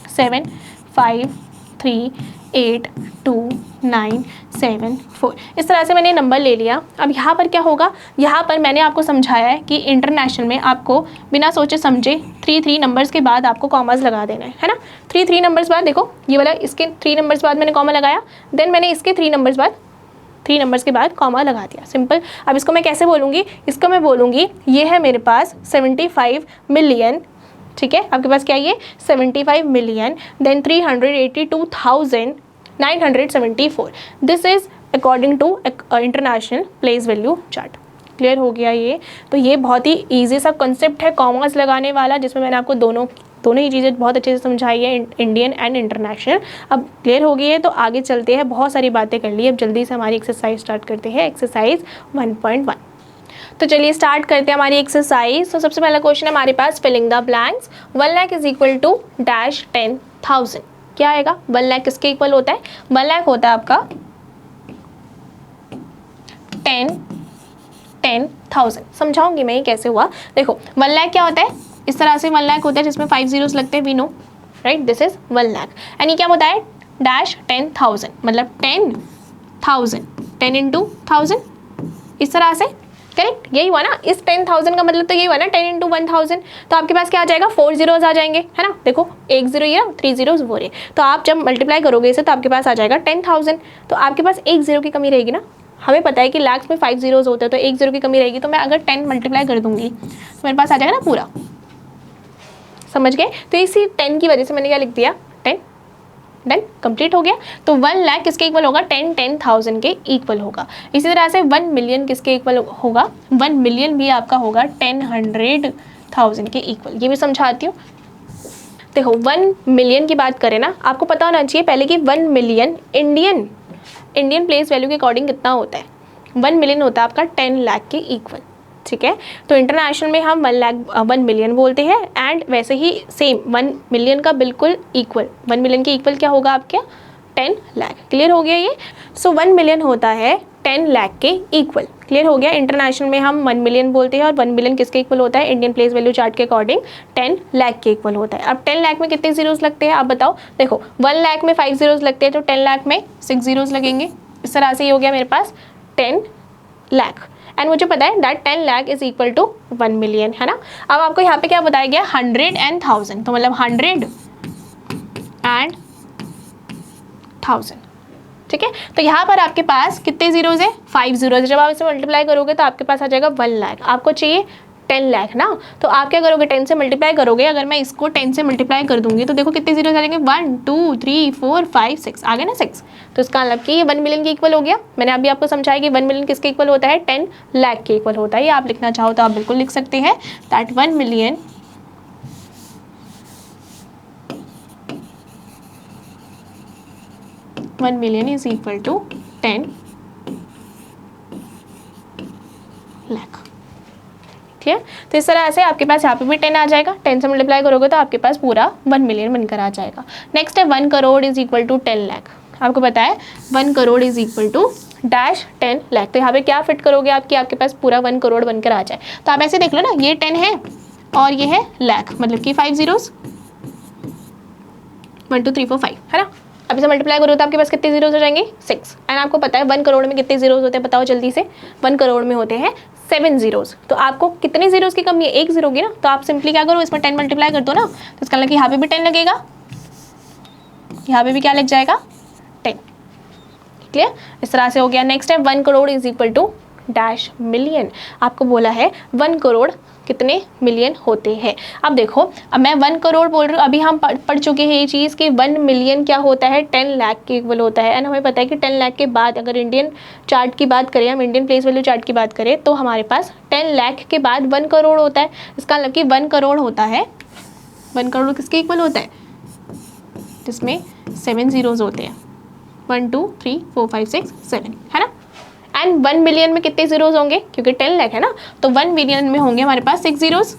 7,5,3,8,2,9,7,4। इस तरह से मैंने नंबर ले लिया। अब यहाँ पर क्या होगा, यहाँ पर मैंने आपको समझाया है कि इंटरनेशनल में आपको बिना सोचे समझे 3 नंबर्स के बाद आपको कॉमास लगा देना है ना। 3 नंबर्स बाद देखो ये वाला, इसके 3 नंबर्स बाद मैंने कॉमा लगाया, देन मैंने इसके 3 नंबर्स के बाद कॉमा लगा दिया, सिंपल। अब इसको मैं कैसे बोलूँगी, इसको मैं बोलूँगी ये है मेरे पास 75 मिलियन, ठीक है। आपके पास क्या ये 75 million, then 382,974। This is according to international place value chart. Clear हो गया ये। तो ये बहुत ही ईजी सा कॉन्सेप्ट है कॉमास लगाने वाला, जिसमें मैंने आपको दोनों ही चीज़ें बहुत अच्छे से समझाई है, इंडियन एंड इंटरनेशनल। अब क्लियर हो गई है तो आगे चलते हैं। बहुत सारी बातें कर ली, अब जल्दी से हमारी एक्सरसाइज स्टार्ट करते हैं, एक्सरसाइज 1.1। तो चलिए स्टार्ट करते हैं हमारी एक्सरसाइज। तो सबसे पहला क्वेश्चन है हमारे पास, filling the blanks. 1 lakh is equal to dash 10,000। क्या आएगा, 1 लाख किसके इक्वल होता है, 1 लाख होता है आपका 10,000। समझाऊंगी मैं ये कैसे हुआ। देखो 1 लाख क्या होता है, इस तरह से 1 लाख होता है जिसमें 5 zeros लगते हैं, we know right, this is 1 lakh. And ये क्या होता है डैश 10,000, मतलब 10,000, 10 into 1000, इस तरह से, करेक्ट, यही हुआ ना, इस 10,000 का मतलब तो यही हुआ ना 10 into 1000। तो आपके पास क्या आ जाएगा, 4 zeros आ जाएंगे, है ना, देखो 1 0 ये, 3 zeros वो रहे, तो आप जब मल्टीप्लाई करोगे इसे तो आपके पास आ जाएगा 10,000। तो आपके पास 1 0 की कमी रहेगी ना, हमें पता है कि लैक्स में 5 zeros होते हैं, तो 1 0 की कमी रहेगी, तो मैं अगर 10 मल्टीप्लाई कर दूंगी तो मेरे पास आ जाएगा ना पूरा, समझ गए। तो इसी 10 की वजह से मैंने क्या लिख दिया, 10, डन, कंप्लीट हो गया। तो 1 लाख किसके इक्वल होगा, 10,000 के इक्वल होगा। इसी तरह से 1 मिलियन किसके इक्वल होगा, 1 मिलियन भी आपका होगा 10,000 के इक्वल। ये भी समझाती हूँ। देखो 1 मिलियन की बात करें ना, आपको पता होना चाहिए पहले कि 1 मिलियन इंडियन प्लेस वैल्यू के अकॉर्डिंग कितना होता है, 1 मिलियन होता है आपका 10 लाख के इक्वल, ठीक है। तो इंटरनेशनल में हम 1 मिलियन बोलते हैं, एंड वैसे ही सेम 1 मिलियन का बिल्कुल इक्वल, 1 मिलियन के इक्वल क्या होगा आपके 10 लाख। क्लियर हो गया ये। सो 1 मिलियन होता है 10 लाख के इक्वल। क्लियर हो गया। इंटरनेशनल में हम 1 मिलियन बोलते हैं, और 1 मिलियन किसके इक्वल होता है, इंडियन प्लेस वैल्यू चार्ट के अकॉर्डिंग 10 लाख के इक्वल होता है। अब 10 लाख में कितने जीरोस लगते हैं आप बताओ। देखो 1 लाख में 5 जीरोस लगते हैं, तो 10 लाख में 6 जीरोस लगेंगे। इस तरह से ये हो गया मेरे पास 10 लाख। एंड मुझे पता है that 10 lakh is equal to 1 million, है ना। अब आपको यहाँ पे क्या बताया गया, 100 and 1000, तो मतलब 100 and 1000, ठीक है। तो यहाँ पर आपके पास कितने जीरोज है, 5 जीरोज। जब आप इसे मल्टीप्लाई करोगे तो आपके पास आ जाएगा 1 लाख। आपको चाहिए 10 लाख ना, तो आप क्या करोगे, 10 से मल्टीप्लाई करोगे। अगर मैं इसको 10 से मल्टीप्लाई कर दूंगी तो देखो कितने जीरो आ जाएंगे, 1 2 3 4 5 6, आ गए ना 6। तो इसका मतलब कि ये 1 मिलियन के इक्वल हो गया। मैंने अभी आपको समझाया कि 1 मिलियन किसके इक्वल होता है, 10 लाख के इक्वल होता है। ये आप लिखना चाहो तो आप बिल्कुल लिख सकते हैं, that 1 million is equal to 10 lakh. ठीक है। तो इस तरह से आपके पास यहाँ पे भी 10 आ जाएगा, 10 से मल्टीप्लाई करोगे तो आपके पास पूरा 1 मिलियन बनकर आ जाएगा। नेक्स्ट है 1 crore is equal to 10 lakh. आपको पता है 1 crore is equal to dash 10 lakh. तो यहाँ पे क्या फिट करोगे आपके पास पूरा 1 करोड़ बनकर आ जाए। तो आप ऐसे देख लो ना, ये 10 है और ये है लाख, मतलब कि 5 जीरोस, 1 2 3 4 5, है ना। अब इसे मल्टीप्लाई करो तो आपके पास कितने जीरोस हो जाएंगे, 6। एंड आपको पता है 1 करोड़ में कितने जीरोस होते हैं, बताओ जल्दी से। 1 करोड़ में होते हैं 7 जीरोस। तो आपको कितने जीरोस की कमी है, 1 जीरो की ना। तो आप सिंपली क्या करो, इसमें 10 मल्टीप्लाई कर दो ना, तो इसका मतलब कि यहाँ पे भी 10 लगेगा, यहाँ पे भी क्या लग जाएगा 10। क्लियर। इस तरह से हो गया। नेक्स्ट है 1 crore is equal to dash million. आपको बोला है 1 करोड़ कितने मिलियन होते हैं। अब देखो, अब मैं 1 करोड़ बोल रही हूँ, अभी हम पढ़ चुके हैं ये चीज़ कि 1 मिलियन क्या होता है, 10 लाख के इक्वल होता है। एंड हमें पता है कि 10 लाख के बाद अगर इंडियन चार्ट की बात करें, हम इंडियन प्लेस वैल्यू चार्ट की बात करें, तो हमारे पास 10 लाख के बाद 1 करोड़ होता है। इसका मतलब कि 1 करोड़ होता है, 1 करोड़ किसके इक्वल होता है, जिसमें 7 जीरोज होते हैं, 1 2 3 4 5 6 7, है ना। एंड 1 मिलियन में कितने जीरोस होंगे, क्योंकि 10 लाख है ना, तो 1 मिलियन में होंगे हमारे पास 6 जीरोस।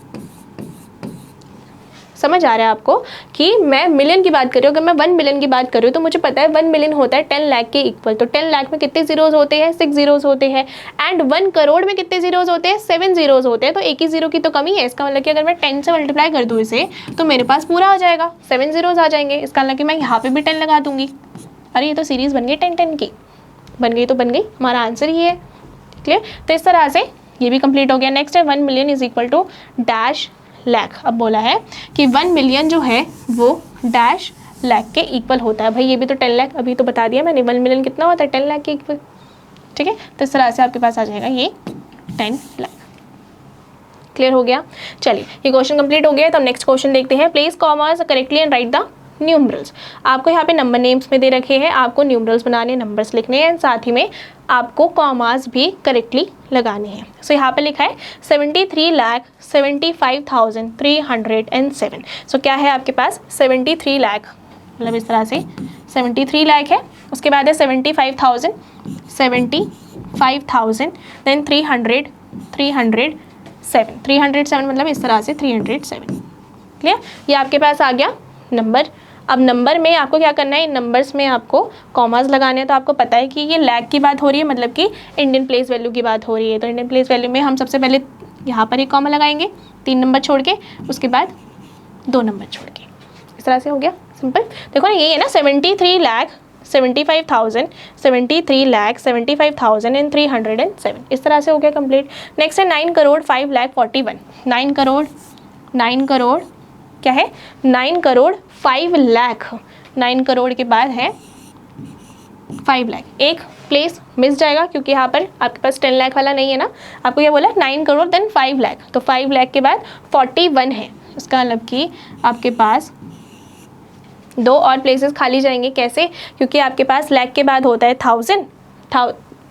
समझ आ रहा है आपको कि मैं मिलियन की बात कर रही हूँ। अगर मैं 1 मिलियन की बात कर रही हूँ तो मुझे पता है 1 मिलियन होता है 10 लाख के इक्वल। तो 10 लाख में कितने जीरोस होते हैं, 6 जीरोस होते हैं। एंड 1 करोड़ में कितने जीरोस होते हैं, 7 जीरोस होते हैं। तो एक ही जीरो की तो कमी है। इसका मतलब कि अगर मैं 10 से मल्टीप्लाई कर दूँ इसे, तो मेरे पास पूरा आ जाएगा, 7 जीरोस आ जाएंगे। इसका मतलब कि मैं यहाँ पे भी 10 लगा दूंगी। अरे ये तो सीरीज बन गई 10-10 की, बन गई तो बन गई, हमारा आंसर ये है। क्लियर। तो इस तरह से ये भी कंप्लीट हो गया। नेक्स्ट है 1 million is equal to dash lakh. अब बोला है कि 1 मिलियन जो है वो डैश लाख के इक्वल होता है। भाई ये भी तो 10 लाख, अभी तो बता दिया मैंने 1 मिलियन कितना होता है, 10 लाख के इक्वल। ठीक है। तो इस तरह से आपके पास आ जाएगा ये 10 लाख। क्लियर हो गया। चलिए ये क्वेश्चन कंप्लीट हो गया। तो नेक्स्ट क्वेश्चन देखते हैं। Place commas correctly and write the numerals. आपको यहाँ पे नंबर नेम्स में दे रखे हैं, आपको न्यूमरल्स बनाने, नंबर्स लिखने हैं, साथ ही में आपको कॉमास भी करेक्टली लगाने हैं। सो यहाँ पे लिखा है 73,75,307। सो क्या है आपके पास 73 लाख, मतलब इस तरह से 73 लाख है। उसके बाद है 75,000, देन 307 मतलब इस तरह से 307। क्लियर। ये आपके पास आ गया नंबर अब नंबर में आपको क्या करना है, इन नंबर्स में आपको कॉमास लगाने हैं। तो आपको पता है कि ये लैख की बात हो रही है, मतलब कि इंडियन प्लेस वैल्यू की बात हो रही है। तो इंडियन प्लेस वैल्यू में हम सबसे पहले यहाँ पर एक कॉमा लगाएंगे 3 नंबर छोड़ के, उसके बाद 2 नंबर छोड़ के। इस तरह से हो गया सिंपल। देखो ना यही है ना 73,75,307 इस तरह से हो गया कंप्लीट। नेक्स्ट है 9,05,41,000। 9 करोड़ क्या है, 9 करोड़ 5 लाख। 9 करोड़ के बाद है 5 लाख। एक प्लेस मिस जाएगा क्योंकि यहाँ पर आपके पास 10 लाख वाला नहीं है ना, आपको क्या बोला 9 करोड़ देन 5 लाख। तो 5 लाख के बाद 41 है, उसका मतलब कि आपके पास 2 और प्लेसेस खाली जाएंगे। कैसे, क्योंकि आपके पास लाख के बाद होता है 1000,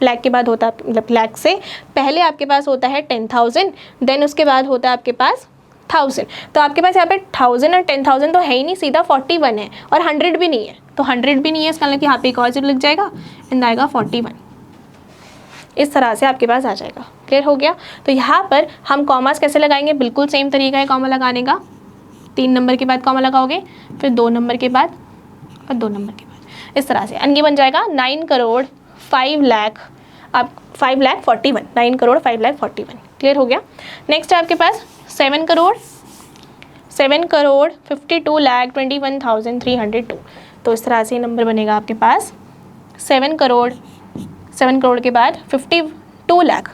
लाख के बाद होता है मतलब लाख से पहले आपके पास होता है 10,000, देन उसके बाद होता है आपके पास 1000। तो आपके पास यहाँ पे 1000 और 10,000 तो है ही नहीं, सीधा 41 है और 100 भी नहीं है। तो 100 भी नहीं है, इसका मतलब कि यहाँ पे एक और जीरो लग जाएगा एंड आएगा 41। इस तरह से आपके पास आ जाएगा। क्लियर हो गया। तो यहाँ पर हम कॉमास कैसे लगाएंगे, बिल्कुल सेम तरीका है कॉमा लगाने का। 3 नंबर के बाद कॉमा लगाओगे, फिर 2 नंबर के बाद और 2 नंबर के बाद। इस तरह से अन्य बन जाएगा 9 करोड़ 5 लाख, आप 5 लाख 41, 9 करोड़ 5 लाख 41। क्लियर हो गया। नेक्स्ट है आपके पास 7 करोड़ 52,21,302। तो इस तरह से नंबर बनेगा आपके पास 7 करोड़ के बाद 52 लाख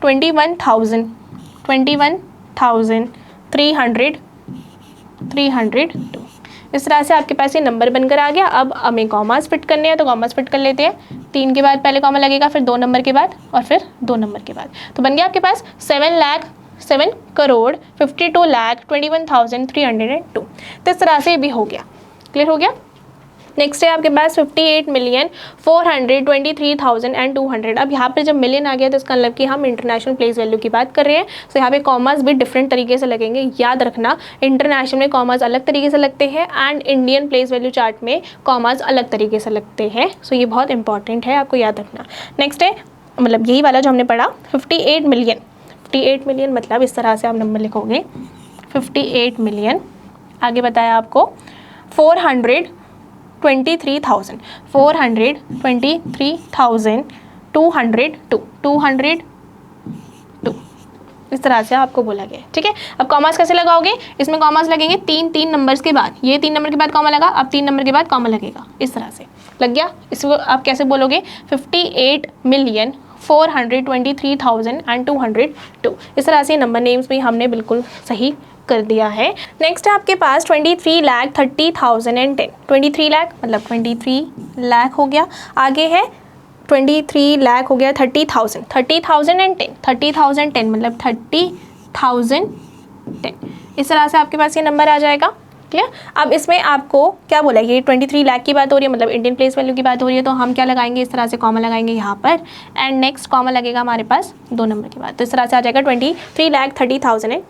21,302। इस तरह से आपके पास ये नंबर बनकर आ गया। अब हमें कॉमास फिट करने हैं, तो कॉमास फिट कर लेते हैं। 3 के बाद पहले कॉमा लगेगा, फिर 2 नंबर के बाद और फिर 2 नंबर के बाद। तो बन गया आपके पास 7 करोड़ 52,21,302। तो इस तरह से भी हो गया। क्लियर हो गया। नेक्स्ट है आपके पास 58,423,200। अब यहाँ पे जब मिलियन आ गया तो इसका मतलब कि हम इंटरनेशनल प्लेस वैल्यू की बात कर रहे हैं। तो यहाँ पे कॉमास भी डिफरेंट तरीके से लगेंगे, याद रखना। इंटरनेशनल में कॉमास अलग तरीके से लगते हैं and Indian place value chart में कॉमास अलग तरीके से लगते हैं। सो ये बहुत इंपॉर्टेंट है, आपको याद रखना। नेक्स्ट है मतलब यही वाला जो हमने पढ़ा 58 मिलियन मतलब इस तरह से आप नंबर लिखोगे 58 मिलियन। आगे बताया आपको 423,202। इस तरह से आपको बोला गया है। ठीक है। अब कॉमास कैसे लगाओगे, इसमें कॉमास लगेंगे 3 नंबर्स के बाद। ये 3 नंबर के बाद कॉमा लगा, अब 3 नंबर के बाद कॉमा लगेगा। इस तरह से लग गया। इसको आप कैसे बोलोगे 58,423,202। इस तरह से नंबर नेम्स भी हमने बिल्कुल सही कर दिया है। नेक्स्ट है आपके पास 23,30,010। 23 लाख मतलब 23 लाख हो गया। आगे है 23 लाख हो गया 30,000 30,010 मतलब 30,010। इस तरह से आपके पास ये नंबर आ जाएगा। क्लियर। अब इसमें आपको क्या बोला, ये 23 लाख की बात हो रही है, मतलब इंडियन प्लेस वैल्यू की बात हो रही है। तो हम क्या लगाएंगे, इस तरह से कॉमा लगाएंगे यहाँ पर एंड नेक्स्ट कॉमा लगेगा हमारे पास 2 नंबर के बाद। तो इस तरह से आ जाएगा 23,30,010।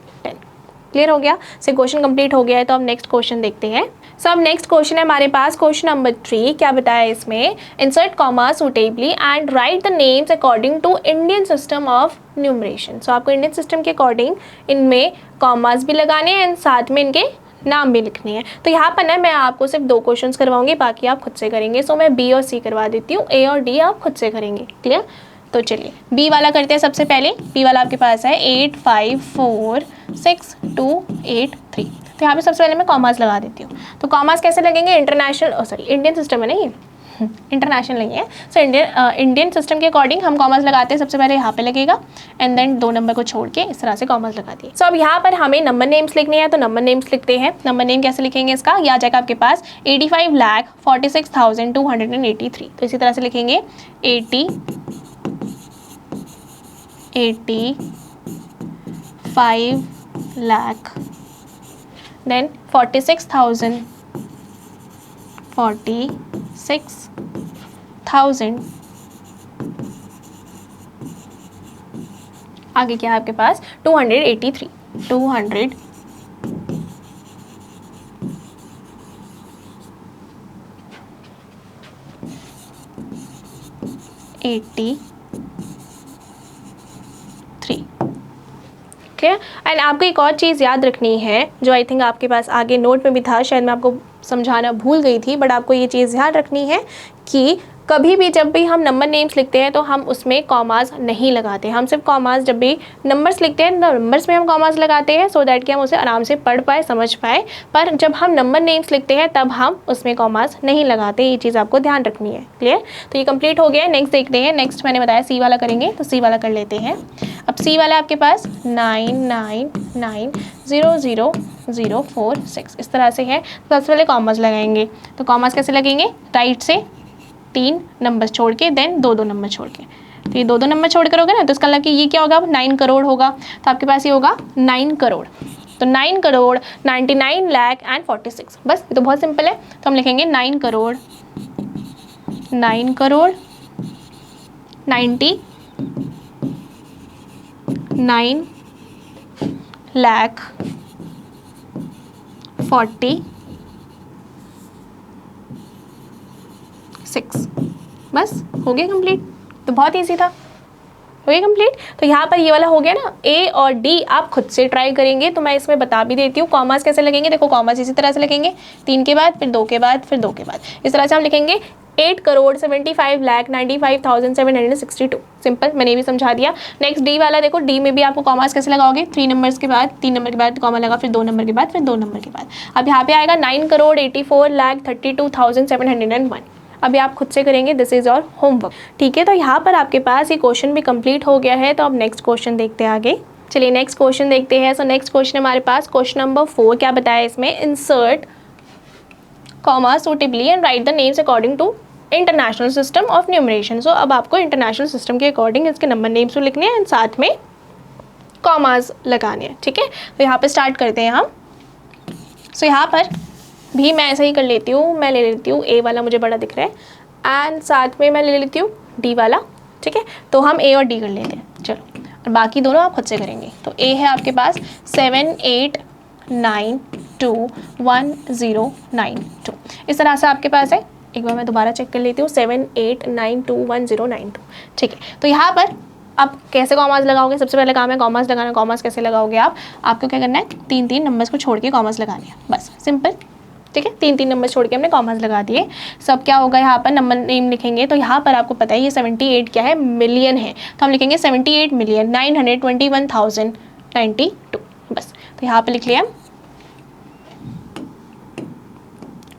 क्लियर हो गया। से क्वेश्चन कंप्लीट हो गया है। तो अब नेक्स्ट क्वेश्चन देखते हैं। अब नेक्स्ट क्वेश्चन है हमारे पास क्वेश्चन नंबर 3। क्या बताया इसमें, insert comma suitably and write the names according to Indian system of numeration. So आपको इंडियन सिस्टम के अकॉर्डिंग इनमें कॉमास भी लगाने हैं एंड साथ में इनके नाम भी लिखने हैं। तो यहाँ पर ना मैं आपको सिर्फ 2 क्वेश्चंस करवाऊंगी, बाकी आप खुद से करेंगे। सो मैं बी और सी करवा देती हूँ, ए और डी आप खुद से करेंगे। क्लियर। तो चलिए बी वाला करते हैं सबसे पहले। बी वाला आपके पास है 8546283। तो यहाँ पे सबसे पहले मैं कॉमास लगा देती हूँ। तो कॉमास कैसे लगेंगे, इंडियन सिस्टम है ना, ये इंटरनेशनल नहीं है। सो इंडियन सिस्टम के अकॉर्डिंग हम कॉमास लगाते हैं। सबसे पहले यहाँ पे लगेगा एंड देन 2 नंबर को छोड़ के इस तरह से कॉमास लगा दिए। सो अब यहाँ पर हमें नंबर नेम्स लिखने हैं, तो नंबर नेम्स लिखते हैं। नंबर नेम कैसे लिखेंगे इसका, यह आ जाएगा आपके पास 85,46,283। तो इसी तरह से लिखेंगे 85 लाख देन 46,000 आगे क्या है आपके पास 283 283। क्लियर। एंड आपको एक और चीज़ याद रखनी है जो आई थिंक आपके पास आगे नोट में भी था, शायद मैं आपको समझाना भूल गई थी, बट आपको ये चीज़ ध्यान रखनी है कि कभी भी जब भी हम नंबर नेम्स लिखते हैं तो हम उसमें कॉमास नहीं लगाते। हम सिर्फ कॉमास जब भी नंबर्स लिखते हैं नंबर्स में हम कॉमास लगाते हैं सो दैट कि हम उसे आराम से पढ़ पाए, समझ पाए। पर जब हम नंबर नेम्स लिखते हैं तब हम उसमें कॉमास नहीं लगाते, ये चीज़ आपको ध्यान रखनी है। क्लियर। तो ये कंप्लीट हो गया है। नेक्स्ट देखते हैं। नेक्स्ट मैंने बताया सी वाला करेंगे, तो सी वाला कर लेते हैं। अब सी वाला आपके पास 9990004 6 इस तरह से है। तो सबसे पहले कॉमास लगाएंगे। तो कॉमास कैसे लगेंगे? राइट से 3 नंबर छोड़ के देन 2 नंबर छोड़ के। तो ये 2 नंबर छोड़ करोगे ना तो इसका मतलब कि ये क्या होगा? 9 करोड़ होगा। तो आपके पास ये होगा 9 करोड़। तो 9 करोड़ 99 लाख एंड 46। बस ये तो बहुत सिंपल है। तो हम लिखेंगे 9 करोड़ 99 लाख 46। बस हो गया कंप्लीट। तो बहुत ईजी था, हो गया कंप्लीट। तो यहाँ पर ये वाला हो गया ना। ए और डी आप खुद से ट्राई करेंगे तो मैं इसमें बता भी देती हूँ। कॉमास कैसे लगेंगे? देखो कॉमास इसी तरह से लगेंगे, 3 के बाद फिर 2 के बाद फिर 2 के बाद, इस तरह से हम लिखेंगे 8 करोड़ 75,95,762। सिंपल, मैंने भी समझा दिया। नेक्स्ट डी वाला देखो, डी में भी आपको कॉमास कैसे लगाओगे? 3 नंबर्स के बाद 3 नंबर के बाद कॉमा लगा, फिर 2 नंबर के बाद फिर 2 नंबर के बाद। अब यहाँ पे आएगा 9 करोड़ 84,32,701। अभी आप खुद से करेंगे, दिस इज योर होमवर्क। ठीक है। तो यहाँ पर आपके पास ये क्वेश्चन भी कंप्लीट हो गया है। तो अब नेक्स्ट क्वेश्चन देखते हैं आगे। चलिए नेक्स्ट क्वेश्चन देखते हैं। सो नेक्स्ट क्वेश्चन हमारे पास क्वेश्चन नंबर 4 क्या बताया इसमें? Insert comma suitably and write the names according to international system of numeration. So अब आपको इंटरनेशनल सिस्टम के अकॉर्डिंग इसके नंबर नेम्स भी लिखने हैं एंड साथ में कॉमास लगाने हैं। ठीक है। तो यहाँ पे स्टार्ट करते हैं हम। सो यहाँ पर भी मैं ऐसा ही कर लेती हूँ। मैं ले लेती हूँ ए वाला, मुझे बड़ा दिख रहा है, एंड साथ में मैं ले लेती हूँ डी वाला। ठीक है। तो हम ए और डी कर लेते हैं। चलो, और बाकी दोनों आप खुद से करेंगे। तो ए है आपके पास 78921092। इस तरह से आपके पास है। एक बार मैं दोबारा चेक कर लेती हूँ। 78921092। ठीक है। तो यहाँ पर अब कैसे कॉमास लगाओगे? सबसे पहले काम है कॉमास लगाना। कॉमास कैसे लगाओगे आप? आपको क्या करना है? 3 नंबर्स को छोड़ के कॉमास लगाने हैं, बस सिंपल। ठीक है। 3 नंबर छोड़ के हमने कॉमास लगा दिए। सब क्या होगा? यहाँ पर नंबर नेम लिखेंगे। तो यहाँ पर आपको पता है ये 78 क्या है? मिलियन है। तो हम लिखेंगे 78,921,092। बस। तो यहाँ पर लिख लिया।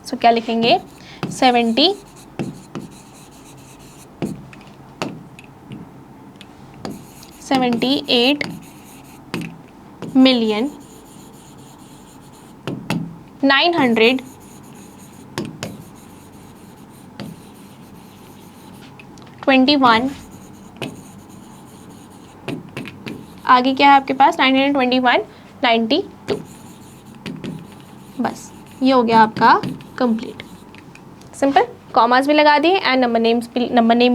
सो क्या लिखेंगे? 78 मिलियन 921। आगे क्या है आपके पास? 921,92। बस ये हो गया आपका कंप्लीट। सिंपल। कॉमास भी लगा दिए एंड नंबर नेम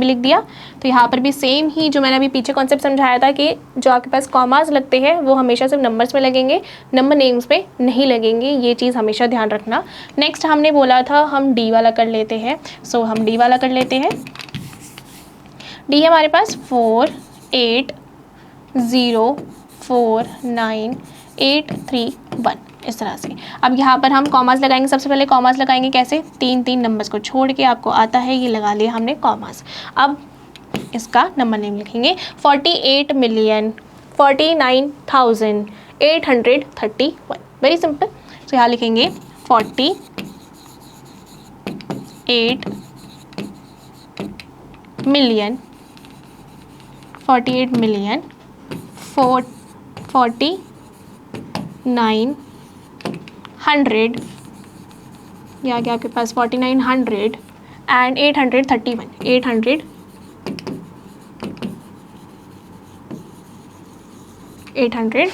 भी लिख दिया। तो यहाँ पर भी सेम ही जो मैंने अभी पीछे कॉन्सेप्ट समझाया था कि जो आपके पास कॉमास लगते हैं वो हमेशा सिर्फ नंबर्स में लगेंगे, नंबर नेम्स पे नहीं लगेंगे। ये चीज़ हमेशा ध्यान रखना। नेक्स्ट हमने बोला था हम डी वाला कर लेते हैं। सो हम डी वाला कर लेते हैं। डी है हमारे पास 48049831 इस तरह से। अब यहाँ पर हम कॉमास लगाएंगे। सबसे पहले कॉमास लगाएंगे कैसे? 3 नंबर्स को छोड़ के, आपको आता है, ये लगा लिया हमने कॉमास। अब इसका नंबर नेम लिखेंगे 48,49,831। Very simple. तो यहाँ लिखेंगे 48 मिलियन 49,100 ये आ गया आपके पास 4900 एंड 831 831 31।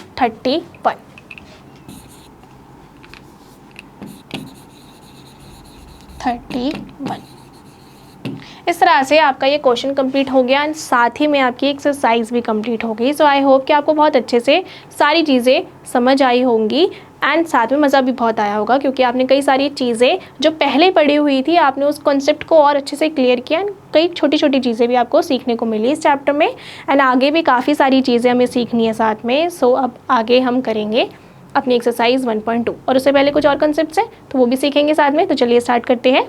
इस तरह से आपका ये क्वेश्चन कंप्लीट हो गया एंड साथ ही में आपकी एक्सरसाइज भी कंप्लीट हो गई। सो आई होप कि आपको बहुत अच्छे से सारी चीज़ें समझ आई होंगी एंड साथ में मज़ा भी बहुत आया होगा क्योंकि आपने कई सारी चीज़ें जो पहले पढ़ी हुई थी आपने उस कॉन्सेप्ट को और अच्छे से क्लियर किया एंड कई छोटी छोटी चीज़ें भी आपको सीखने को मिली इस चैप्टर में एंड आगे भी काफ़ी सारी चीज़ें हमें सीखनी है साथ में। सो अब आगे हम करेंगे अपनी एक्सरसाइज 1.2 और उससे पहले कुछ और कॉन्सेप्ट्स हैं तो वो भी सीखेंगे साथ में। तो चलिए स्टार्ट करते हैं।